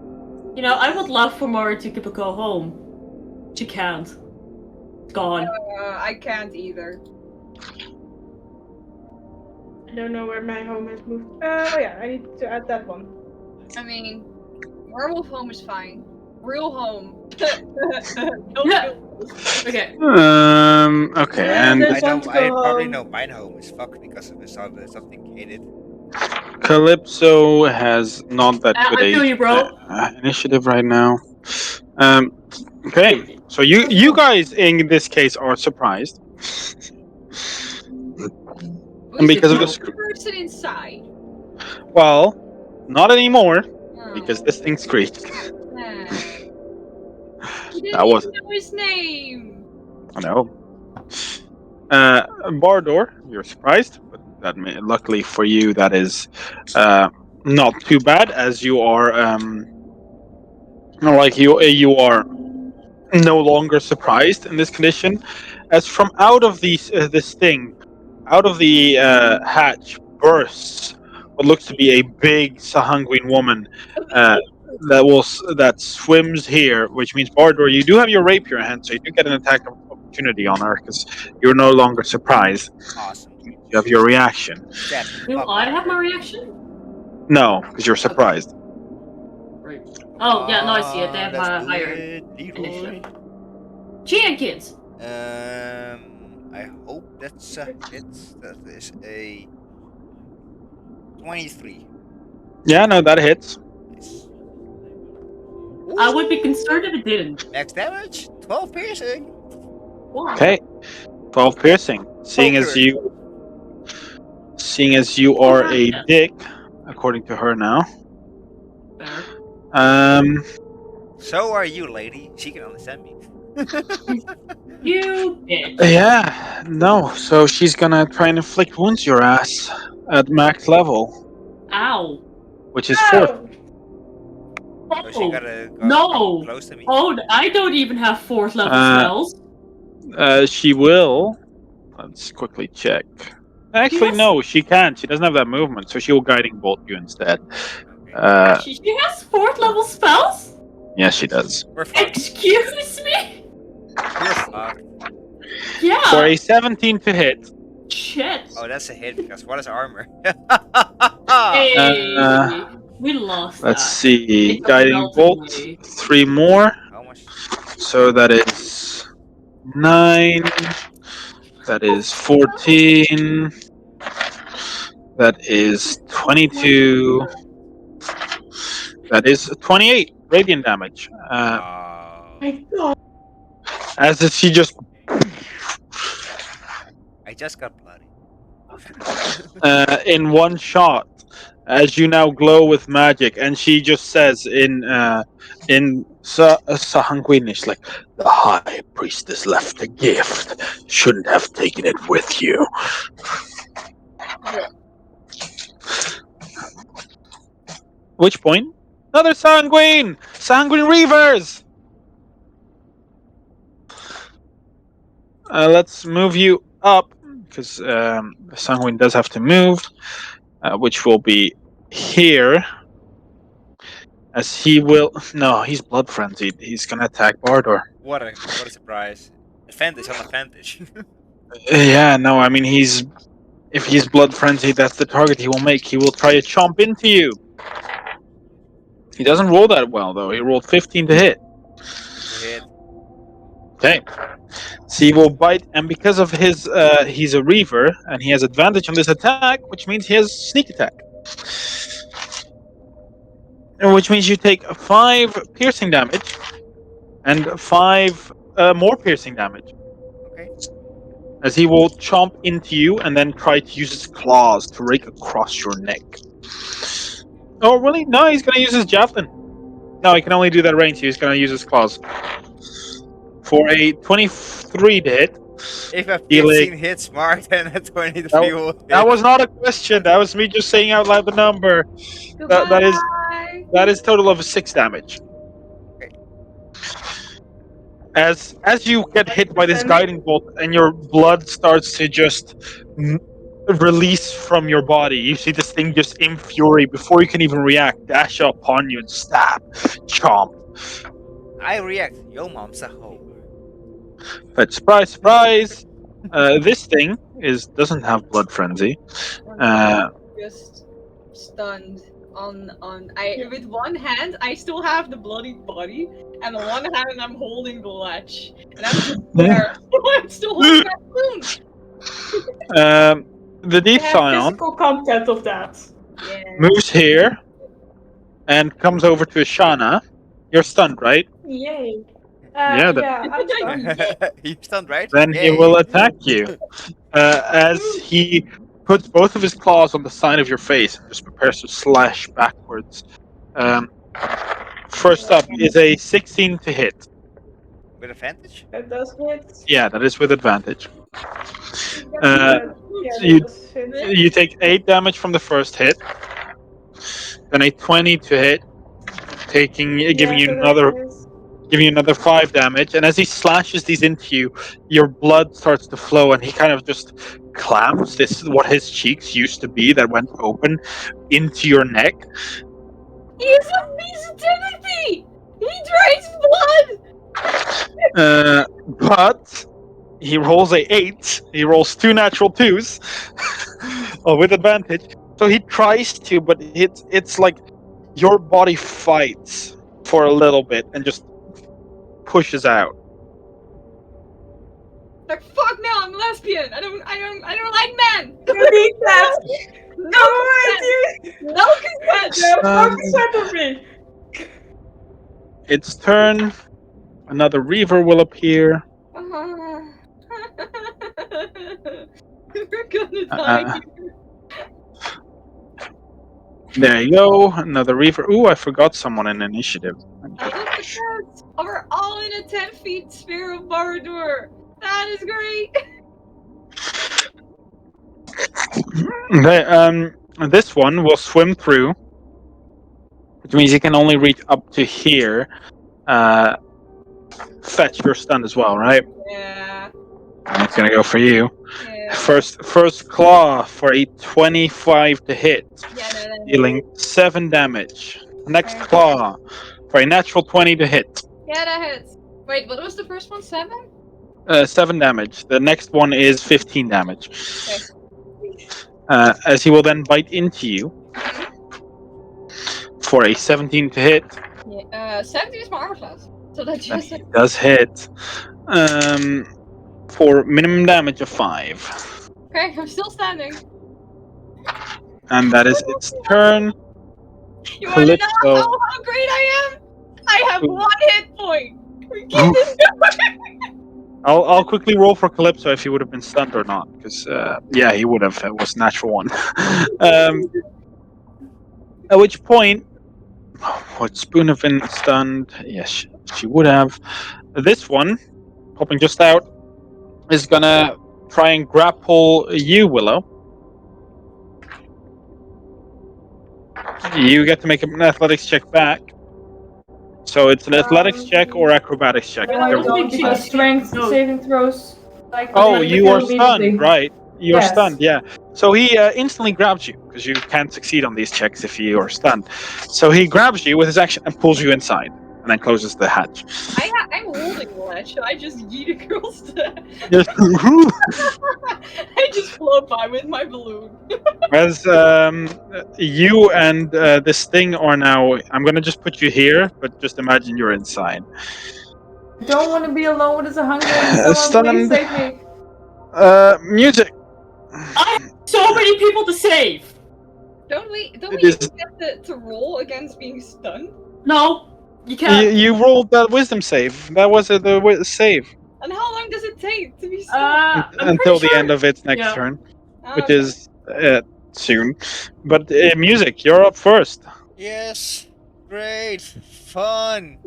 You know, I would love for Mara to go home. She can't. It's gone. I can't either. I don't know where my home has moved. Oh yeah, I need to add that one. I mean, werewolf home is fine. Real home. Okay. Okay, Yeah, and there's one to I go probably home. know mine home is fucked because of something hated. Calypso has not that good I feel you, bro. initiative right now. Okay, Wait, so you guys in this case are surprised We because of still the have the person inside. well, not anymore because Oh. this thing screeched. He didn't That was even know his name. I know. Bardor, you're surprised, but Luckily for you, that is not too bad, as you are you are no longer surprised in this condition, as from out of this thing, out of the hatch bursts what looks to be a big Sahuagin woman uh, that swims here, which means Bardor, you do have your rapier in hand, so you do get an attack of opportunity on her because you're no longer surprised. Awesome. You have your reaction. Stab the Do fuck I out of have my her. reaction? No, because you're surprised. Right. Oh, yeah, no, I see it. They have Let's a do higher it, Leroy. initiative. Jenkins! I hope that's a hit. That is a 23. Yeah, no, that hits. Nice. I would be Ooh. concerned if it didn't. Max damage, 12 piercing. Wow. Okay, 12 piercing. Seeing as Poker. you are a Yeah. dick, according to her now. Fair. Um, So are you, lady. She can understand me. You bitch. yeah, no. So she's gonna try and inflict wounds your ass at max level, Ow. which is 4. Oh, So she Oh. gotta come No. close to me. Oh, I don't even have 4th level Uh, spells. She will. Let's quickly check. Actually, Yes. no, she can't. She doesn't have that movement, so she will guiding bolt you instead. Okay. She has 4th level spells? Yes, she does. We're fucked. Excuse me? We're fucked. For Yeah. a 17 to hit. Shit. Oh, that's a hit because what is armor? Hey. We lost Let's that. see. It got Guiding melted bolt. away. 3 more. How much? So that is 9. That is 14. That is 22. That is 28 radiant damage. Oh. my God. As if she just I just got bloody. in one shot, as you now glow with magic, and she just says in Sahuaginish, like, the High Priestess left a gift. Shouldn't have taken it with you. Which point? Another Sanguine! Sanguine Reavers! Let's move you up, because the Sanguine does have to move, which will be here. As he will. No, he's blood frenzied. He's gonna attack Bardor. What a surprise. Advantage on advantage. Yeah, no, I mean, if he's blood frenzied, that's the target he will make. He will try to chomp into you. He doesn't roll that well, though. He rolled 15 to hit. It's a hit. Okay. So he will bite, and because of his, he's a Reaver, and he has advantage on this attack, which means he has sneak attack. Which means you take 5 piercing damage, and 5 more piercing damage. Okay. As he will chomp into you and then try to use his claws to rake across your neck. Oh, really? No, he's going to use his javelin. No, he can only do that range. He's going to use his claws. For a 23 to hit. If a Dealing- 15 hits more than a 23 will hit. That was not a question. That was me just saying out loud the number. Goodbye. That is total of 6 damage. Okay. As you get hit by this guiding bolt and your blood starts to just release from your body, you see this thing just in fury before you can even react, dash upon you and stab, chomp. I react. Yo, mom's a hoe. But surprise, surprise! This thing doesn't have blood frenzy. Just stunned on with one hand I still have the bloodied body, and on one hand I'm holding the latch, and I'm just there. I'm still holding that wound. The Deep I have Scion physical content of that. Yeah. moves here and comes over to Ashana. You're stunned, right? Yay. Yeah, Yeah, I'm stunned. You stunned, right? Then he Yay. will attack you. As he puts both of his claws on the side of your face and just prepares to slash backwards. First up is a 16 to hit. With advantage? That does hit. Yeah, that is with advantage. Yeah, you- that does hit. You take 8 damage from the first hit, then a 20 to hit, giving Yes, you that does another hit. 5 damage. And as he slashes these into you, your blood starts to flow, and he kind of just clamps this what his cheeks used to be that went open into your neck. He's a Timothy! He drinks blood! But he rolls a 8. He rolls 2 natural 2s with advantage. So he tries to, but it's like your body fights for a little bit and just pushes out. Like, fuck no, I'm lesbian! I don't like men! You need that! No consent! No, No consent! you have Um, no consent of me! Its turn. Another Reaver will appear. We're gonna die. Uh, there you go. Another Reaver. Ooh, I forgot someone in initiative. I love the best. We're all in a 10 feet sphere of Bardur. That is great. This one will swim through, which means he can only reach up to here. Fetch, you're stunned as well, right? Yeah. It's gonna go for you. Yeah. First claw for a 25 to hit, Yeah, no. dealing 7 damage. Next Okay. claw for a natural 20 to hit, Yeah, that hits. Wait, what was the first one? 7? 7 damage. The next one is 15 damage. Okay. As he will then bite into you for a 17 to hit. Yeah. 17 is my armor class. So that just It does hit. For minimum damage of 5. Okay, I'm still standing. And that is its turn. You want to know Calypso. how great I am? I have Ooh. 1 hit point. We keep this going. I'll quickly roll for Calypso if he would have been stunned or not, because yeah, he would have. It was natural 1. At which point, would Spoon have been stunned? Yes, she would have. This one, popping just out, is gonna try and grapple you, Willow. You get to make an athletics check back. So it's an athletics check or acrobatics check. No, I You're- don't, because strength No. saving throws. Like, Oh, they you kill are immediately. stunned, right? You're Yes. stunned, yeah. So he instantly grabs you, because you can't succeed on these checks if you are stunned. So he grabs you with his action and pulls you inside, and then closes the hatch. I'm holding the ledge. Should I just yeet across the... Just- I just float by with my balloon. As you and this thing are now, I'm gonna just put you here, but just imagine you're inside. I don't want to be alone with this hunger. Someone please Stunned. save me. Music. So many people to save! Don't we It even is- get to roll against being stunned? No, you can't. You rolled that wisdom save. That was the save And how long does it take to be stunned? I'm until pretty the sure. end of its next Yeah. turn, Oh, which okay. is soon. But music, you're up first. Yes. Great. Fun.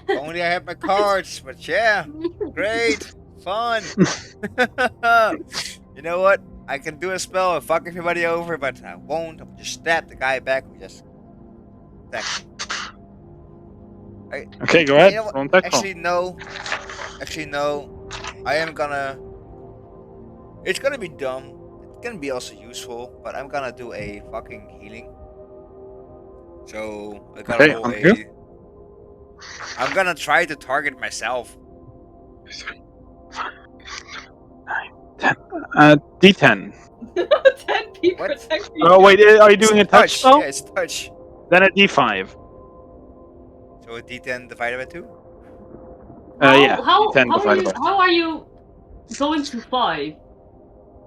Only I have my cards, but yeah. Great. Fun. You know what? I can do a spell and fuck everybody over, but I won't. I'll just stab the guy back who just attacked me. Okay, go ahead. You know what? Roll an attack roll. Actually, no. I am gonna. It's gonna be dumb. It can be also useful, but I'm gonna do a fucking healing. So I gotta Okay, roll on a. you. I'm gonna try to target myself. D10. 10 feet What? protect me. Oh wait, are you doing a touch Touch. spell? Yeah, it's touch. Then a D5. So a D10 divided by 2. Yeah, How 10 are divided you? by How are you going to 5?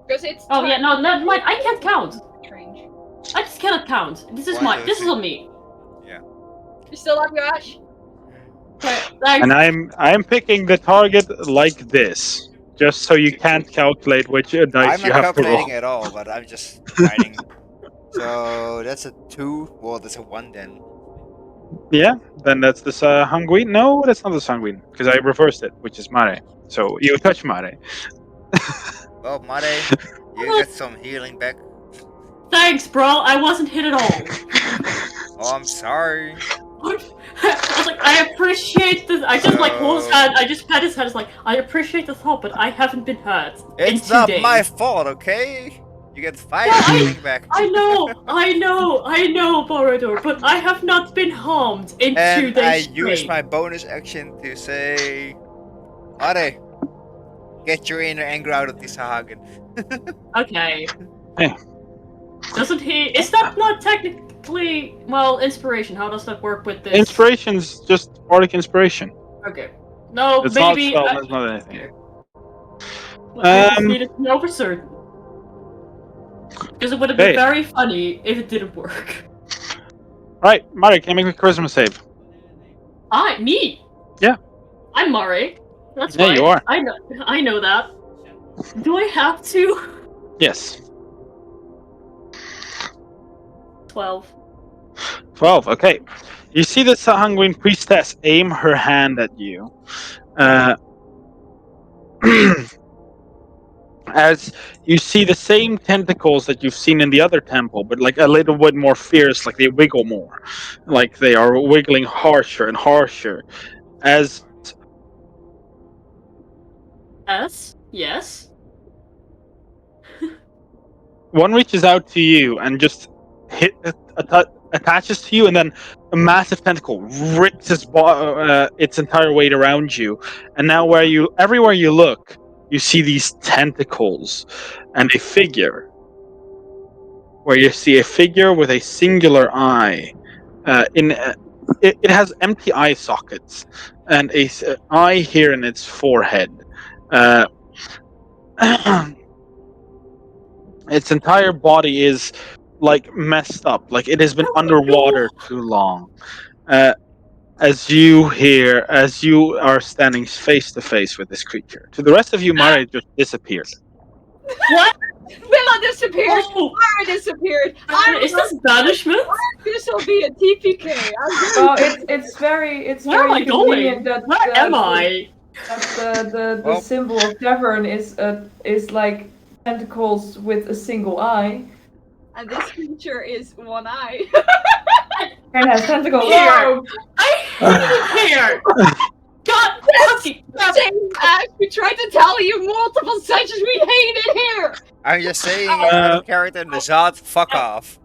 Because it's. Oh yeah, no, never mind. I can't count. Range. I just cannot count. This is 1, my. 2, This is 3. on me. You still up, Josh? Okay, thanks. And I'm picking the target like this, just so you can't calculate which dice I'm you not have to roll. calculating at all, but I'm just writing. So that's a 2. Well, that's a 1 then. Yeah, then that's the Sanguine. No, that's not the Sanguine, because I reversed it, which is Mare. So you touch Mare. Well, Mare, you Well, get some healing back. thanks, bro. I wasn't hit at all. Oh, I'm sorry. I was like, I appreciate this. I just like hold his So hand. I just pat his head. It's like, I appreciate the thought, but I haven't been hurt in it's 2 not my days. fault, okay? You get 5 Yeah, healing back. I know, Borodor, but I have not been harmed in 2 And I days use straight. my bonus action to say, Mare, get your inner anger out of this sahuagin. Okay. Hey. Doesn't he? Is that not technically well inspiration? How does that work with this? Inspiration's just bardic inspiration. Okay. No, It's not maybe. spell. It's not anything. I just needed to know for certain. Because it would have been Hey. very funny if it didn't work. Right, Mare, can you make a charisma save? Me? Yeah. I'm Mari. That's Yeah, right. you are. I know that. Do I have to? Yes. 12. 12, okay. You see the Sahuagin priestess aim her hand at you. As you see the same tentacles that you've seen in the other temple, but like a little bit more fierce, like they wiggle more. Like they are wiggling harsher and harsher. As S? Yes. one reaches out to you and just attaches to you, and then a massive tentacle rips its entire weight around you. And now, everywhere you look, you see these tentacles and a figure. Where you see a figure with a singular eye. It has empty eye sockets and a eye here in its forehead. Uh, its entire body is like messed up, like it has been underwater too long. Uh, as you are standing face to face with this creature. To the rest of you, Mare just disappeared. What? Villa disappeared. Oh, Mara disappeared. is this banishment? This will be a TPK. Well, it's very Where am I convenient going? that Where am I? the Well- symbol of tavern is like tentacles with a single eye And this creature is one eye. and has tentacles. Here. Whoa! I hate it here. God fucking damn it. Same Ash, we tried to tell you multiple sessions we hate it here. I'm just saying, out of character, Nazad, fuck off.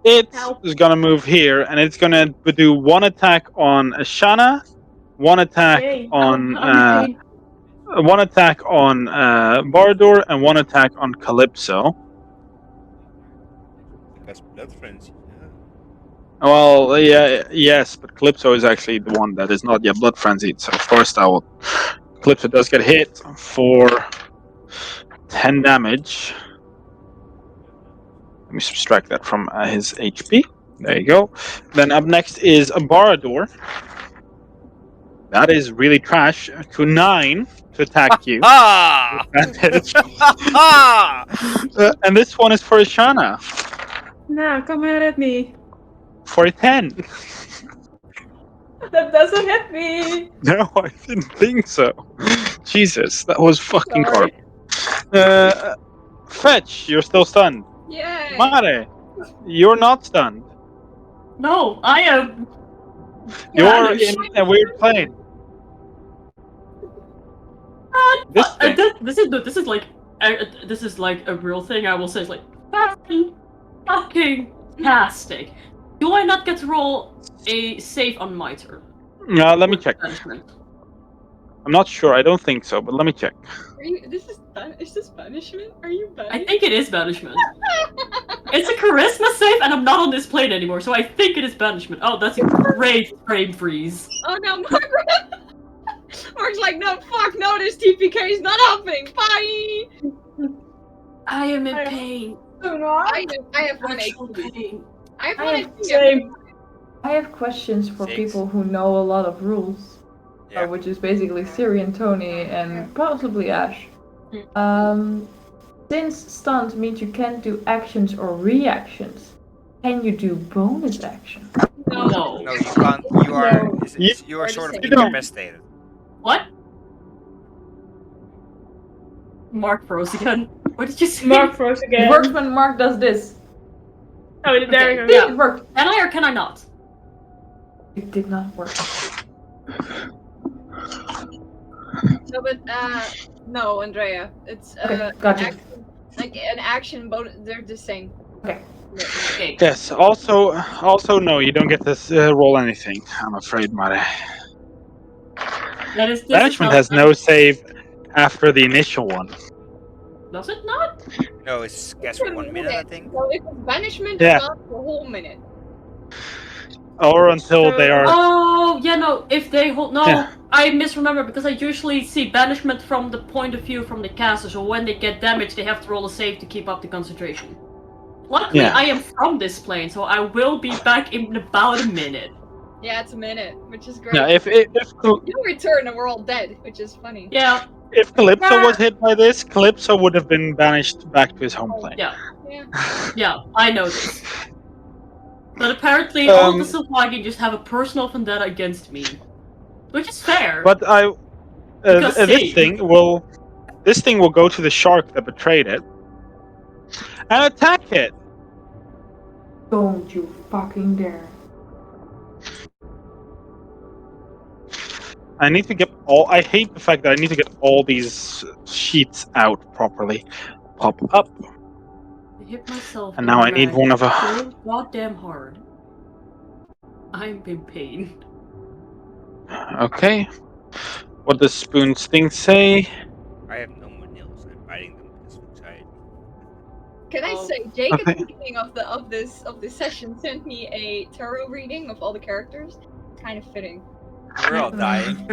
It Help. is gonna move here, and it's gonna do one attack on Ashana, one attack Yay. on I'm in pain. Bardor, and one attack on Calypso. Because blood frenzy. Well, yeah, yes, but Calypso is actually the one that is not yet blood frenzied. So first, Calypso does get hit for 10 damage. Let me subtract that from his HP. There you go. Then up next is a Barador. That is really trash. To 9 to attack you. Ah! Advantage. Ah! And this one is for Ishana. Nah, come mad at me. For a 10. That doesn't hit me. No, I didn't think so. Jesus, that was fucking Sorry. garbage. Fetch, you're still stunned. Yay. Mare, you're not stunned. No, I am. You're Vanished. in a weird plane. This thing. This is like a real thing. I will say it's like fucking fantastic. Do I not get to roll a save on my turn? No, let me check. Banishment. I'm not sure. I don't think so, but let me check. Is this banishment? Are you banished? I think it is banishment. It's a charisma save, and I'm not on this plane anymore, so I think it is banishment. Oh, that's a great frame freeze. Oh no, Margaret! Mark's like, no, fuck, no, this TPK is not helping. Bye! I am in pain. Do not. I have one Actual HP. pain. I have I one have HP. Same. I have questions for 6. people who know a lot of rules, Yeah. which is basically Syrian, Tony, and possibly Ash. Since stunned means you can't do actions or reactions, can you do bonus action? No. No, you can't. You are. No. You are sort of You don't. incapacitated. What? Mark froze again. What did you say? Mark froze It again. works when Mark does this. Oh, there Okay. we go. See, Yeah. it worked. Can I or can I not? It did not work. No, but no, Andrea. It's Okay, gotcha. action, like an action bonus. They're the same. Okay. Okay. Yes. Also, no, you don't get to roll anything. I'm afraid, Mare. This is Banishment how has no save after the initial one. Does it not? No, it's cast For for a 1 minute, I think. So if it's banishment, Yeah. it lasts for a whole minute. Or until they are. Oh, yeah, no. If they hold. No, Yeah. I misremember because I usually see banishment from the point of view from the caster, so when they get damaged, they have to roll a save to keep up the concentration. Luckily, Yeah. I am from this plane, so I will be back in about a minute. Yeah, it's a minute, which is great. Yeah. You return and we're all dead, which is funny. Yeah, If Calypso was hit by this, Calypso would have been banished back to his home plane. yeah, Yeah. yeah, I know this. But apparently, all of the sahuagin just have a personal vendetta against me. Which is fair. But Because this same. thing will go to the shark that betrayed it and attack it. Don't you fucking dare. I need to get all. I hate the fact that I need to get all these sheets out properly. Pop up. I hit myself And in now the I need leg one of a. so goddamn hard. I'm in pain. Okay. What does Spoon's thing say? I have no more nails. I'm biting them because of anxiety. Can I Oh. say, Jake at Okay. the beginning of this session sent me a tarot reading of all the characters. Kind of fitting. We're all dying.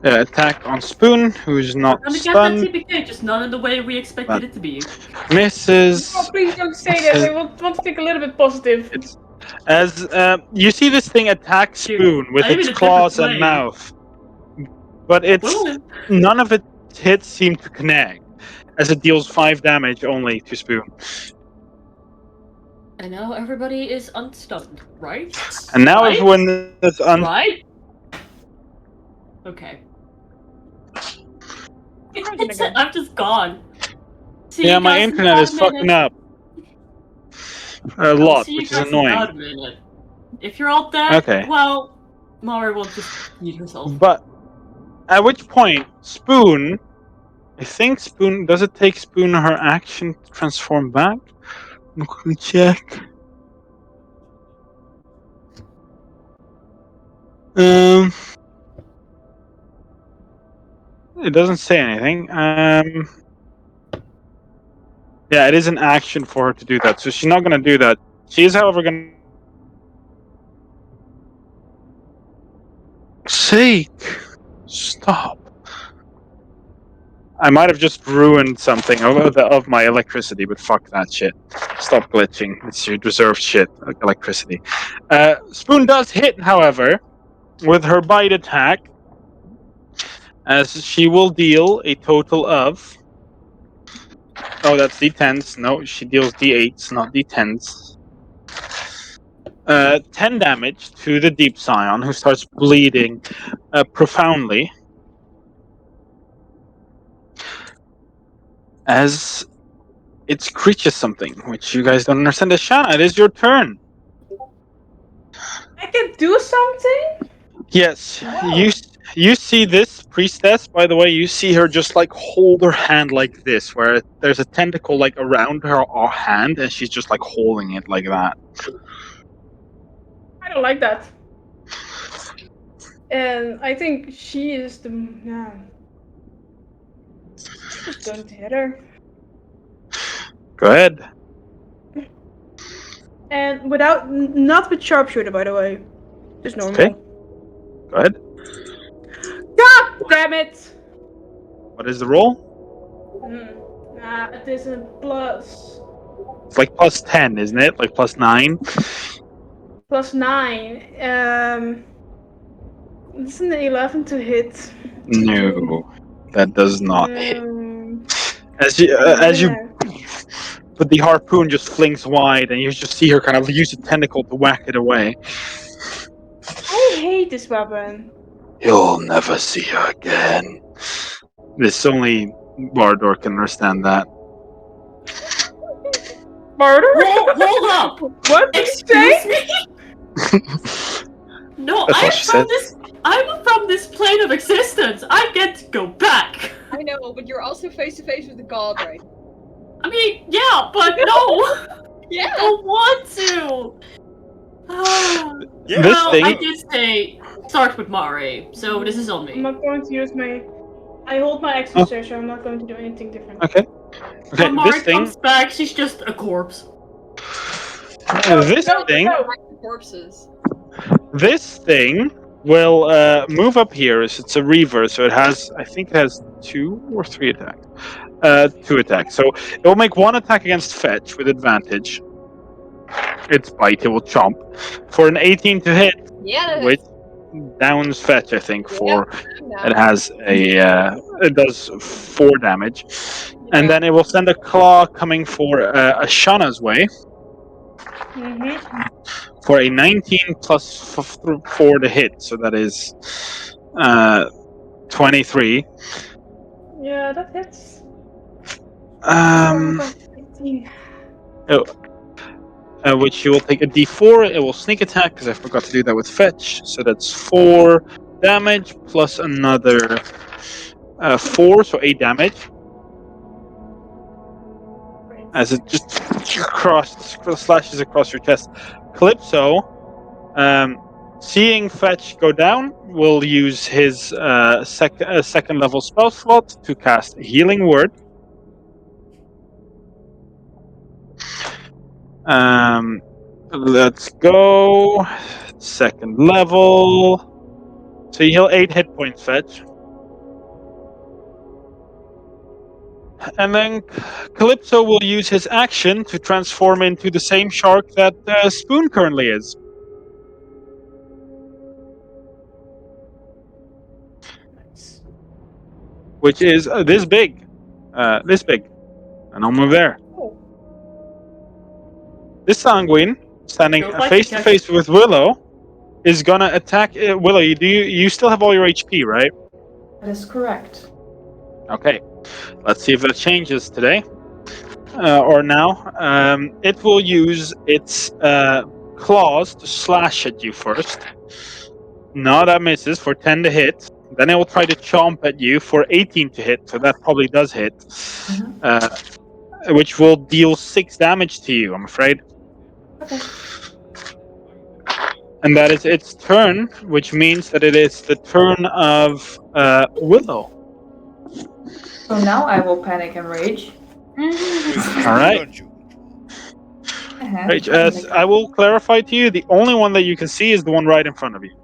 Attack on Spoon, who's We're not gonna get that stunned. TPK, just not in the way we expected But- it to be. Misses. Oh, please don't say that. I want to think a little bit positive. It's as you see this thing attack Spoon with I'm its in a claws different and plane. mouth, but none of its hits seem to connect, as it deals 5 damage only to Spoon. And now everybody is unstunned, right? And now Right? everyone is Right? Okay. It's again. I'm just gone. See Yeah, you my guys in internet about is a fucking minute. up a I'll lot, see you which is guys in annoying. about a minute. If you're all dead, Okay. well, Mari will just eat herself. But at which point, Spoon, I think Spoon, does it take Spoon her action to transform back? Let me quickly check. It doesn't say anything. Yeah, it is an action for her to do that, so she's not going to do that. She is, however, going to. Sake! Stop. I might have just ruined something of my electricity, but fuck that shit. Stop glitching. It's your deserved shit, like electricity. Spoon does hit, however, with her bite attack, as she will deal a total of. Oh, that's d10s. No, she deals d8s, not d10s. 10 damage to the Deep Scion, who starts bleeding profoundly. As it screeches something, which you guys don't understand. Ashana, it is your turn. I can do something? Yes, Wow. you see this priestess, by the way, you see her just like hold her hand like this, where there's a tentacle like around her hand, and she's just like holding it like that. I don't like that. And I think she is the. Yeah. Just going to hit her. Go ahead. And without. Not with sharpshooter, by the way. Just normal. Okay. Go ahead. God damn it! What is the roll? It is a plus. It's like plus 10, isn't it? Like plus 9? Plus 9. It's an 11 to hit. No, that does not hit. Um, As you but the harpoon just flings wide, and you just see her kind of use a tentacle to whack it away. I hate this weapon. You'll never see her again. This only Bardor can understand that. Murder? Hold up! What did you say? Excuse me? No, That's what she said. I'm from this plane of existence. I get to go back. I know, but you're also face to face with the god, right? I mean, yeah, but no, Yeah. I don't want to. Yeah. This Well, thing- I did say start with Mare, so this is on I'm me. not going to use my. I hold my action surge, so I'm not going to do anything different. Okay. Okay, When Mare this thing. comes back, she's just a corpse. This thing. Back to corpses. This thing will move up here. It's a reaver, so it has. I think it has 2 or 3 attacks. 2 attacks. So it will make 1 attack against fetch with advantage. Its bite, it will chomp for an 18 to hit, Yeah. which downs fetch. I think for Yeah. it has a. It does 4 damage, and Yeah. then it will send a claw coming for Ashana's way Mm-hmm. for a 19 plus 4 to hit. So that is 23. Yeah, that hits. 15. Which you will take a d4. It will sneak attack because I forgot to do that with fetch. So that's 4 damage plus another 4, so 8 damage. Great. As it just slashes across your chest. Calypso, seeing fetch go down, will use his second level spell slot to cast Healing Word. Let's go. Second level. So you heal 8 hit points, fetch. And then Calypso will use his action to transform into the same shark that Spoon currently is. Nice. Which is this big. This big. And I'll move there. Oh. This Sanguine, standing Feels like face the to face with Willow, is gonna attack. Willow, you still have all your HP, right? That is correct. Okay. Let's see if that changes today. Or now. It will use its claws to slash at you first. No, that misses for 10 to hit. Then it will try to chomp at you for 18 to hit, so that probably does hit. Which will deal 6 damage to you, I'm afraid. Okay. And that is its turn, which means that it is the turn of Willow. So now I will panic and rage. All right. Don't you? Right, I will clarify to you, the only one that you can see is the one right in front of you.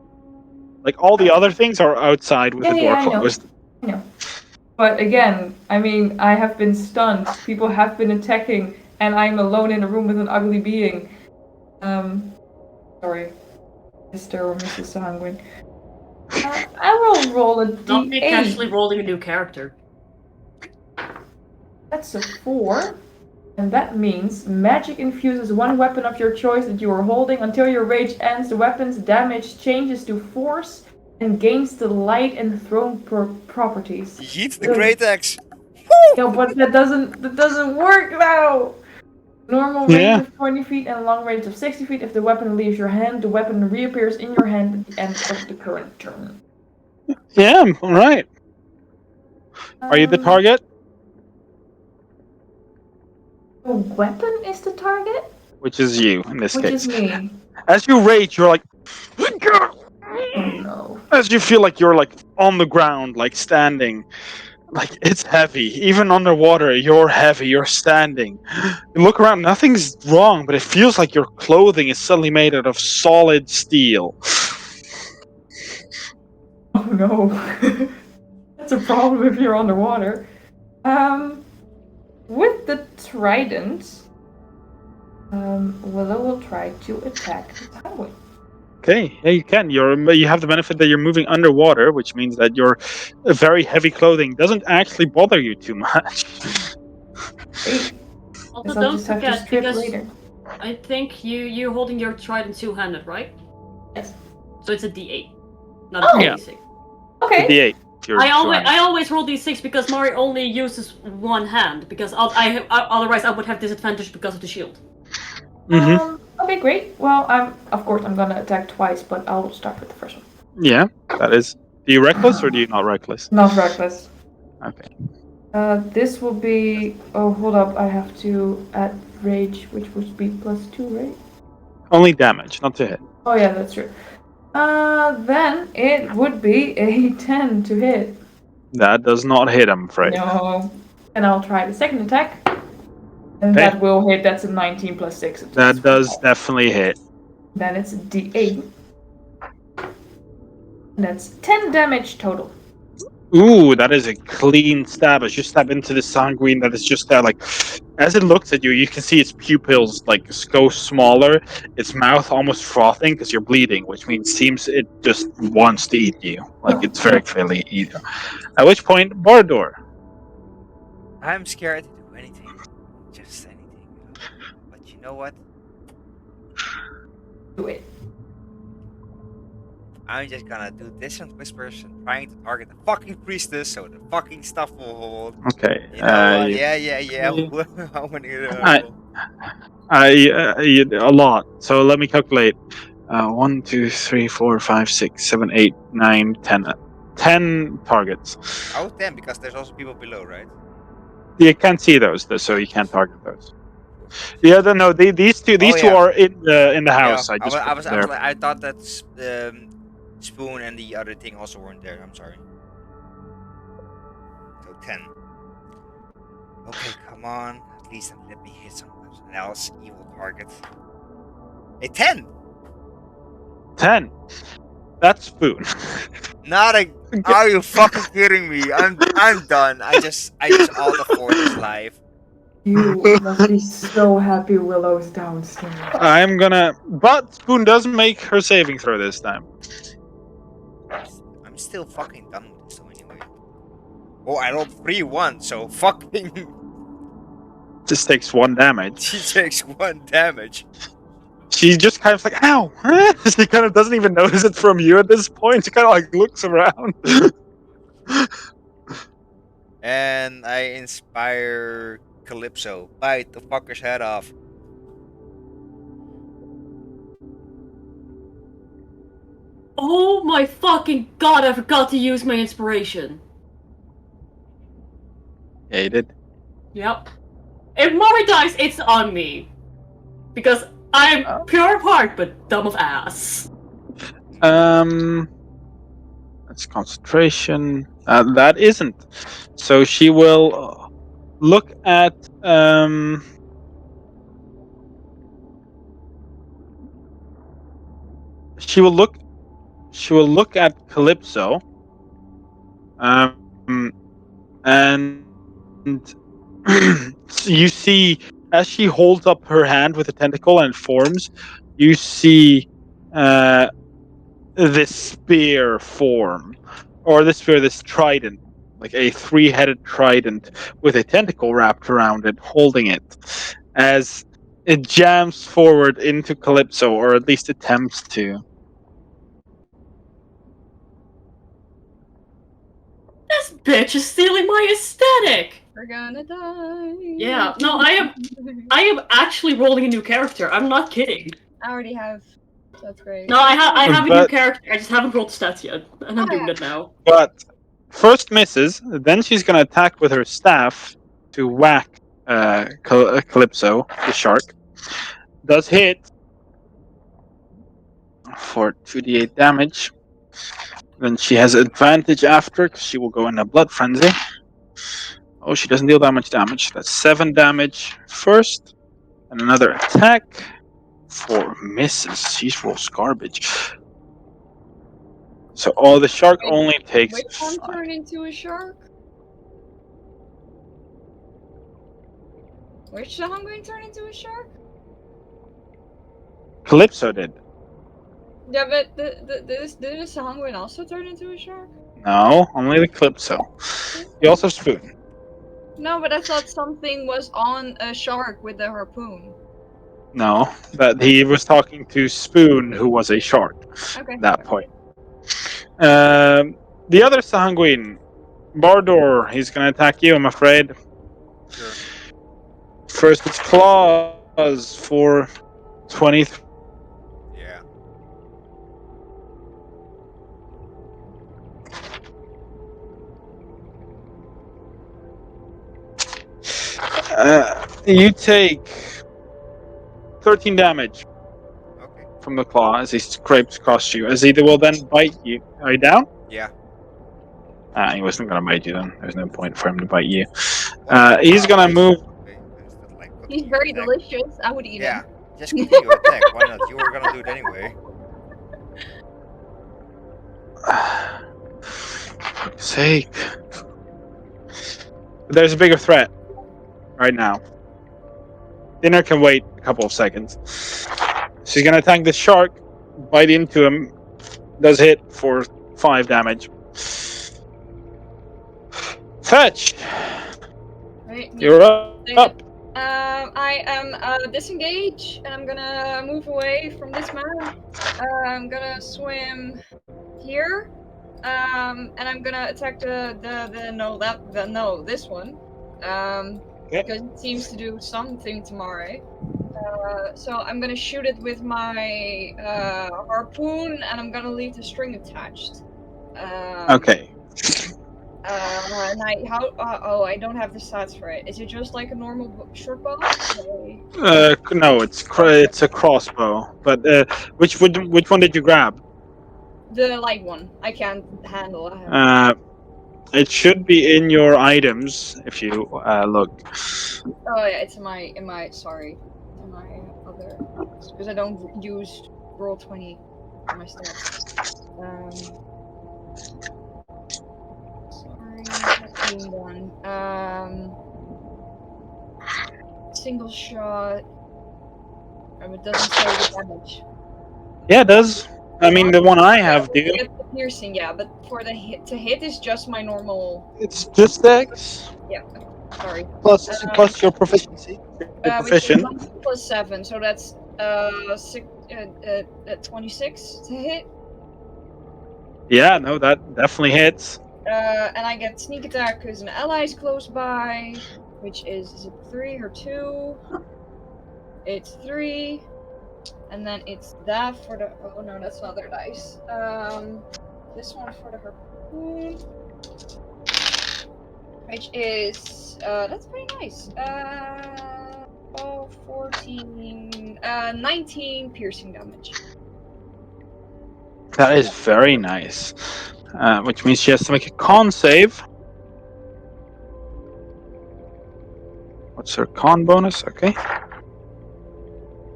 Like, all the other things are outside with the door I know. closed. I know. But again, I mean, I have been stunned. People have been attacking, and I'm alone in a room with an ugly being. Sorry, Mr. or Mrs. Sanguine. I will roll a Not me d8. casually rolling a new character. That's a 4. And that means magic infuses one weapon of your choice that you are holding. Until your rage ends, the weapon's damage changes to force and gains the light and thrown properties. Yeet the great axe. No, but that doesn't work now. Normal range Yeah. of 20 feet and long range of 60 feet. If the weapon leaves your hand, the weapon reappears in your hand at the end of the current turn. Yeah, all right. Are you the target? The weapon is the target? Which is you, in this Which case. is me. As you rage, you're like... Oh no. As you feel like you're, like, on the ground, like, standing. Like, it's heavy. Even underwater, you're heavy. You're standing. You look around, nothing's wrong, but it feels like your clothing is suddenly made out of solid steel. Oh no. That's a problem if you're underwater. With the trident, Willow will try to attack the Sanguine. Okay, yeah, you can. You have the benefit that you're moving underwater, which means that your very heavy clothing doesn't actually bother you too much. Great. Also, Guess I'll don't just have to forget, strip because later. I think you're holding your trident two-handed, right? Yes. So it's a D8, not Oh. a Yeah. D6. Okay. The D8. You're I always roll D6 because Mari only uses one hand, because otherwise I would have disadvantage because of the shield. Mm-hmm. Okay, great. Well, of course I'm gonna attack twice, but I'll start with the first one. Yeah, that is. Do you reckless or do you not reckless? Not reckless. Okay. This will be. Oh, hold up. I have to add rage, which would be +2, right? Only damage, not to hit. Oh yeah, that's true. Then it would be a 10 to hit. That does not hit, I'm afraid. No. And I'll try the second attack. And Okay. that will hit. That's a 19 plus 6. That does definitely hit. Then it's a d8. And that's 10 damage total. Ooh, that is a clean stab. As you stab into the sanguine that is just there, like, as it looks at you, you can see its pupils like go smaller, its mouth almost frothing because you're bleeding, which means seems it just wants to eat you. Like it's very clearly eat you. At which point, Bardor. I'm scared to do anything. Just anything. But you know what? Do it. I'm just gonna do distant whispers and trying to target the fucking priestess so the fucking stuff will hold. Okay. You know what? you- Yeah. you- How many? a lot. So let me calculate. 1, 2, 3, 4, 5, 6, 7, 8, 9, 10. 10 targets. Oh, damn! Because there's also people below, right? You can't see those, though, so you can't target those. Yeah, no, these two Oh, yeah. are in the Yeah, house. I just put them there. like, I thought that spoon and the other thing also weren't there. I'm sorry. So 10. Okay, come on. At least let me hit something else. Evil target. A 10. 10. That's spoon. Not a. Are you fucking kidding me? I'm done. I just alt afford this life. You must be so happy Willow's downstairs. I'm gonna. But Spoon does make her saving throw this time. I'm still fucking done with this though anyway. Oh, I rolled 3-1, so fucking. Just takes 1 damage. She takes 1 damage. She just kind of like, ow! She kind of doesn't even notice it from you at this point. She kind of like looks around. And I inspire Calypso. Bite the fucker's head off. Oh my fucking god, I forgot to use my inspiration. Yeah, you did. Yep. If Mari dies, it's on me. Because I'm pure of heart, but dumb of ass. That's concentration. That isn't. So she will look at She will look at Calypso. And you see as she holds up her hand with a tentacle and forms, you see this spear form, or this trident, like a 3-headed trident with a tentacle wrapped around it, holding it as it jams forward into Calypso, or at least attempts to. This bitch is stealing my aesthetic! We're gonna die. Yeah, no, I am actually rolling a new character. I'm not kidding. I already have. That's great. No, I have a new But- character. I just haven't rolled stats yet, and I'm doing that now. But first misses, then she's going to attack with her staff to whack Calypso, the shark. Does hit for 2d8 damage. Then she has advantage after, because she will go in a blood frenzy. Oh, she doesn't deal that much damage. That's 7 damage first. And another attack for misses. She rolls garbage. So the shark Wait, only takes Which one 5. turned into a shark? Which Sahangwin turned into a shark? Calypso did. Yeah, but did the Sahangwin also turn into a shark? No, only the Calypso. You also have Spoon. No, but I thought something was on a shark with the harpoon. No, that he was talking to Spoon, who was a shark. Okay. At that point. The other Sanguine, Bardor, he's gonna attack you. I'm afraid. Sure. First, it's claws for 23. Yeah. You take 13 damage Okay. from the claw as he scrapes across you. As he will then bite you. Are you down? Yeah. He wasn't gonna bite you then. There's no point for him to bite you. Well, He's gonna I move. okay. Instead, like He's continue your very attack. delicious. I would eat Yeah. him. Just continue your attack. Why not? You were gonna do it anyway. For fuck's sake. There's a bigger threat right now. Dinner can wait a couple of seconds. She's gonna attack the shark, bite into him, does hit for 5 damage. Fetch! Right. You're up. I am disengage, and I'm gonna move away from this man. I'm gonna swim here, and I'm gonna attack this one, Okay. because it seems to do something to Mare. So I'm gonna shoot it with my harpoon, and I'm gonna leave the string attached. Okay. And I don't have the stats for it. Is it just like a normal short bow? No, it's a crossbow. But which one did you grab? The light one. I can't handle. It should be in your items if you look. Oh yeah, it's in my sorry, in my other, because I don't use roll 20 for my stats. Sorry, that's being done. Single shot. It doesn't say the damage. Yeah, it does. I mean, the one I have, dude. It's the piercing, yeah, but for the hit is just my normal. It's just Dex Yeah, sorry. plus your proficiency. You're Which is proficient. 19 plus 7, so that's 26 to hit. Yeah, no, that definitely hits. And I get sneak attack because an ally is close by, which is it 3 or 2? It's 3, and then it's that for the. Oh no, that's not their dice. This one for the harpoon, which is that's pretty nice. 14, 19 piercing damage. That is very nice. Which means she has to make a con save. What's her con bonus? Okay.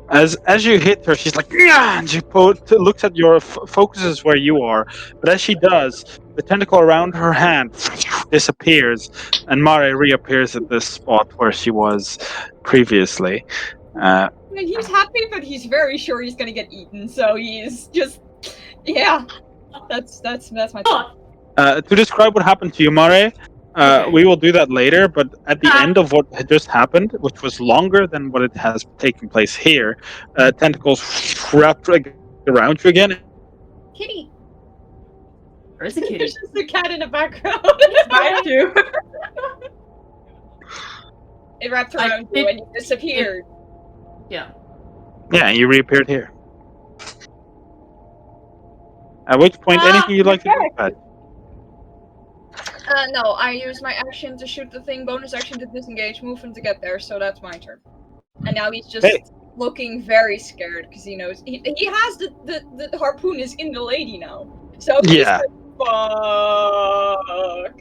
As you hit her, she's like, yeah, and she looks at your focuses where you are. But as she does, the tentacle around her hand disappears, and Mare reappears at the spot where she was previously. He's happy, but he's very sure he's gonna get eaten. So he's just, yeah. That's my thought. To describe what happened to you, Mare, Okay. we will do that later. But at the end of what had just happened, which was longer than what it has taken place here, tentacles wrapped around you again. Kitty. Where's the kitty? There's just a cat in the background. Behind you. It wrapped around you and you disappeared. Yeah. Yeah, you reappeared here. At which point, anything you'd like to do, Pat? No, I use my action to shoot the thing, bonus action to disengage, movement to get there, so that's my turn. And now he's just looking very scared because he knows he has the harpoon is in the lady now. So he's like, fuck.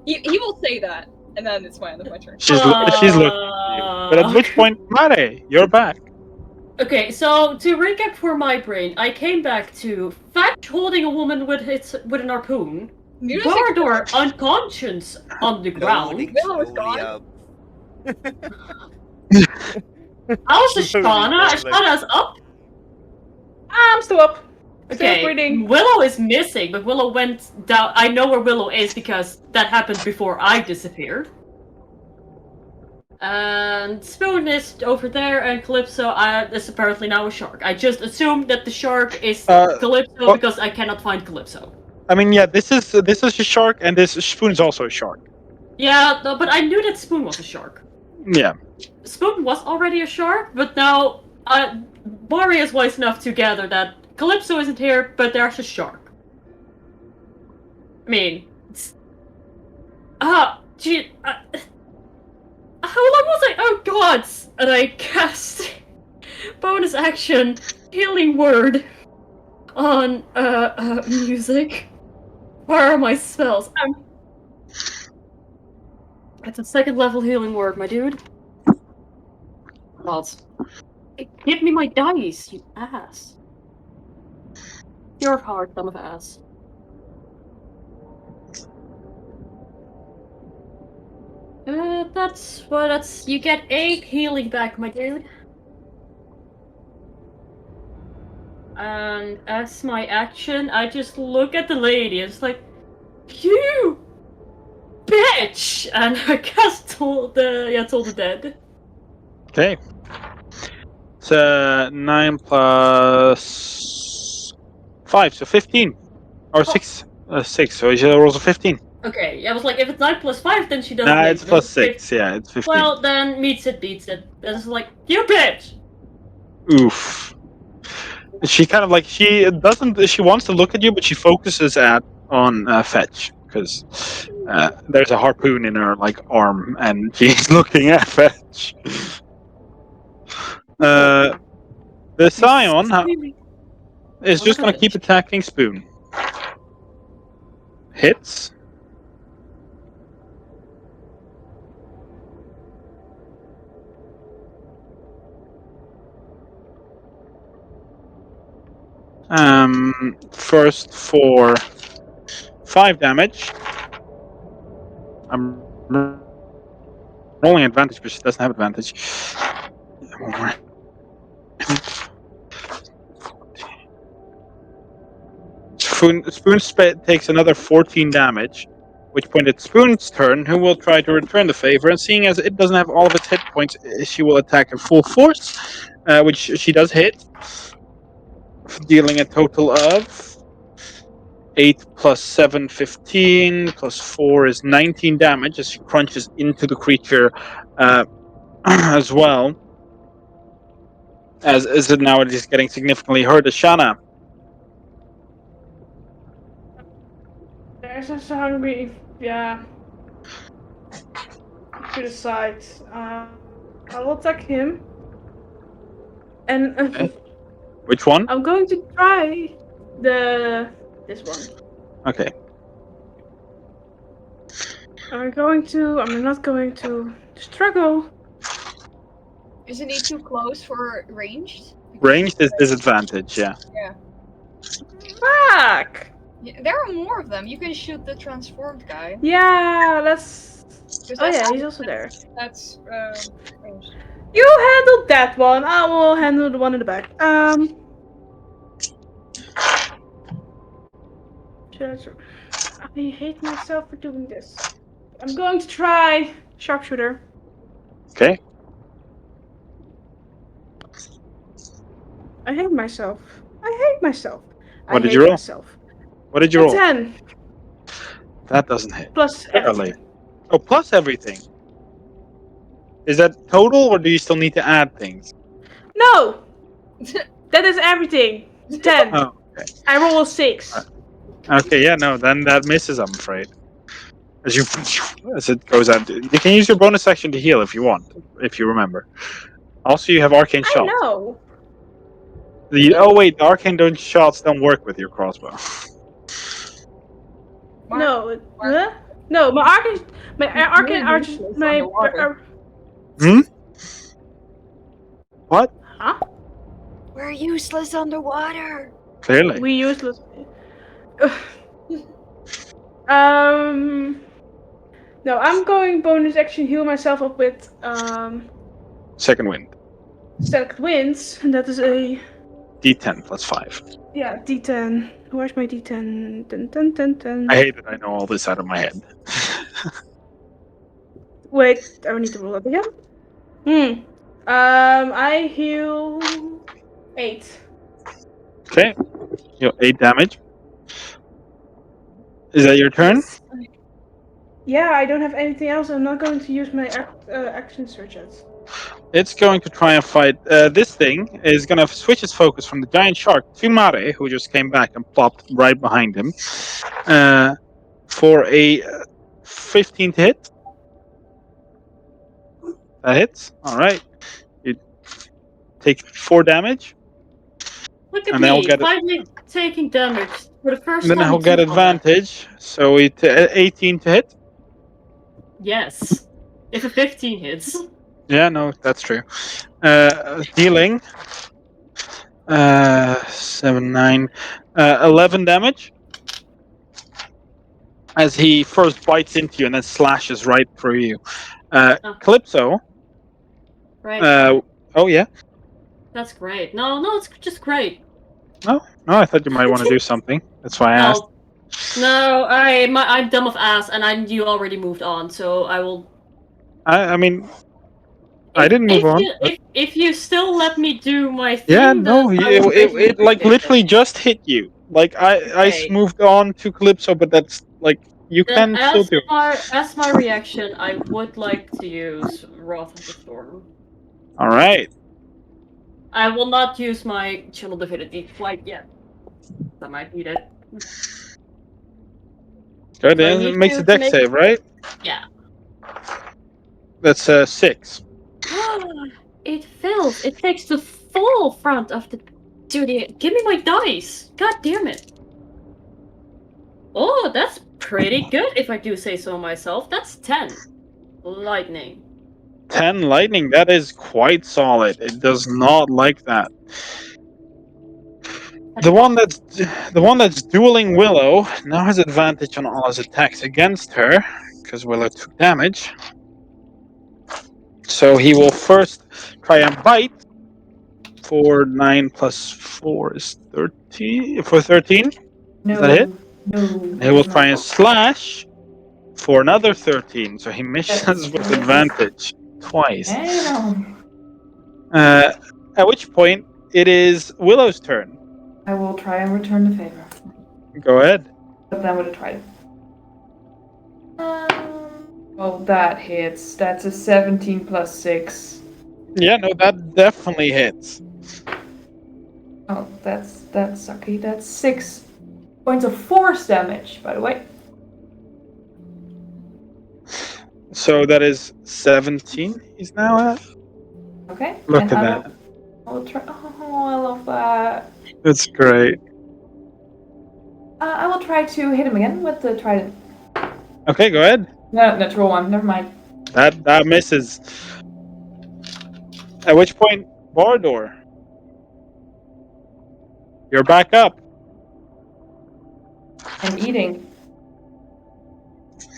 He will say that, and then it's my end of my turn. She's looking at you. But at which point, Mare, you're back. Okay, so to recap for my brain, I came back to Fetch holding a woman with an harpoon, Bardor unconscious on the ground. Loading Willow is slowly gone. up. How's Ashana? Ashana's up? I'm still up. Still Okay, breathing. Willow is missing, but Willow went down. I know where Willow is because that happened before I disappeared. And Spoon is over there, and Calypso is apparently now a shark. I just assumed that the shark is Calypso well- because I cannot find Calypso. I mean, yeah, this is a shark, and this Spoon's also a shark. Yeah, no, but I knew that Spoon was a shark. Yeah. Spoon was already a shark, but now Mari is wise enough to gather that Calypso isn't here, but there's a shark. I mean, gee, how long was I? Oh god! And I cast bonus action healing word on music. Where are my spells? It's a second level healing word, my dude. God. Give me my dice, you ass. You're a hard son of ass. That's you get 8 healing back, my dude. And as my action, I just look at the lady. It's like, you bitch, and I cast Toll the Dead. Okay. It's 9 plus 5, so 15. Or 6. 6, so she rolls a 15. Okay, I was like, if it's 9 plus 5, then she doesn't. Nah, make it's plus it. 6. Yeah, it's 15. Well, then meets it, beats it. It's like, you bitch. Oof. She kind of like she doesn't. She wants to look at you, but she focuses on fetch because there's a harpoon in her like arm, and she's looking at fetch. The Scion is just going to keep attacking Spoon. Hits. First for 5 damage. I'm rolling advantage because she doesn't have advantage. Spoon takes another 14 damage, which point it's Spoon's turn, who will try to return the favor. And seeing as it doesn't have all of its hit points, she will attack at full force, which she does hit, dealing a total of 8 plus 7, 15, plus 4 is 19 damage as she crunches into the creature as well. As it now it is getting significantly hurt. Ashana. There's a hungry. Yeah. To the side. I will attack him. And Okay. Which one? I'm going to try this one. Okay. I'm not going to struggle. Isn't he too close for ranged? Ranged is disadvantage, yeah. Yeah. Fuck! Yeah, there are more of them. You can shoot the transformed guy. Yeah, that's. 'Cause Oh that's- yeah, he's also there. That's ranged. You handled that one. I will handle the one in the back. I hate myself for doing this. I'm going to try sharpshooter. Okay. I hate myself. I hate myself. What I did hate you roll? myself. What did you roll? 10 That doesn't hit. plus Barely. everything. Oh, plus everything. Is that total, or do you still need to add things? No! That is everything. 10. Oh, okay. I roll a 6. Okay, yeah, no, then that misses, I'm afraid. As it goes out. You can use your bonus action to heal if you want, if you remember. Also, you have arcane I shot. know. Oh wait, the arcane shots don't work with your crossbow. No. Huh? No, my arcane archers. My. What? Huh? We're useless underwater. Clearly. We useless. No, I'm going bonus action heal myself up with Second wind. static winds, and that is a D10 plus 5. yeah D10. Where's my D10? Dun, dun, dun, dun. I hate that I know all this out of my head. Wait, I need to roll up again. I heal 8. Okay, you 8 damage. Is that your turn? Yes. Yeah, I don't have anything else. I'm not going to use my action search yet. It's going to try and fight. This thing is going to switch its focus from the giant shark to Mare, who just came back and plopped right behind him, for a 15 to hit. That hits. All right. You take 4 damage, Look at and then me, finally taking damage for the first time he'll in get 2 combat. advantage. So 18 to hit. Yes. If a 15 hits. Yeah, no, that's true. Dealing 7, 9, 11 damage as he first bites into you and then slashes right through you. Oh. Calypso. Right. Oh yeah. That's great. No, it's just great. No, I thought you might want to do something. That's why I asked. No, I'm dumb of ass, and you already moved on, so I will. I mean, I didn't move on. If you still let me do my Yeah, thing, no, then I will greatly it like appreciate literally just hit you. Like I Okay. moved on to Calypso, but that's like you Then, can still do it. as my reaction, I would like to use Wrath of the Storm. All right. I will not use my Channel Divinity quite yet. I might need it. Good. So I It need makes a deck save, right? Yeah. That's 6. It fails. It takes the full front of the duty. Give me my dice. God damn it. Oh, that's pretty good if I do say so myself. That's 10. Lightning. 10 lightning. That is quite solid. It does not like that. The one that's dueling Willow now has advantage on all his attacks against her because Willow took damage. So he will first try and bite for 9 plus 4 is 13. For 13, No, is that it? no. And he will try and slash for another 13. So he misses with advantage twice. Damn. At which point it is Willow's turn. I will try and return the favor. Go ahead. But then I'm gonna try. Oh, that hits. That's a 17 plus 6. Yeah, no, that definitely hits. Oh, that's sucky. That's 6 points of force damage, by the way. So that is 17 he's now at. Okay. Look and at I that. will try. Oh, I love that. That's great. I will try to hit him again with the trident. Okay, go ahead. No, natural one. Never mind. That misses. At which point, Bardor, you're back up. I'm eating.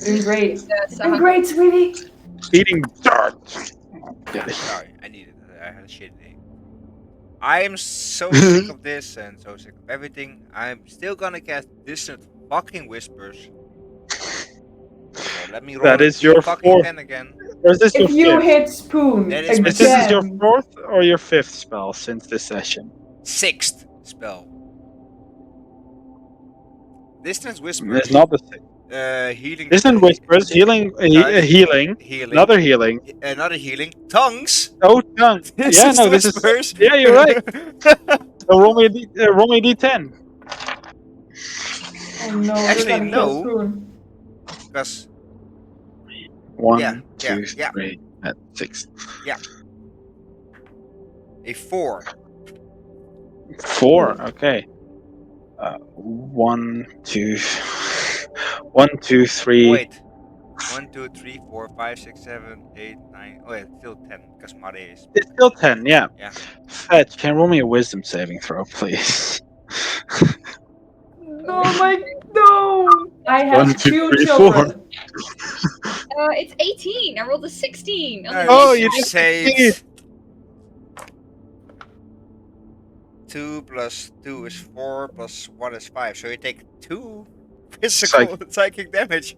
Doing great. Yes, Doing great, sweetie. Eating dirt. Sorry, I needed it. I had a shit day. I am so sick of this and so sick of everything. I'm still gonna cast Distant fucking Whispers. So let me roll That a is your fucking fourth. 10 again. Or is this your If you fifth? hit Spoon That is my This is your again, fourth or your fifth spell since this session. 6th spell. Distant It's Whispers. not the sixth. Healing. Distant whispers, healing, healing, Healing. another healing. Another healing. Tongues. Oh, tongue. Yeah, no, this is. Whispers. Yeah, you're right. So roll me a d10. oh no, Actually, you're gonna kill no. Spoon. Because 1, 2, yeah. 3, 6. A 4. 4. Okay. 1, 2, 1, 2, 3. Wait. 1, 2, 3, 4, 5, 6, 7, 8, 9. Oh, yeah, still 10 because Mare is. It's still 10. Yeah. Yeah. Fetch, can you roll me a wisdom saving throw, please? Oh my no! I have 1, 2, 2 3, 4. children. It's 18. I rolled a 16. On the Oh, dice. you did saved. 2 plus 2 is 4 plus 1 is 5. So you take 2 physical psychic damage.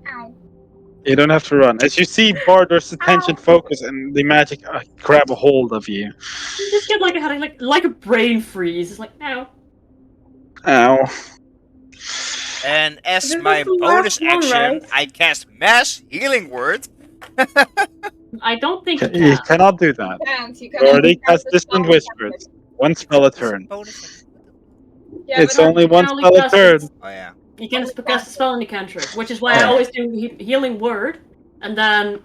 Ow. You don't have to run. As you see Bardor's attention Ow. focus and the magic grab a hold of you. You just get like a headache, like a brain freeze. It's like, no. Ow. And as This was my the bonus last one, action, right? I cast Mass Healing Word. I don't think you You can. cannot do that. You can You only already cast cast a spell Distant on Whispers. cantrip. One spell a It's a turn. bonus action. What the Yeah, It's but only You one can only spell a cast turn. it. Oh yeah. You can Only cast a spell in the cantrip, which is why Oh, I yeah. always do healing word and then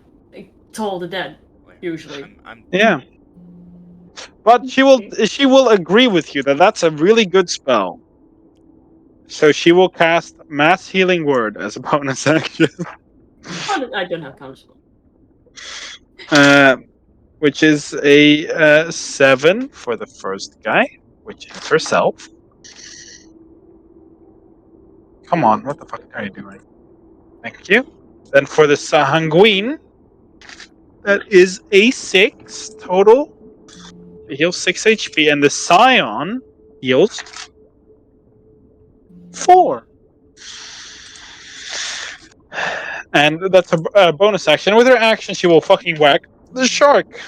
Toll the Dead. Oh, yeah. Usually. I'm Yeah. But she will agree with you that that's a really good spell. So she will cast Mass Healing Word as a bonus action. I don't have counterspell. Uh, which is a 7 for the first guy, which is herself. Come on, what the fuck are you doing? Thank you. Then for the Sahuagin, that is a 6 total. It heals 6 HP, and the Scion heals 4. And that's a bonus action. With her action, she will fucking whack the shark.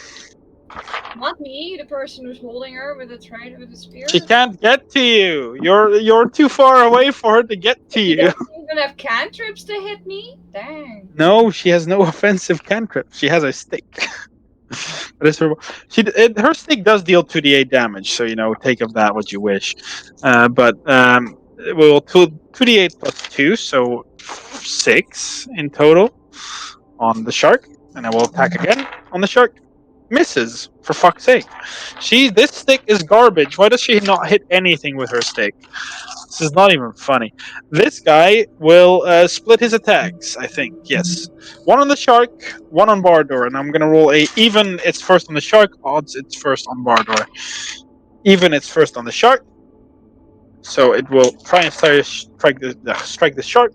not me, the person who's holding her with the trident with the spear. She can't get to you. You're too far away for her to get to She you. doesn't even have cantrips to hit me? Dang. No, she has no offensive cantrip. She has a stick. But it's her. Her stick does deal 2d8 damage, so take of that what you wish. But well, 2d8 plus 2, so 6 in total on the shark, and I will attack again on the shark. Misses, for fuck's sake. This stick is garbage. Why does she not hit anything with her stick? This is not even funny. This guy will split his attacks, I think. Yes. One on the shark, one on Bardor, and I'm gonna roll a even it's first on the shark, odds it's first on Bardor. Even it's first on the shark. So it will try and strike the shark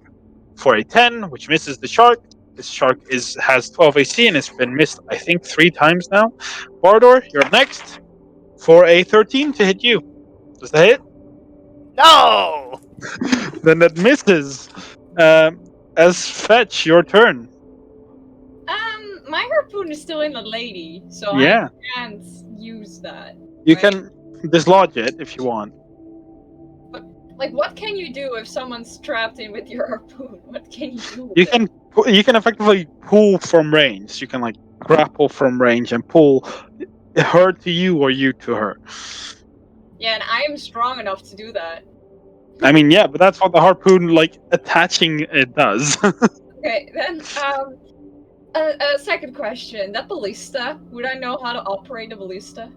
for a 10, which misses the shark. This shark has 12 AC and it's been missed, I think, 3 times now. Bardor, you're up next for a 13 to hit you. Does that hit? no. Then that misses. As Fetch, your turn. My harpoon is still in the lady, so Yeah. I can't use that. You right? can dislodge it if you want. Like, what can you do if someone's trapped in with your harpoon? What can you do with You it? can effectively pull from range. You can like grapple from range and pull her to you or you to her. Yeah, and I am strong enough to do that. I mean, yeah, but that's what the harpoon like attaching it does. Okay, then a second question. That ballista, would I know how to operate a ballista?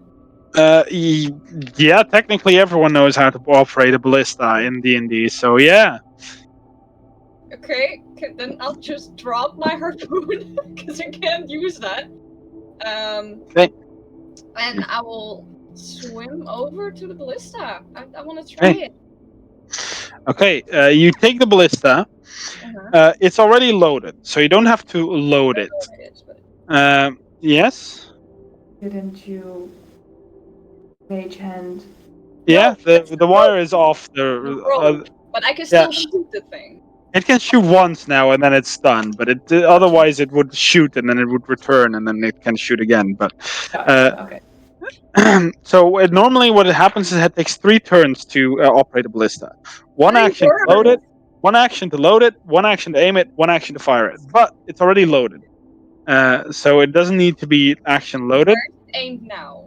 Yeah, technically everyone knows how to operate a ballista in D&D, so yeah. Okay, then I'll just drop my harpoon because I can't use that. Okay. And I will swim over to the ballista. I want to try Okay. it. Okay, you take the ballista. Uh-huh. It's already loaded, so you don't have to load it. Yes. Didn't you mage hand? Yeah, it's the wire is off. the rope, but I can Yeah, still shoot the thing. it can shoot once now, and then it's done. But otherwise it would shoot, and then it would return, and then it can shoot again. But Gotcha. Okay. so normally what happens is it takes 3 turns to operate a ballista. One Three action to load it, turns? one action to load it, one action to aim it, one action to fire it. But it's already loaded, so it doesn't need to be action loaded. Where's it aimed now?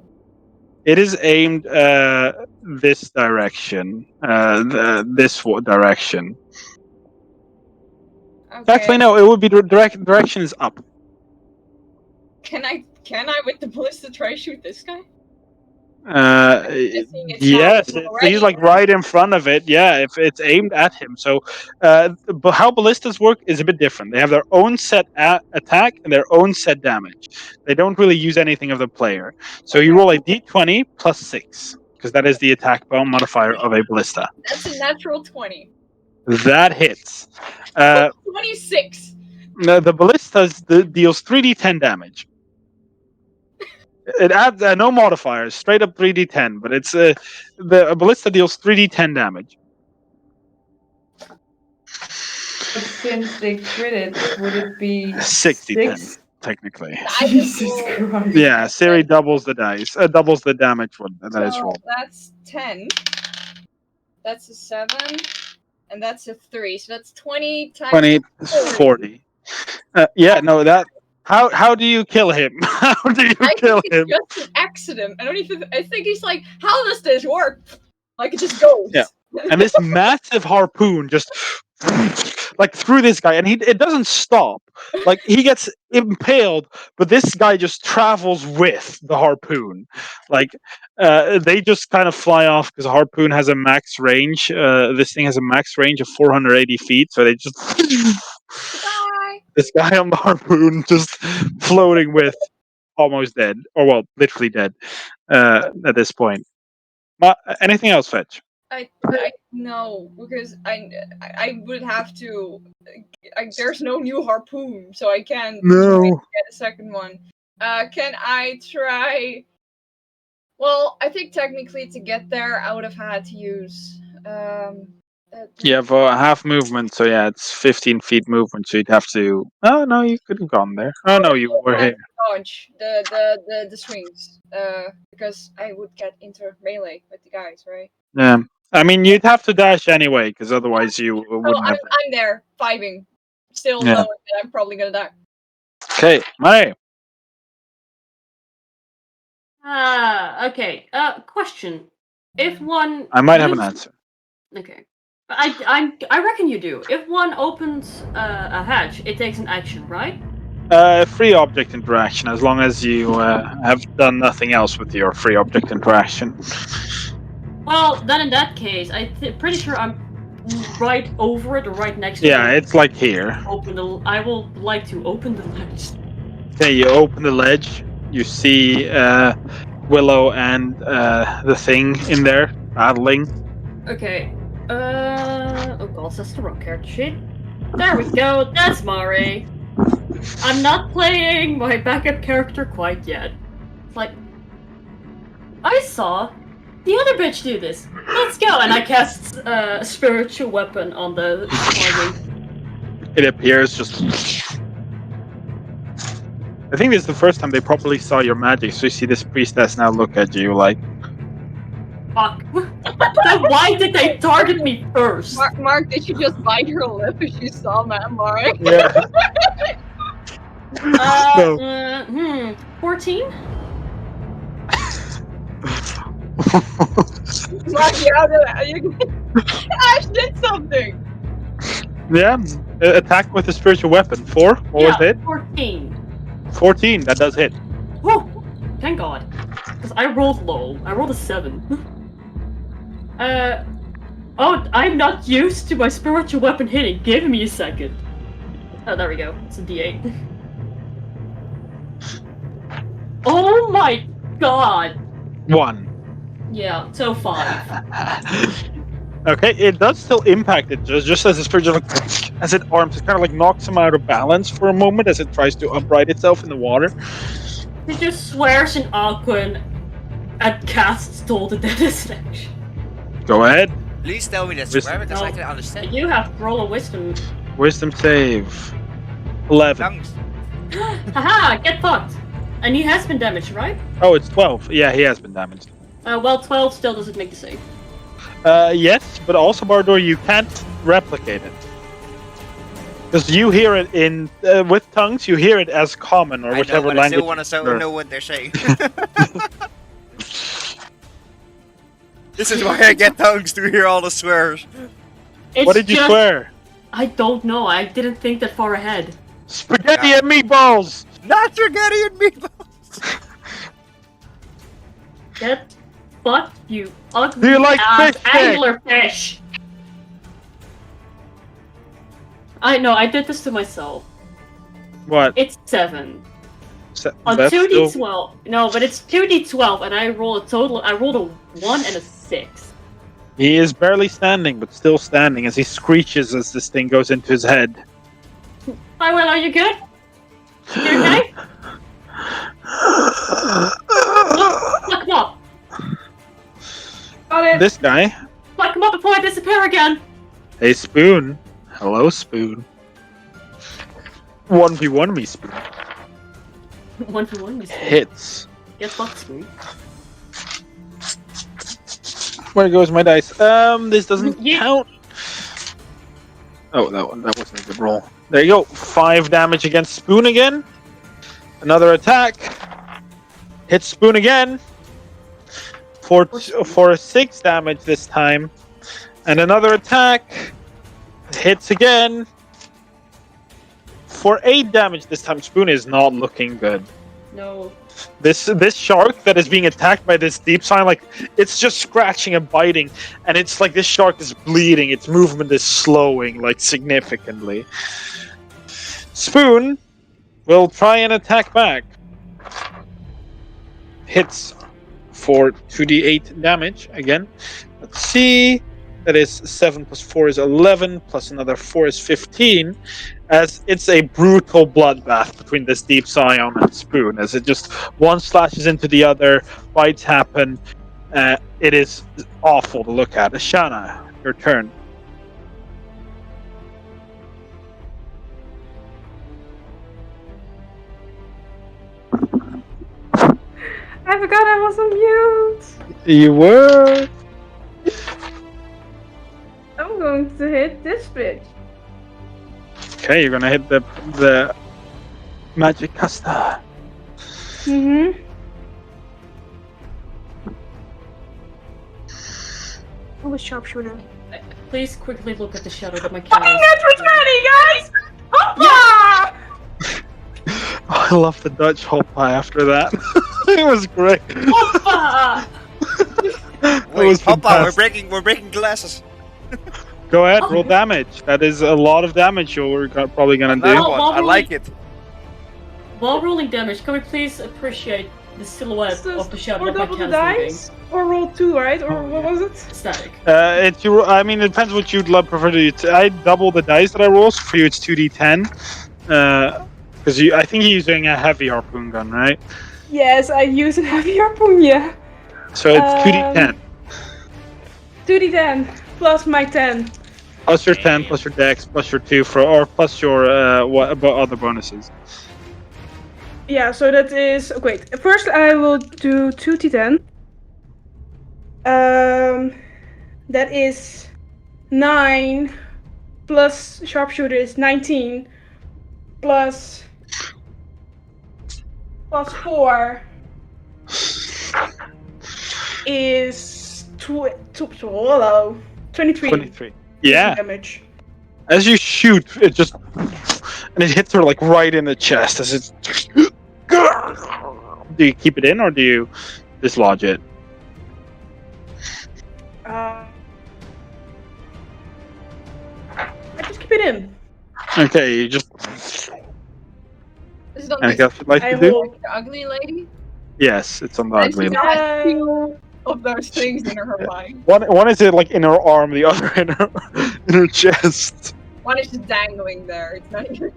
It is aimed this direction, direction. Okay. Actually, no. It would be direction is up. Can I with the ballista try to shoot this guy? Yes, he's like right in front of it. Yeah, if it's aimed at him. So, but how ballistas work is a bit different. They have their own set attack and their own set damage. They don't really use anything of the player. So you roll a d20 plus 6 because that is the attack modifier of a ballista. That's a natural 20. That hits. 26. The ballistas deals 3d10 damage. It adds no modifiers, straight up 3d10. But it's the ballista deals 3d10 damage. But since they critted, would it be 60-10, 6? technically. I just Jesus rolled. Christ. Yeah, Siri doubles the dice. Doubles the damage for that is So rolled. that's 10. That's a 7. And that's a 3. So that's 20 times 20, 40. 40. Yeah, no, that. How do you kill him? How do you I kill think it's him? just an accident. I don't even. I think he's like, how does this work? Like it just goes. Yeah. And this massive harpoon just like through this guy, and it doesn't stop. Like he gets impaled, but this guy just travels with the harpoon. Like they just kind of fly off because the harpoon has a max range. This thing has a max range of 480 feet, so they just Bye. this guy on the harpoon just floating with, almost dead, or well, literally dead at this point. Anything else, Fetch? I no, because I would have to. There's no new harpoon, so I can't try to get a second one. Can I try? Well, I think technically to get there, I would have had to use. You have a half movement, so yeah, it's 15 feet movement. So you'd have to. Oh no, you could have gone there. Oh no, you were here. Dodge the swings. Because I would get into melee with the guys, right? Yeah, I mean you'd have to dash anyway, because otherwise you So wouldn't have. I'm there, 5ing, still Yeah. knowing that I'm probably gonna die. Okay, Mari. Okay. Question. If one I might have an uses- answer. Okay. I reckon you do. If one opens a hatch, it takes an action, right? Free object interaction, as long as you have done nothing else with your free object interaction. Well, then in that case, pretty sure I'm right over it or right next to it. Yeah, it's like here. I will like to open the ledge. Okay, you open the ledge. You see Willow and the thing in there battling. Okay. Oh god, that's the wrong character sheet. There we go. That's Mari. I'm not playing my backup character quite yet. It's like, I saw the other bitch do this. Let's go, and I cast a spiritual weapon on the sahuagin. It appears just. I think this is the first time they properly saw your magic, so you see this priestess now look at you like. Fuck. Then why did they target me first? Mark, did you just bite her lip if you saw that, Mark? Yeah. No. 14? Mark, you Ash did something! Yeah. Attack with a spiritual weapon. 4? What was it? 14. 14. That does hit. Whew! Thank God. Because I rolled low. I rolled a 7. Oh, I'm not used to my spiritual weapon hitting. Give me a second. Oh, there we go. It's a D8. Oh my God! 1. Yeah, so 5. Okay, it does still impact it, just as a spiritual, as it arms, it kind of like knocks him out of balance for a moment as it tries to upright itself in the water. It just swears in Aquan and casts Toll the Deadest action. Go ahead. Please tell me that's Wisdom. square because I No. can understand. You have to roll a wisdom. Wisdom save. 11. Tongues. Haha, get fucked! And he has been damaged, right? Oh, it's 12. Yeah, he has been damaged. Well, 12 still doesn't make the save. Yes, but also, Bardor, you can't replicate it. Because you hear it in, with tongues, you hear it as common or I know, whichever but I language. still want to know what they're saying. This is why I get tongues to hear all the swears. It's What did you just- swear? I don't know, I didn't think that far ahead. Spaghetti and meatballs! Not spaghetti and meatballs! Get fucked, you ugly Do you like ass fish cake? anglerfish! I know, I did this to myself. What? It's 7. On That's 2d12. still- No, but it's 2d12 and I rolled a 1 and a 6. He is barely standing, but still standing as he screeches as this thing goes into his head. Hi, Will, are you good? You okay? Fuck him up! Got it. This guy, Fuck him up before I disappear again! a spoon, Hello, Spoon. 1v1 me, Spoon. 1v1 you spoon. Hits. Guess what, spoon? Where goes my dice? This doesn't Yeah. count. Oh, that wasn't a good roll. There you go. 5 damage against Spoon again. Another attack. Hits Spoon again. For 6 damage this time. And another attack. Hits again. For 8 damage this time. Spoon is not looking good. No. This shark that is being attacked by this deep sign, like, it's just scratching and biting, and it's like this shark is bleeding. Its movement is slowing, like, significantly. Spoon will try and attack back. Hits for 2d8 damage again. Let's see. That is 7 plus 4 is 11, plus another 4 is 15. As it's a brutal bloodbath between this deep scion and Spoon, as it just one slashes into the other, bites happen. It is awful to look at. Ashana, your turn. I forgot I was on mute. You were. I'm going to hit this bitch. Okay, you're gonna hit the magic caster. Mm-hmm. Oh, a sharpshooter. Please quickly look at the shadow that my cat Fucking is. natural 20, guys! Hoppa! I love the Dutch hoppa after that. It was great. Hoppa! It Wait, was Papa, fantastic. we're breaking glasses. Go ahead, roll Oh. damage. That is a lot of damage you're probably gonna Another do. Well, one. I like it. While rolling damage, can we please appreciate the silhouette So, of the shadow or that my double the cat is dice, or roll 2, right? Or Oh, what yeah. was it? leaving? Static. It's your. I mean, it depends what you'd prefer to do. I double the dice that I roll. So for you, it's 2d10. Because I think you're using a heavy harpoon gun, right? Yes, I use a heavy harpoon, yeah. So it's 2d10 2d10 plus my 10. plus your 10 plus your dex plus your 2 or plus your what about other bonuses. Yeah, so that is. Okay, wait. First, I will do 2d10. That is 9 plus sharpshooter is 19 plus 4 is 23. 23. Yeah. Damage. As you shoot, it just and it hits her like right in the chest. As it's. Do you keep it in or do you dislodge it? I just keep it in. Okay, you just. Is it on Anything else you'd like I to do? hold. the ugly lady? Yes, it's on the And ugly. she has 2 of those things in her mind. One is like in her arm, the other in her chest. One is just dangling there. It's not even.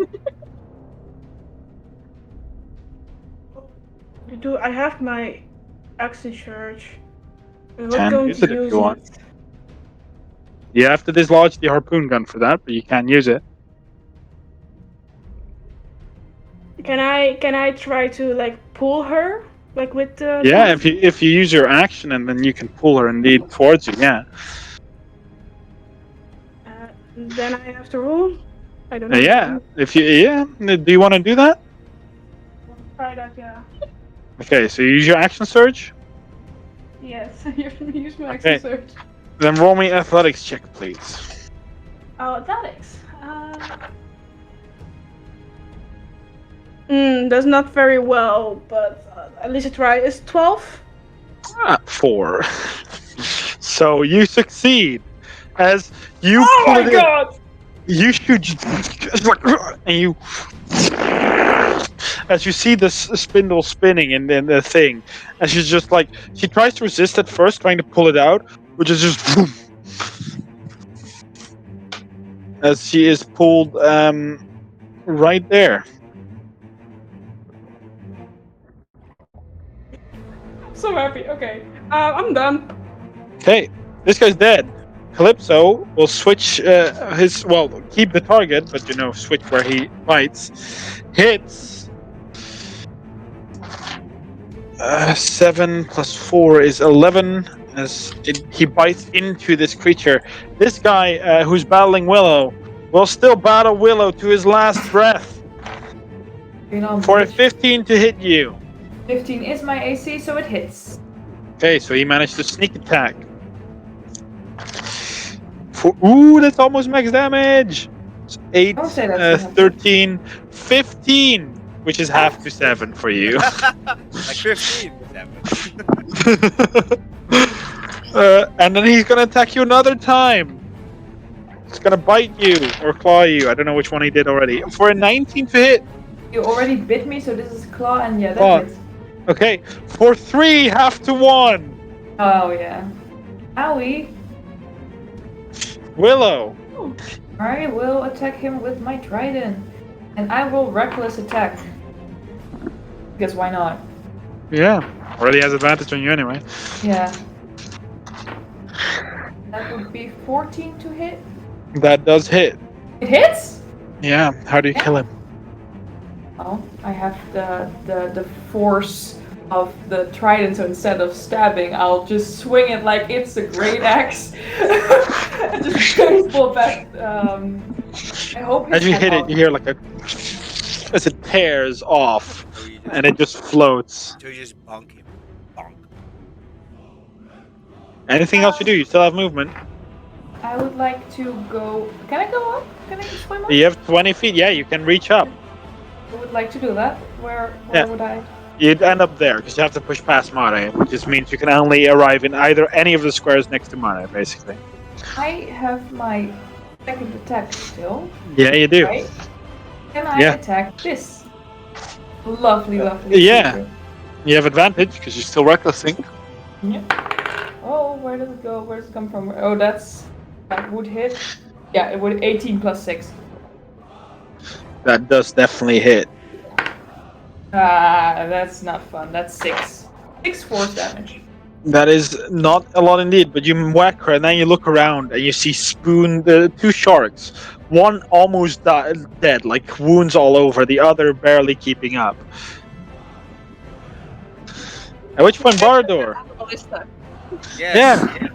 Do I have my action surge? I'm not Can going use to it if use you want. it. You have to dislodge the harpoon gun for that, but you can use it. Can I try to like pull her like with the? Yeah, if you use your action and then you can pull her indeed towards you. Yeah. Then I have to roll. I don't know. Yeah. If you do you want to do that? Try that, yeah. Okay, so you use your action surge. Yes, you can use my Okay. action surge. Then roll me athletics check, please. Oh, athletics. That's not very well, but at least I try. It's 12. 4. So you succeed as you Oh pull my it in. god! You shoot, and you, as you see this spindle spinning in the thing, and she's just like she tries to resist at first, trying to pull it out, which is just boom, as she is pulled right there. So happy. Okay. I'm done. Okay, this guy's dead. Calypso will switch keep the target, but switch where he bites. Hits. 7 plus 4 is 11. He bites into this creature. This guy who's battling Willow will still battle Willow to his last breath for a 15 to hit you. 15 is my AC, so it hits. Okay, so he managed to sneak attack. Ooh, that's almost max damage. 8, Don't say that's 13, 15, which is half to 7 for you. Like 15 with that. And then he's gonna attack you another time. He's gonna bite you or claw you. I don't know which one he did already. For a 19 to hit. You already bit me, so this is claw, and yeah, Claw. that hits. Okay, for 3, half to 1. Oh yeah. Owie. Willow. I will attack him with my trident, and I will reckless attack. Because why not? Yeah, already has advantage on you anyway. Yeah. That would be 14 to hit. That does hit. It hits? Yeah, how do you kill him? Oh, I have the force of the trident, so instead of stabbing, I'll just swing it like it's a great axe. And just pull back. I hope As you hit it, you hear like a as it tears off, and it just floats. So you just bonk him. Bonk. Anything else you do? You still have movement. I would like to go. Can I go up? Can I swim up? You have 20 feet. Yeah, you can reach up. I would like to do that. Where Yeah. would I? You'd end up there because you have to push past Mare, which just means you can only arrive in either any of the squares next to Mare, basically. I have my second attack still. Yeah, you do. Right? Can I Yeah. attack this? Lovely, lovely. Yeah. creature. You have advantage because you're still recklessing. Oh, where does it go? Where does it come from? Oh, that would hit. Yeah, it would 18 plus 6. That does definitely hit. Ah, that's not fun. That's 6. 6 force damage. That is not a lot indeed, but you whack her and then you look around and you see the 2 sharks. One almost dead, like wounds all over, the other barely keeping up. At which point, Bardor. Yes. Yeah.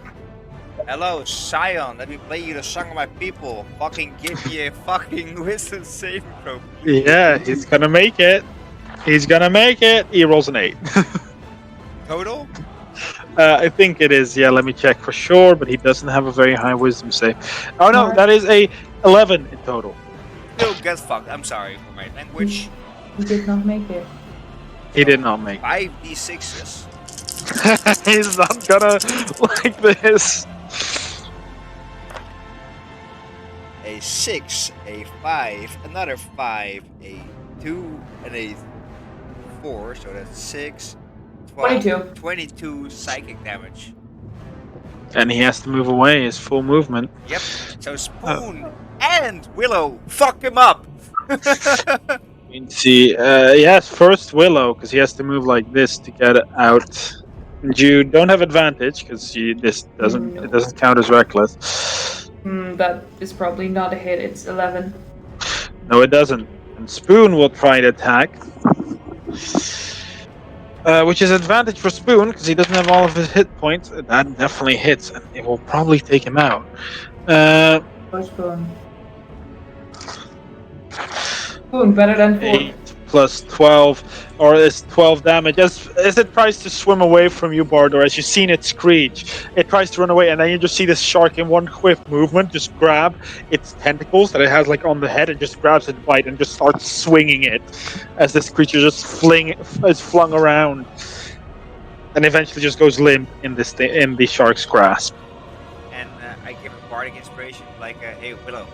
Hello, Scion. Let me play you the song of my people. Fucking give me a fucking wisdom saving throw. Yeah, he's gonna make it. He's gonna make it. He rolls an 8. Total? I think it is. Yeah, let me check for sure. But he doesn't have a very high wisdom save. Oh no, that is a 11 in total. Still get fucked. I'm sorry for my language. He did not make it. He did not make. 5d6s. He's not gonna like this. A 6, a 5, another 5, a 2, and a 4. So that's 6, 12, 22. 22 psychic damage. And he has to move away. His full movement. Yep. So Spoon and Willow fuck him up. You see, yes, first Willow, because he has to move like this to get out. You don't have advantage because this doesn't No. it doesn't count as reckless. That is probably not a hit. It's 11. No, it doesn't. And Spoon will try to attack, which is advantage for Spoon because he doesn't have all of his hit points. That definitely hits, and it will probably take him out. Spoon. Spoon, better than 4. 8 plus 12, or is 12 damage. As it tries to swim away from you, Bardor, as you've seen it screech, it tries to run away, and then you just see this shark in one quick movement just grab its tentacles that it has like on the head and just grabs it, bite, and just starts swinging it as this creature just is flung around, and eventually just goes limp in the shark's grasp. And I give a bardic inspiration like, hey Willow,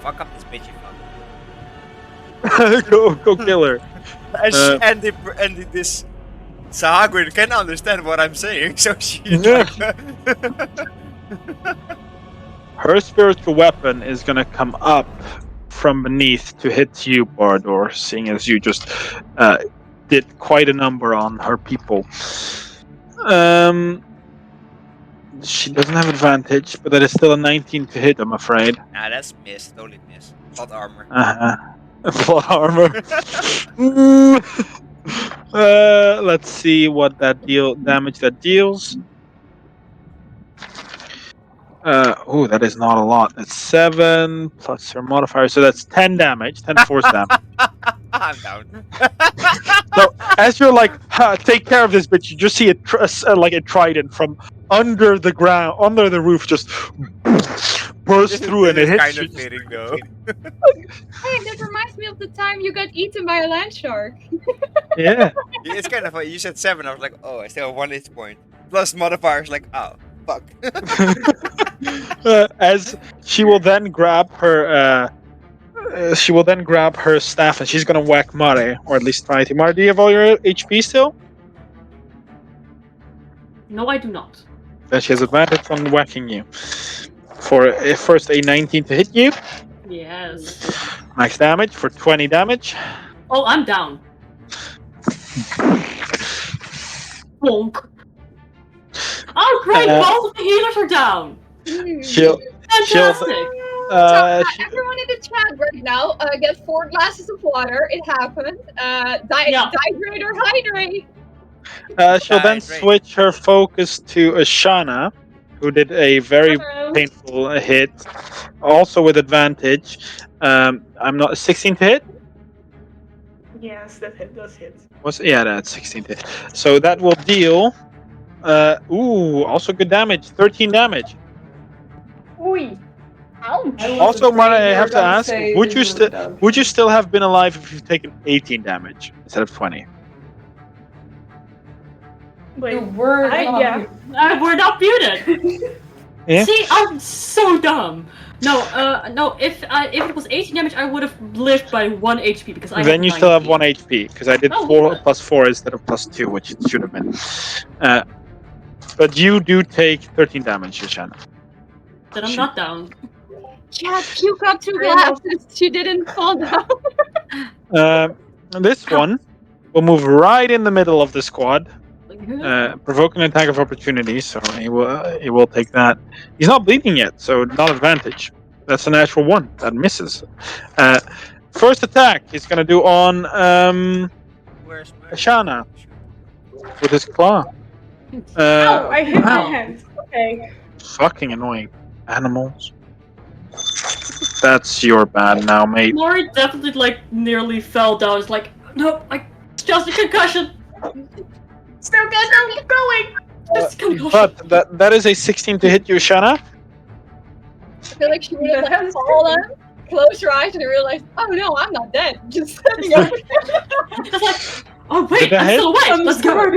fuck up this bitch you fuck. go kill her. And this sahuagin can understand what I'm saying, so she. Her spiritual weapon is gonna come up from beneath to hit you, Bardor, seeing as you just did quite a number on her people. She doesn't have advantage, but that is still a 19 to hit, I'm afraid. Nah, that's miss. Totally miss. Plot armor. Uh-huh. Plot armor. Let's see what that damage that deals. That is not a lot. That's 7 plus her modifier, so that's 10 damage, 10 force damage. I'm down. So as you're like, take care of this bitch, you just see like a trident from under the ground, under the roof, just burst through, and it This is hits kind you. of fitting though. Hey, that reminds me of the time you got eaten by a land shark. Yeah. It's kind of funny. You said 7. I was like, oh, I still have 1 hit point. Plus modifiers, like, oh, fuck. As she will then grab her. She will then grab her staff and she's gonna whack Mare, or at least try to. Mare, do you have all your HP still? No, I do not. Then she has advantage on whacking you. For first a 19 to hit you, Yes. max damage for 20 damage. Oh, I'm down. Bonk. Oh, great! Both of the healers are down. She'll Fantastic. Everyone in the chat right now, get 4 glasses of water. It happened. Dehydrate or hydrate. she'll then switch her focus to Ashana, who did a very painful hit, also with advantage. I'm not 16 to hit. Yes, that does hit. That's 16 to hit. So that will deal. Also good damage, 13 damage. Ooh. Ouch. Also, Mara, I have to ask: would you still have been alive if you've taken 18 damage instead of 20? Wait, We're We're not muted. Yeah. See, I'm so dumb. No. If it was 18 damage, I would have lived by 1 HP because I. Then had you still have 19. 1 HP because I did 4 plus 4 instead of plus 2, which it should have been. But you do take 13 damage, Shana. Then I'm not down. Yeah, puke up 2 glasses. She didn't fall down. This one will move right in the middle of the squad, provoke an attack of opportunity. So he will take that. He's not bleeding yet, so not advantage. That's a natural 1 that misses. First attack he's gonna do on Where's my Ashana with his claw. Ow, I hit my Wow. hand. Okay. Fucking annoying animals. That's your bad now, mate. Mori definitely nearly fell down. It's like, no, it's just a concussion. Still good, keep going. Just a concussion. But that is a 16 to hit you, Shana. I feel like she would have fallen, close your eyes, and realize, oh no, I'm not dead. Just standing up. Just like, oh wait, Did that I'm hit? still awake. Let's go.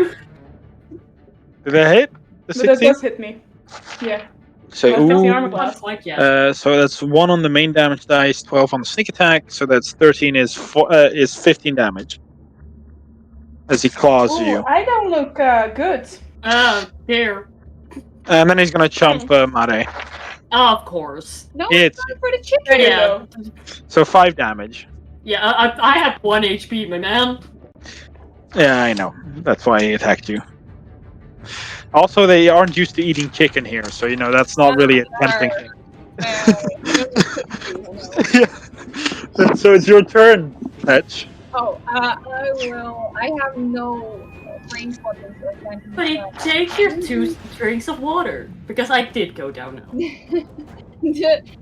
Did that hit? The But that 16? does hit me. Yeah. So, Well, 15 armor ooh, class. Not quite yet. so that's 1 on the main damage dice, 12 on the sneak attack. So that's 13 is 15 damage as he claws Ooh, you. I don't look good. Oh dear. And then he's gonna chomp Mare. Of course. No, It's it's time for the chicken. Yeah. so 5 damage. Yeah, I have 1 HP, my man. Yeah, I know. That's why he attacked you. Also, they aren't used to eating chicken here, so that's not really a tempting thing. Yeah. So it's your turn, Patch. I have no range weapons or anything. But take your 2 drinks of water because I did go down now.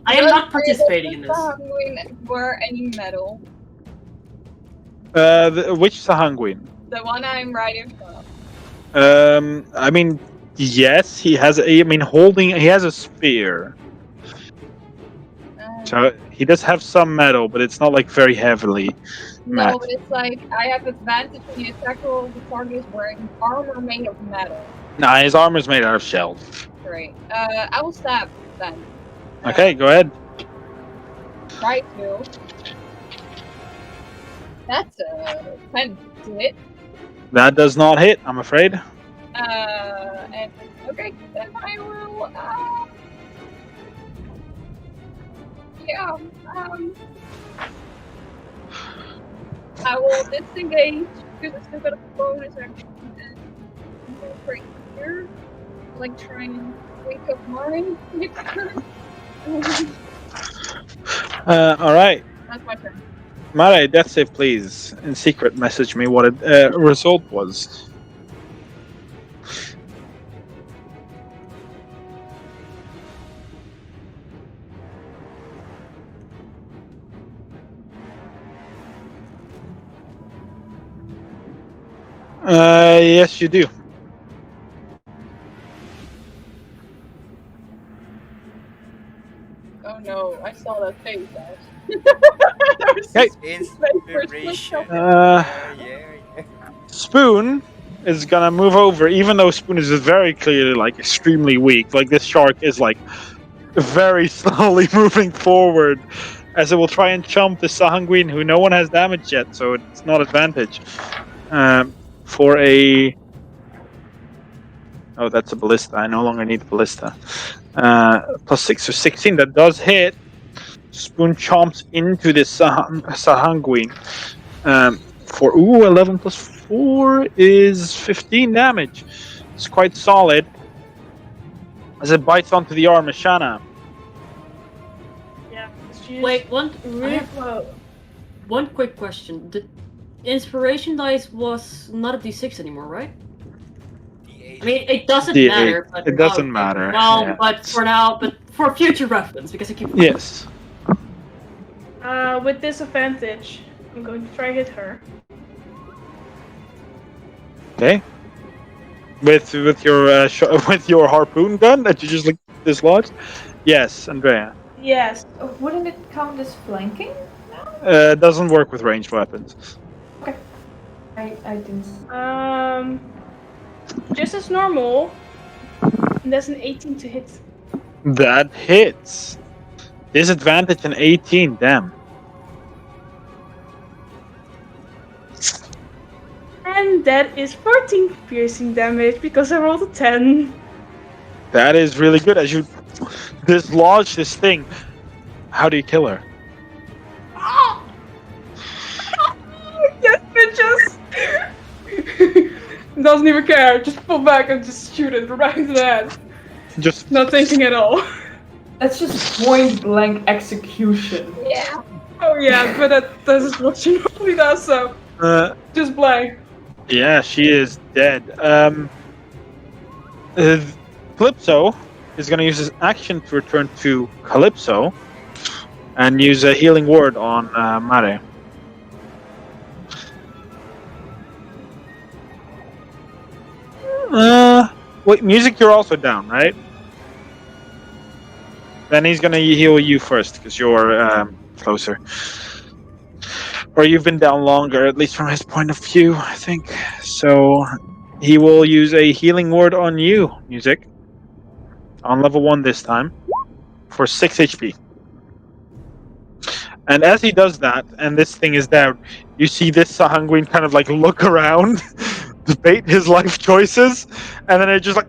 I am not participating in this. Wear any metal. Which Sahuagin? The one I'm riding from. I mean, yes, he has. He has a spear, so he does have some metal, but it's not very heavily No, matched. but it's like I have advantage when the attacker of the target is wearing armor made of metal. Nah, his armor's made out of shells. Great. I will stab then. Okay, go ahead. Try to. That's a 10 to hit. That does not hit, I'm afraid. And okay, then I will. I will disengage because it's still got a bonus action. And right here. like try and wake up Marin. All right. That's my turn. Mare, death save, please. In secret, message me what a result was. Yes, you do. Oh no, I saw that face. That was Hey. his face for a split Inspiration. second. Yeah. Spoon is gonna move over, even though Spoon is very clearly like extremely weak. Like this shark is like very slowly moving forward, as it will try and chomp the Sahuagin, who no one has damaged yet, so it's not advantage. For a that's a ballista. I no longer need the ballista. +6, so 16. That does hit. Spoon chomps into this Sahuagin. For 11 plus 4 is 15 damage. It's quite solid. As it bites onto the arm of Shanna. Yeah. She's Wait, I really have close. one quick question. The inspiration dice was not a d6 anymore, right? I mean, it doesn't D8. matter. But, It doesn't okay. matter. Well, Yeah. but for now, but for future reference, because I keep. Yes. With disadvantage, I'm going to try hit her. Okay. With your with your harpoon gun that you just like dislodged. Yes, Andrea. Yes. Wouldn't it count as flanking? Doesn't work with ranged weapons. I didn't. Just as normal. And that's an 18 to hit. That hits. Disadvantage an 18. Damn. And that is 14 piercing damage because I rolled a 10. That is really good. As you dislodge this thing, how do you kill her? Yes, bitches! Doesn't even care. Just pull back and just shoot it right in the head. Just Not thinking at all. That's just point blank execution. Yeah. Oh yeah, but that is what she normally does, so just blank. yeah, she is dead. Calypso is going to use his action to return to Calypso and use a healing word on Mare. Wait, music, you're also down, right? Then he's gonna heal you first because you're closer, or you've been down longer, at least from his point of view, I think. So he will use a healing word on you, music, on level 1 this time, for 6 HP. And as he does that, and this thing is down, you see this Sahuagin kind of like look around, debate his life choices, and then it just like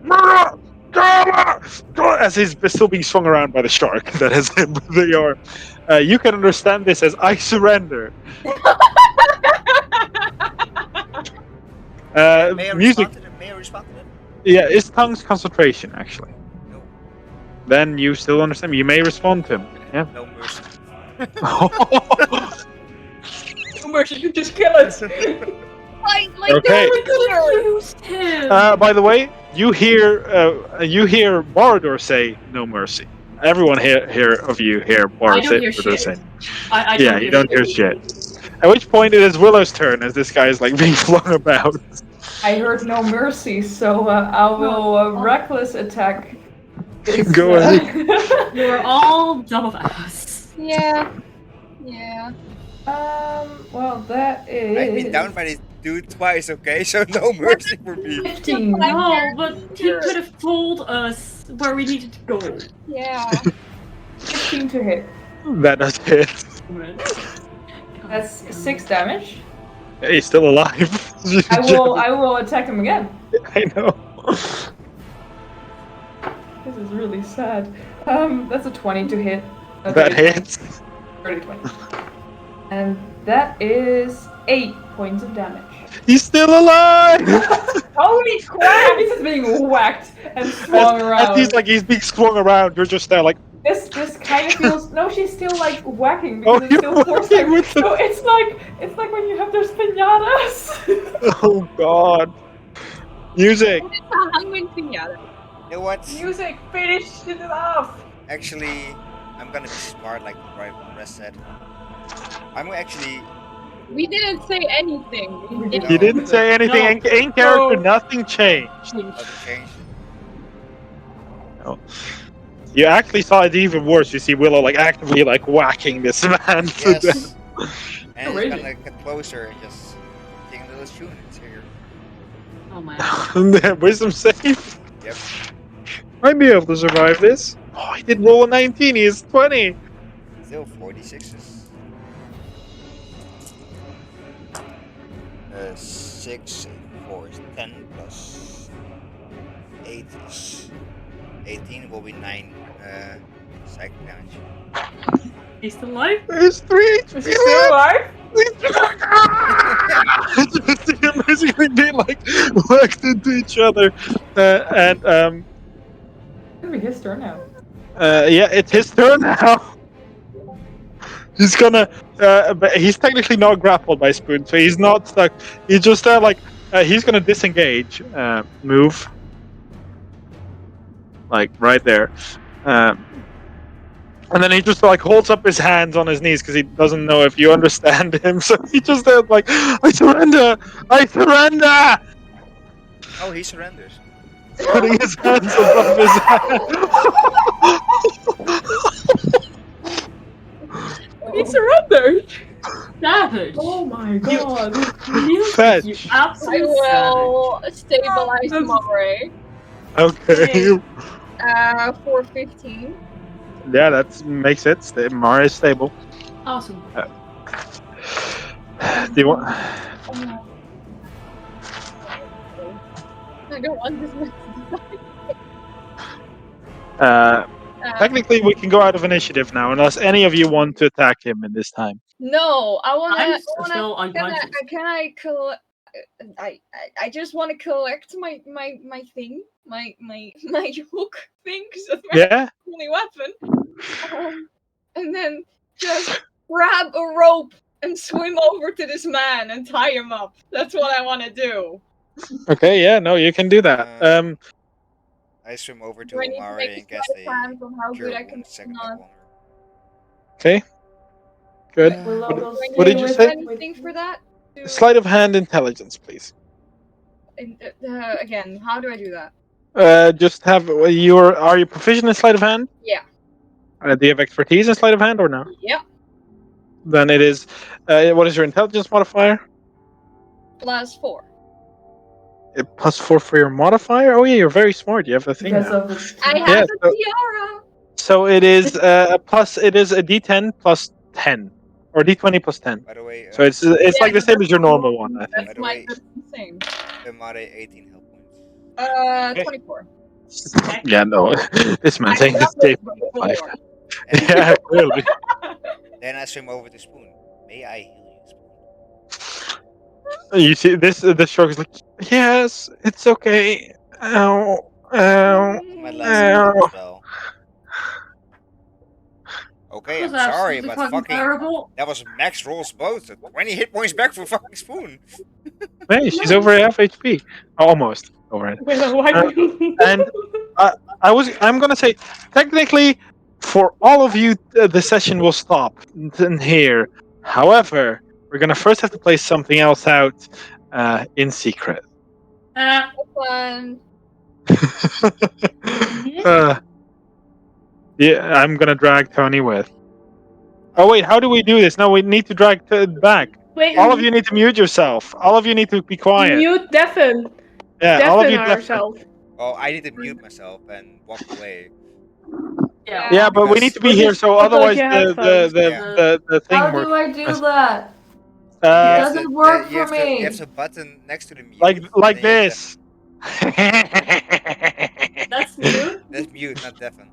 as he's still being swung around by the shark that has him with the arm. You can understand this as "I surrender." May I Music. respond to it? May I respond to it? Yeah, it's tongue's concentration actually. No. Then you still understand. You may respond to him. Yeah. No mercy. No mercy, you just kill it. Like Okay. Used him. By the way, you hear Borodor say "no mercy." Everyone here of you hear I Borodor don't hear say. shit. I Yeah, you don't hear shit. At which point it is Willow's turn as this guy is like being flung about. I heard no mercy, so I will reckless attack. This, Go ahead. You're all dumb of ass. Yeah. Yeah. Well, that is. I've been down by this dude twice, okay? So no mercy for me. 15. No, but he could have told us where we needed to go. Yeah. 15 to hit. That does hit. That's 6 damage. He's still alive. I will attack him again. I know. This is really sad. That's a 20 to hit. That hits. 30, 20. And that is 8 points of damage. He's still alive. Holy crap! He's just being whacked and as, swung as he's around. like he's being swung around, you're just there like, This kind of feels no. She's still like whacking oh, because it's you're still force working time. with the. So it's like when you have those pinatas. Oh God! Music. Hangman piñata. You know what? Music, finish it off! Actually, I'm gonna be smart, like the rest said. I'm actually. We didn't say anything. We didn't You No. didn't say anything. No. In character, No. nothing changed. Nothing changed. You actually saw it even worse. You see Willow like actively like whacking this man to death. Yes. And Raging. he's gonna get closer and just take a little tune in his ear. Oh man. Wisdom save. Yep. Might be able to survive this. Oh, he did roll a 19. He is 20. Still 46s. 6 and 4 is 10 plus 8 is 18 will be 9 psychic damage. He's still alive? There's 3 Is HP he still alive? They're basically being like whacked into each other, and It's gonna be his turn now. yeah, it's his turn now. He's gonna, but he's technically not grappled by Spoon, so he's not stuck. He's just like he's gonna disengage, move, like right there, and then he just like holds up his hands on his knees because he doesn't know if you understand him. So he just like, I surrender, I surrender, Oh, he surrenders. putting his hands above his head. He surrendered! Savage! Oh my god! You Fetch. I absolute savage. will stabilize Oh, Murray. Okay. For 15. Yeah, that makes it. Mara is stable. Awesome. Do you want? I don't want this man to die. Uh, Uh, technically, we can go out of initiative now, unless any of you want to attack him in this time. no, I I'm wanna. still Can unconscious. I collect? I just want to collect my thing, my hook thing, because that's my Yeah. only weapon. And then just grab a rope and swim over to this man and tie him up. That's what I want to do. Okay. Yeah. No, you can do that. I swim over to Do I need to Omari make a and cast sleight of a hand on how cure good I can wound second not? level on her. Okay. Good. Willow What- will what did stay you with- say? Anything for that? Sleight of hand intelligence, please. Again, how do I do that? Just have your. Are you proficient in sleight of hand? Yeah. Do you have expertise in sleight of hand or no? Yep. Then it is. What is your intelligence modifier? +4. +4 for your modifier. Oh yeah, you're very smart. You have the thing Because now. of the I Yeah, have so- a tiara. So it is a plus. It is a D10 plus 10, or D20 plus 10. By the way, So it's like the same as your normal one, I think. By the That's way, that's the same. Omari 18 health points. 24. Yeah, no, this man's saying the got same. this before. And Yeah, clearly. then I swim over to Spoon. May I heal you, Spoon? You see, the shark is like, yes, it's okay. Ow, ow. My last Ow. spell. Okay, That I'm was sorry, absolutely but fucking fucking terrible. that was max rolls both. 20 hit points back for fucking Spoon. Hey, she's over half HP, almost over it. Willow, why do you... and I'm gonna say, technically, for all of you, the session will stop here. However, we're gonna first have to play something else out in secret. Fun. uh, yeah, I'm gonna drag Tony with. Oh wait, how do we do this? No, we need to drag back. Wait, All of you need to mute yourself. All of you need to be quiet. mute deafen. Yeah, all of Deafen you. ourselves. Oh, I need to mute myself and walk away. Yeah. Yeah, but we need to be here, so Put on otherwise your the headphones. the thing How works. do I do that? Uh, It doesn't work you for have me. you have the button next to the mute. like and then you have this. That's mute. That's mute, not deafen.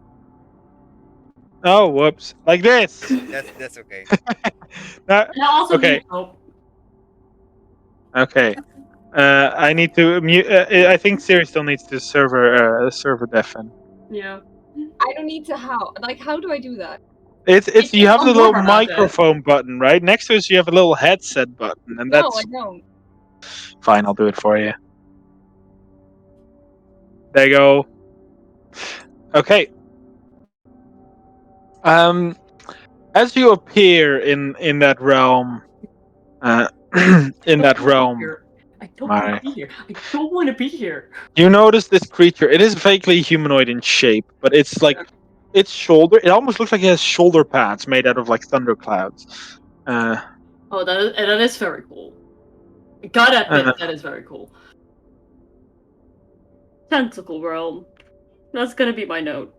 Oh, whoops! Like this. That's okay. Uh, And also Okay. mute. Oh, Okay. I need to mute. I think Siri still needs to server deafen. Yeah. I don't need to how. Like, how do I do that? It's you have the little Aurora had that. microphone button right next to it. You have a little headset button, and No, that's I don't. fine. I'll do it for you. There you go. Okay. As you appear in that realm, in that realm, I don't want Mari, to be here. I don't want to be here. you notice this creature. It is vaguely humanoid in shape, but it's like its shoulder. It almost looks like it has shoulder pads made out of like thunderclouds. Oh, that is very cool. Gotta admit, Uh, that is very cool. Tentacle realm. That's gonna be my note.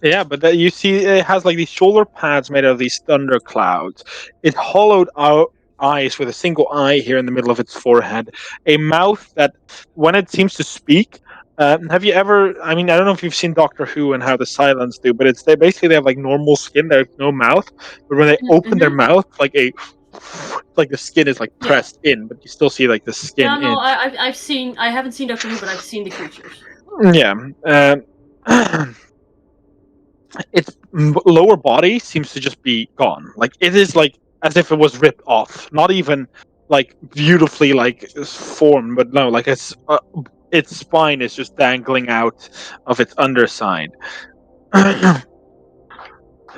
Yeah, but that you see, it has like these shoulder pads made out of these thunder clouds. It hollowed out eyes with a single eye here in the middle of its forehead. A mouth that, when it seems to speak, have you ever? I mean, I don't know if you've seen Doctor Who and how the Silence do, but it's they have like normal skin. There's no mouth, but when they open their mouth, like the skin is like Yeah. pressed in, but you still see like the skin Yeah, no, in. I've seen. I haven't seen Doctor Who, but I've seen the creatures. Yeah. Its lower body seems to just be gone. Like it is like as if it was ripped off. Not even like beautifully like formed, but no, like its spine is just dangling out of its underside.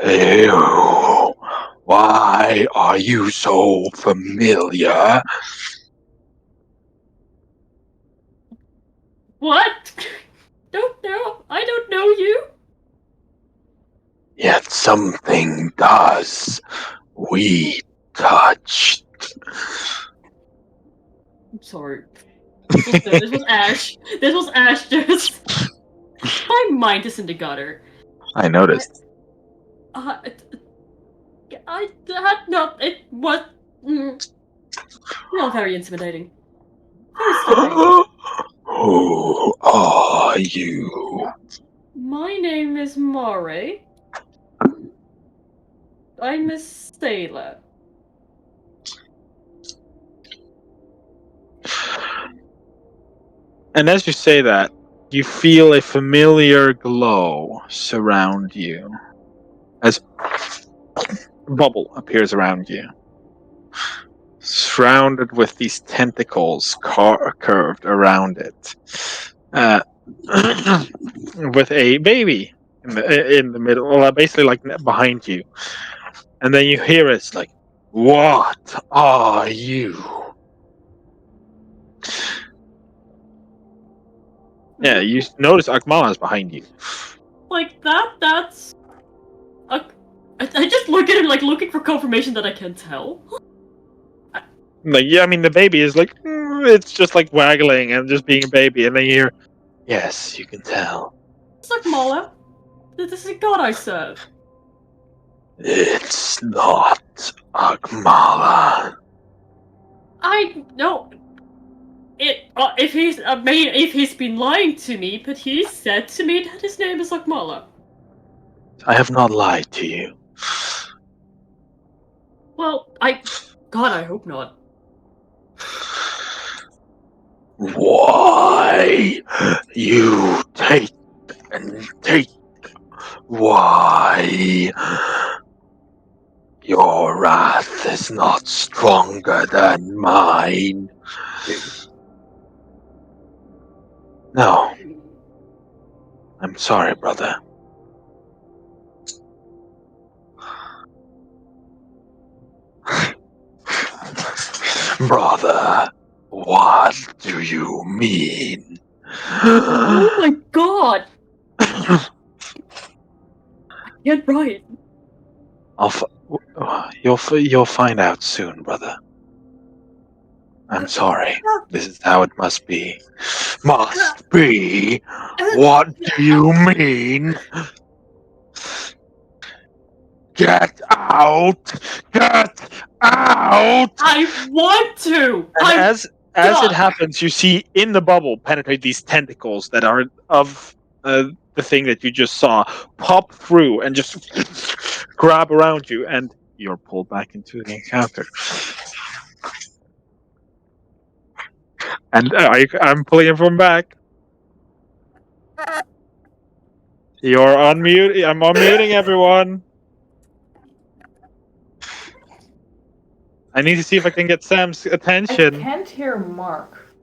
Ew. Why are you so familiar? What? Don't know. I don't know you. Yet something does. We touched. I'm sorry. This was Ash. This was Ash. Just my mind is in the gutter. I noticed. I had not. It was not very intimidating. Very scary. Who are you? My name is Mare. I'm a sailor. And as you say that, you feel a familiar glow surround you as a bubble appears around you, surrounded with these tentacles curved around it, uh, with a baby in the middle, well, basically like behind you. And then you hear it's like, "What are you?" Yeah, you notice Akmala's behind you. Like that's. I just look at him like looking for confirmation that I can tell. Like, yeah, I mean, the baby is like, it's just like waggling and just being a baby, and then you hear, yes, you can tell. It's like Mala. This is a god I serve. It's not Akmala. I know. If he's been lying to me, but he said to me that his name is Akmala. I have not lied to you. Well, God, I hope not. Why you take and take? Why your wrath is not stronger than mine? No. I'm sorry, brother. Brother, what do you mean? Oh my god! Get right. You'll find out soon, brother. I'm sorry. This is how it must be. Must be? What do you mean? Get out! Get out! I want to. And as it God. happens, you see in the bubble penetrate these tentacles that are of the thing that you just saw pop through and just grab around you, and you're pulled back into the encounter. And I'm pulling everyone back. You're on mute. I'm unmuting everyone. I need to see if I can get Sam's I attention. can't hear Mark.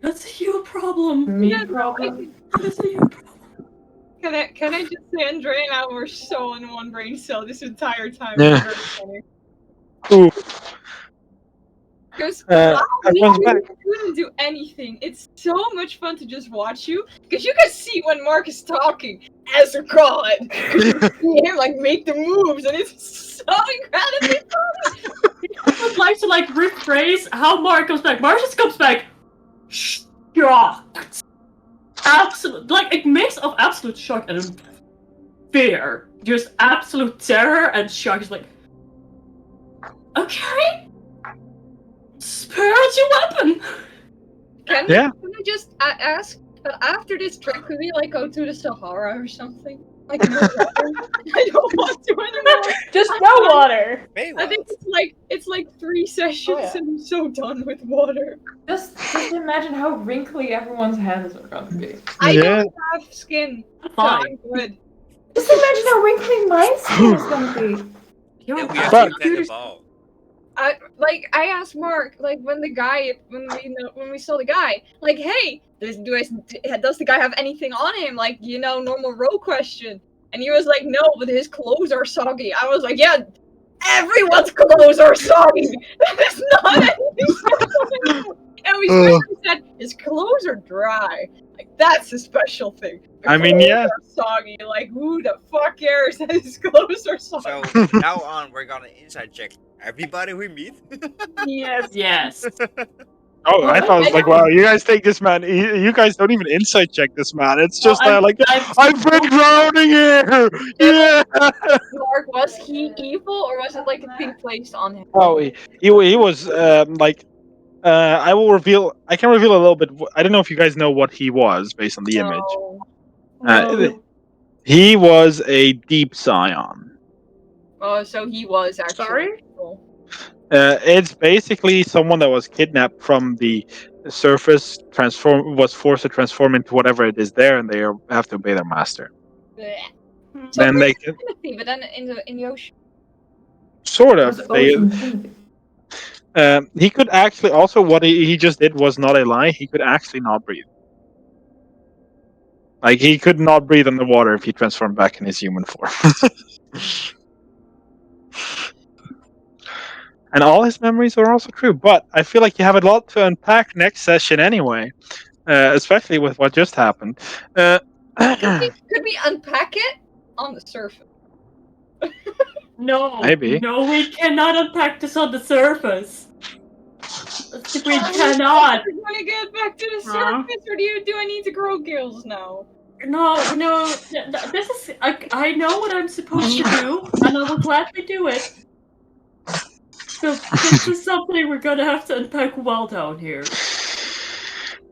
That's you problem. Me Yeah, problem? That's a you problem. Can I just say Andrea and I were so in one brain cell this entire time? Yeah. It's very funny. Ooh. Because Everyone's back. couldn't do anything. It's so much fun to just watch you because you can see when Mark is talking as a god. You see him like make the moves, and it's so incredibly funny. I would like to like rephrase how Mark comes back. Mark just comes back shocked. Absolute, like a mix of absolute shock and fear. Just absolute terror and shock. He's like, okay, spiritual weapon. Can Yeah. I just ask? But after this trip, could we like go to the Sahara or something? Like no water. I don't want to anymore. Just no water. I think it's like 3 sessions, Oh, yeah. and I'm so done with water. Just imagine how wrinkly everyone's hands are gonna be. I Yeah. don't have skin, so Fine. I'm good. Just imagine how wrinkly my skin is gonna be. You're And we have But- to attend the ball. I asked Mark when we saw the guy, like, hey, does the guy have anything on him, like, normal row question, and he was like, no, but his clothes are soggy. I was like, yeah, everyone's clothes are soggy. There's not anything special. And we specifically said his clothes are dry. Like, that's a special thing. The I mean, clothes yeah. are soggy. Like, who the fuck cares that his clothes are soggy? So from now on, we're gonna inside check everybody we meet. Yes. yes. Oh, I thought it was like, wow, you guys take this man. You guys don't even insight check this man. It's just like, I've been drowning here. Yeah. Mark, was he evil or was it like a thing placed on him? Oh, he was like. I will reveal. I can reveal a little bit. I don't know if you guys know what he was based on the image. No. He was a deep scion. Oh, so he was actually Sorry? evil. It's basically someone that was kidnapped from the surface, was forced to transform into whatever it is there, and they have to obey their master. Blech. So Then they can Timothy, but then in the ocean. sort There's of. They, Ocean Infinity. he could actually also what he just did was not a lie. He could actually not breathe. Like he could not breathe underwater if he transformed back in his human form. And all his memories are also true. But I feel like you have a lot to unpack next session anyway, especially with what just happened. Could we unpack it on the surface? No. Maybe. No, we cannot unpack this on the surface. We cannot. We want to get back to the Huh? surface, or do I need to grow gills now? No. This is. I know what I'm supposed to do, and I will gladly do it. So this is something we're gonna have to unpack well down here.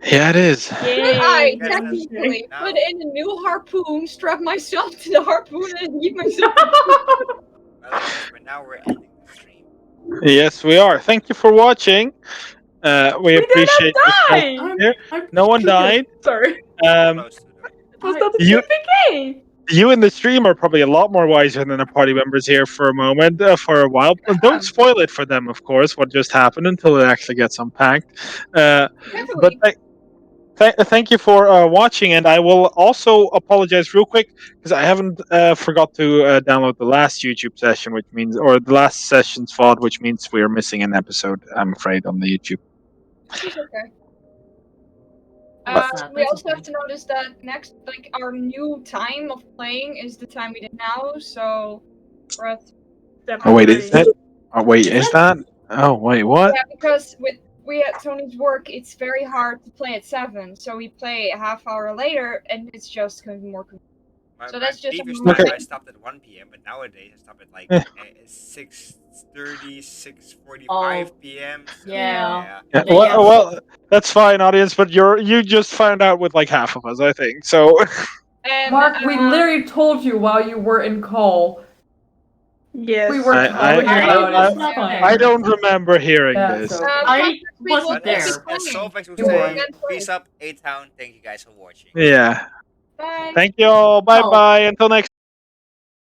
Yeah, it is. Could I Yay. Yes, technically now- put in a new harpoon, strap myself to the harpoon, and keep myself? Well, but now we're ending the stream. Yes, we are. Thank you for watching. We appreciate die! your here. No one died. Sorry. Close to the Was that the You- PPK? You in the stream are probably a lot more wiser than the party members here for a moment, for a while. But don't spoil it for them, of course, what just happened until it actually gets unpacked. But thank you for watching, and I will also apologize real quick because I haven't forgot to download the last YouTube session, or the last session's VOD, which means we are missing an episode. I'm afraid on the YouTube. It's okay. That's We also okay. have to notice that our new time of playing is the time we did now, so we're at Oh wait, is that? Oh wait, is that? Oh wait, what? yeah, because we at Tony's work, it's very hard to play at 7, so we play a half hour later, and it's just going to be more convenient. So that's just a previous moment. time Okay. I stopped at 1 p.m., but nowadays I stop at like Eh. 6:30, 6:45 Oh, p.m. So, yeah. Yeah, Yeah, yeah. well, that's fine, audience. But you just found out with like half of us, I think. So And, Mark, we literally told you while you were in call. Yes. We were I- told I- about I- it. It's fine. I don't remember hearing Yeah, this. so I Next week wasn't we'll there. keep As going. Solvex would You say, weren't. peace up, A-Town. Thank you guys for watching. Yeah. Bye. Thank you all. Bye bye. Until next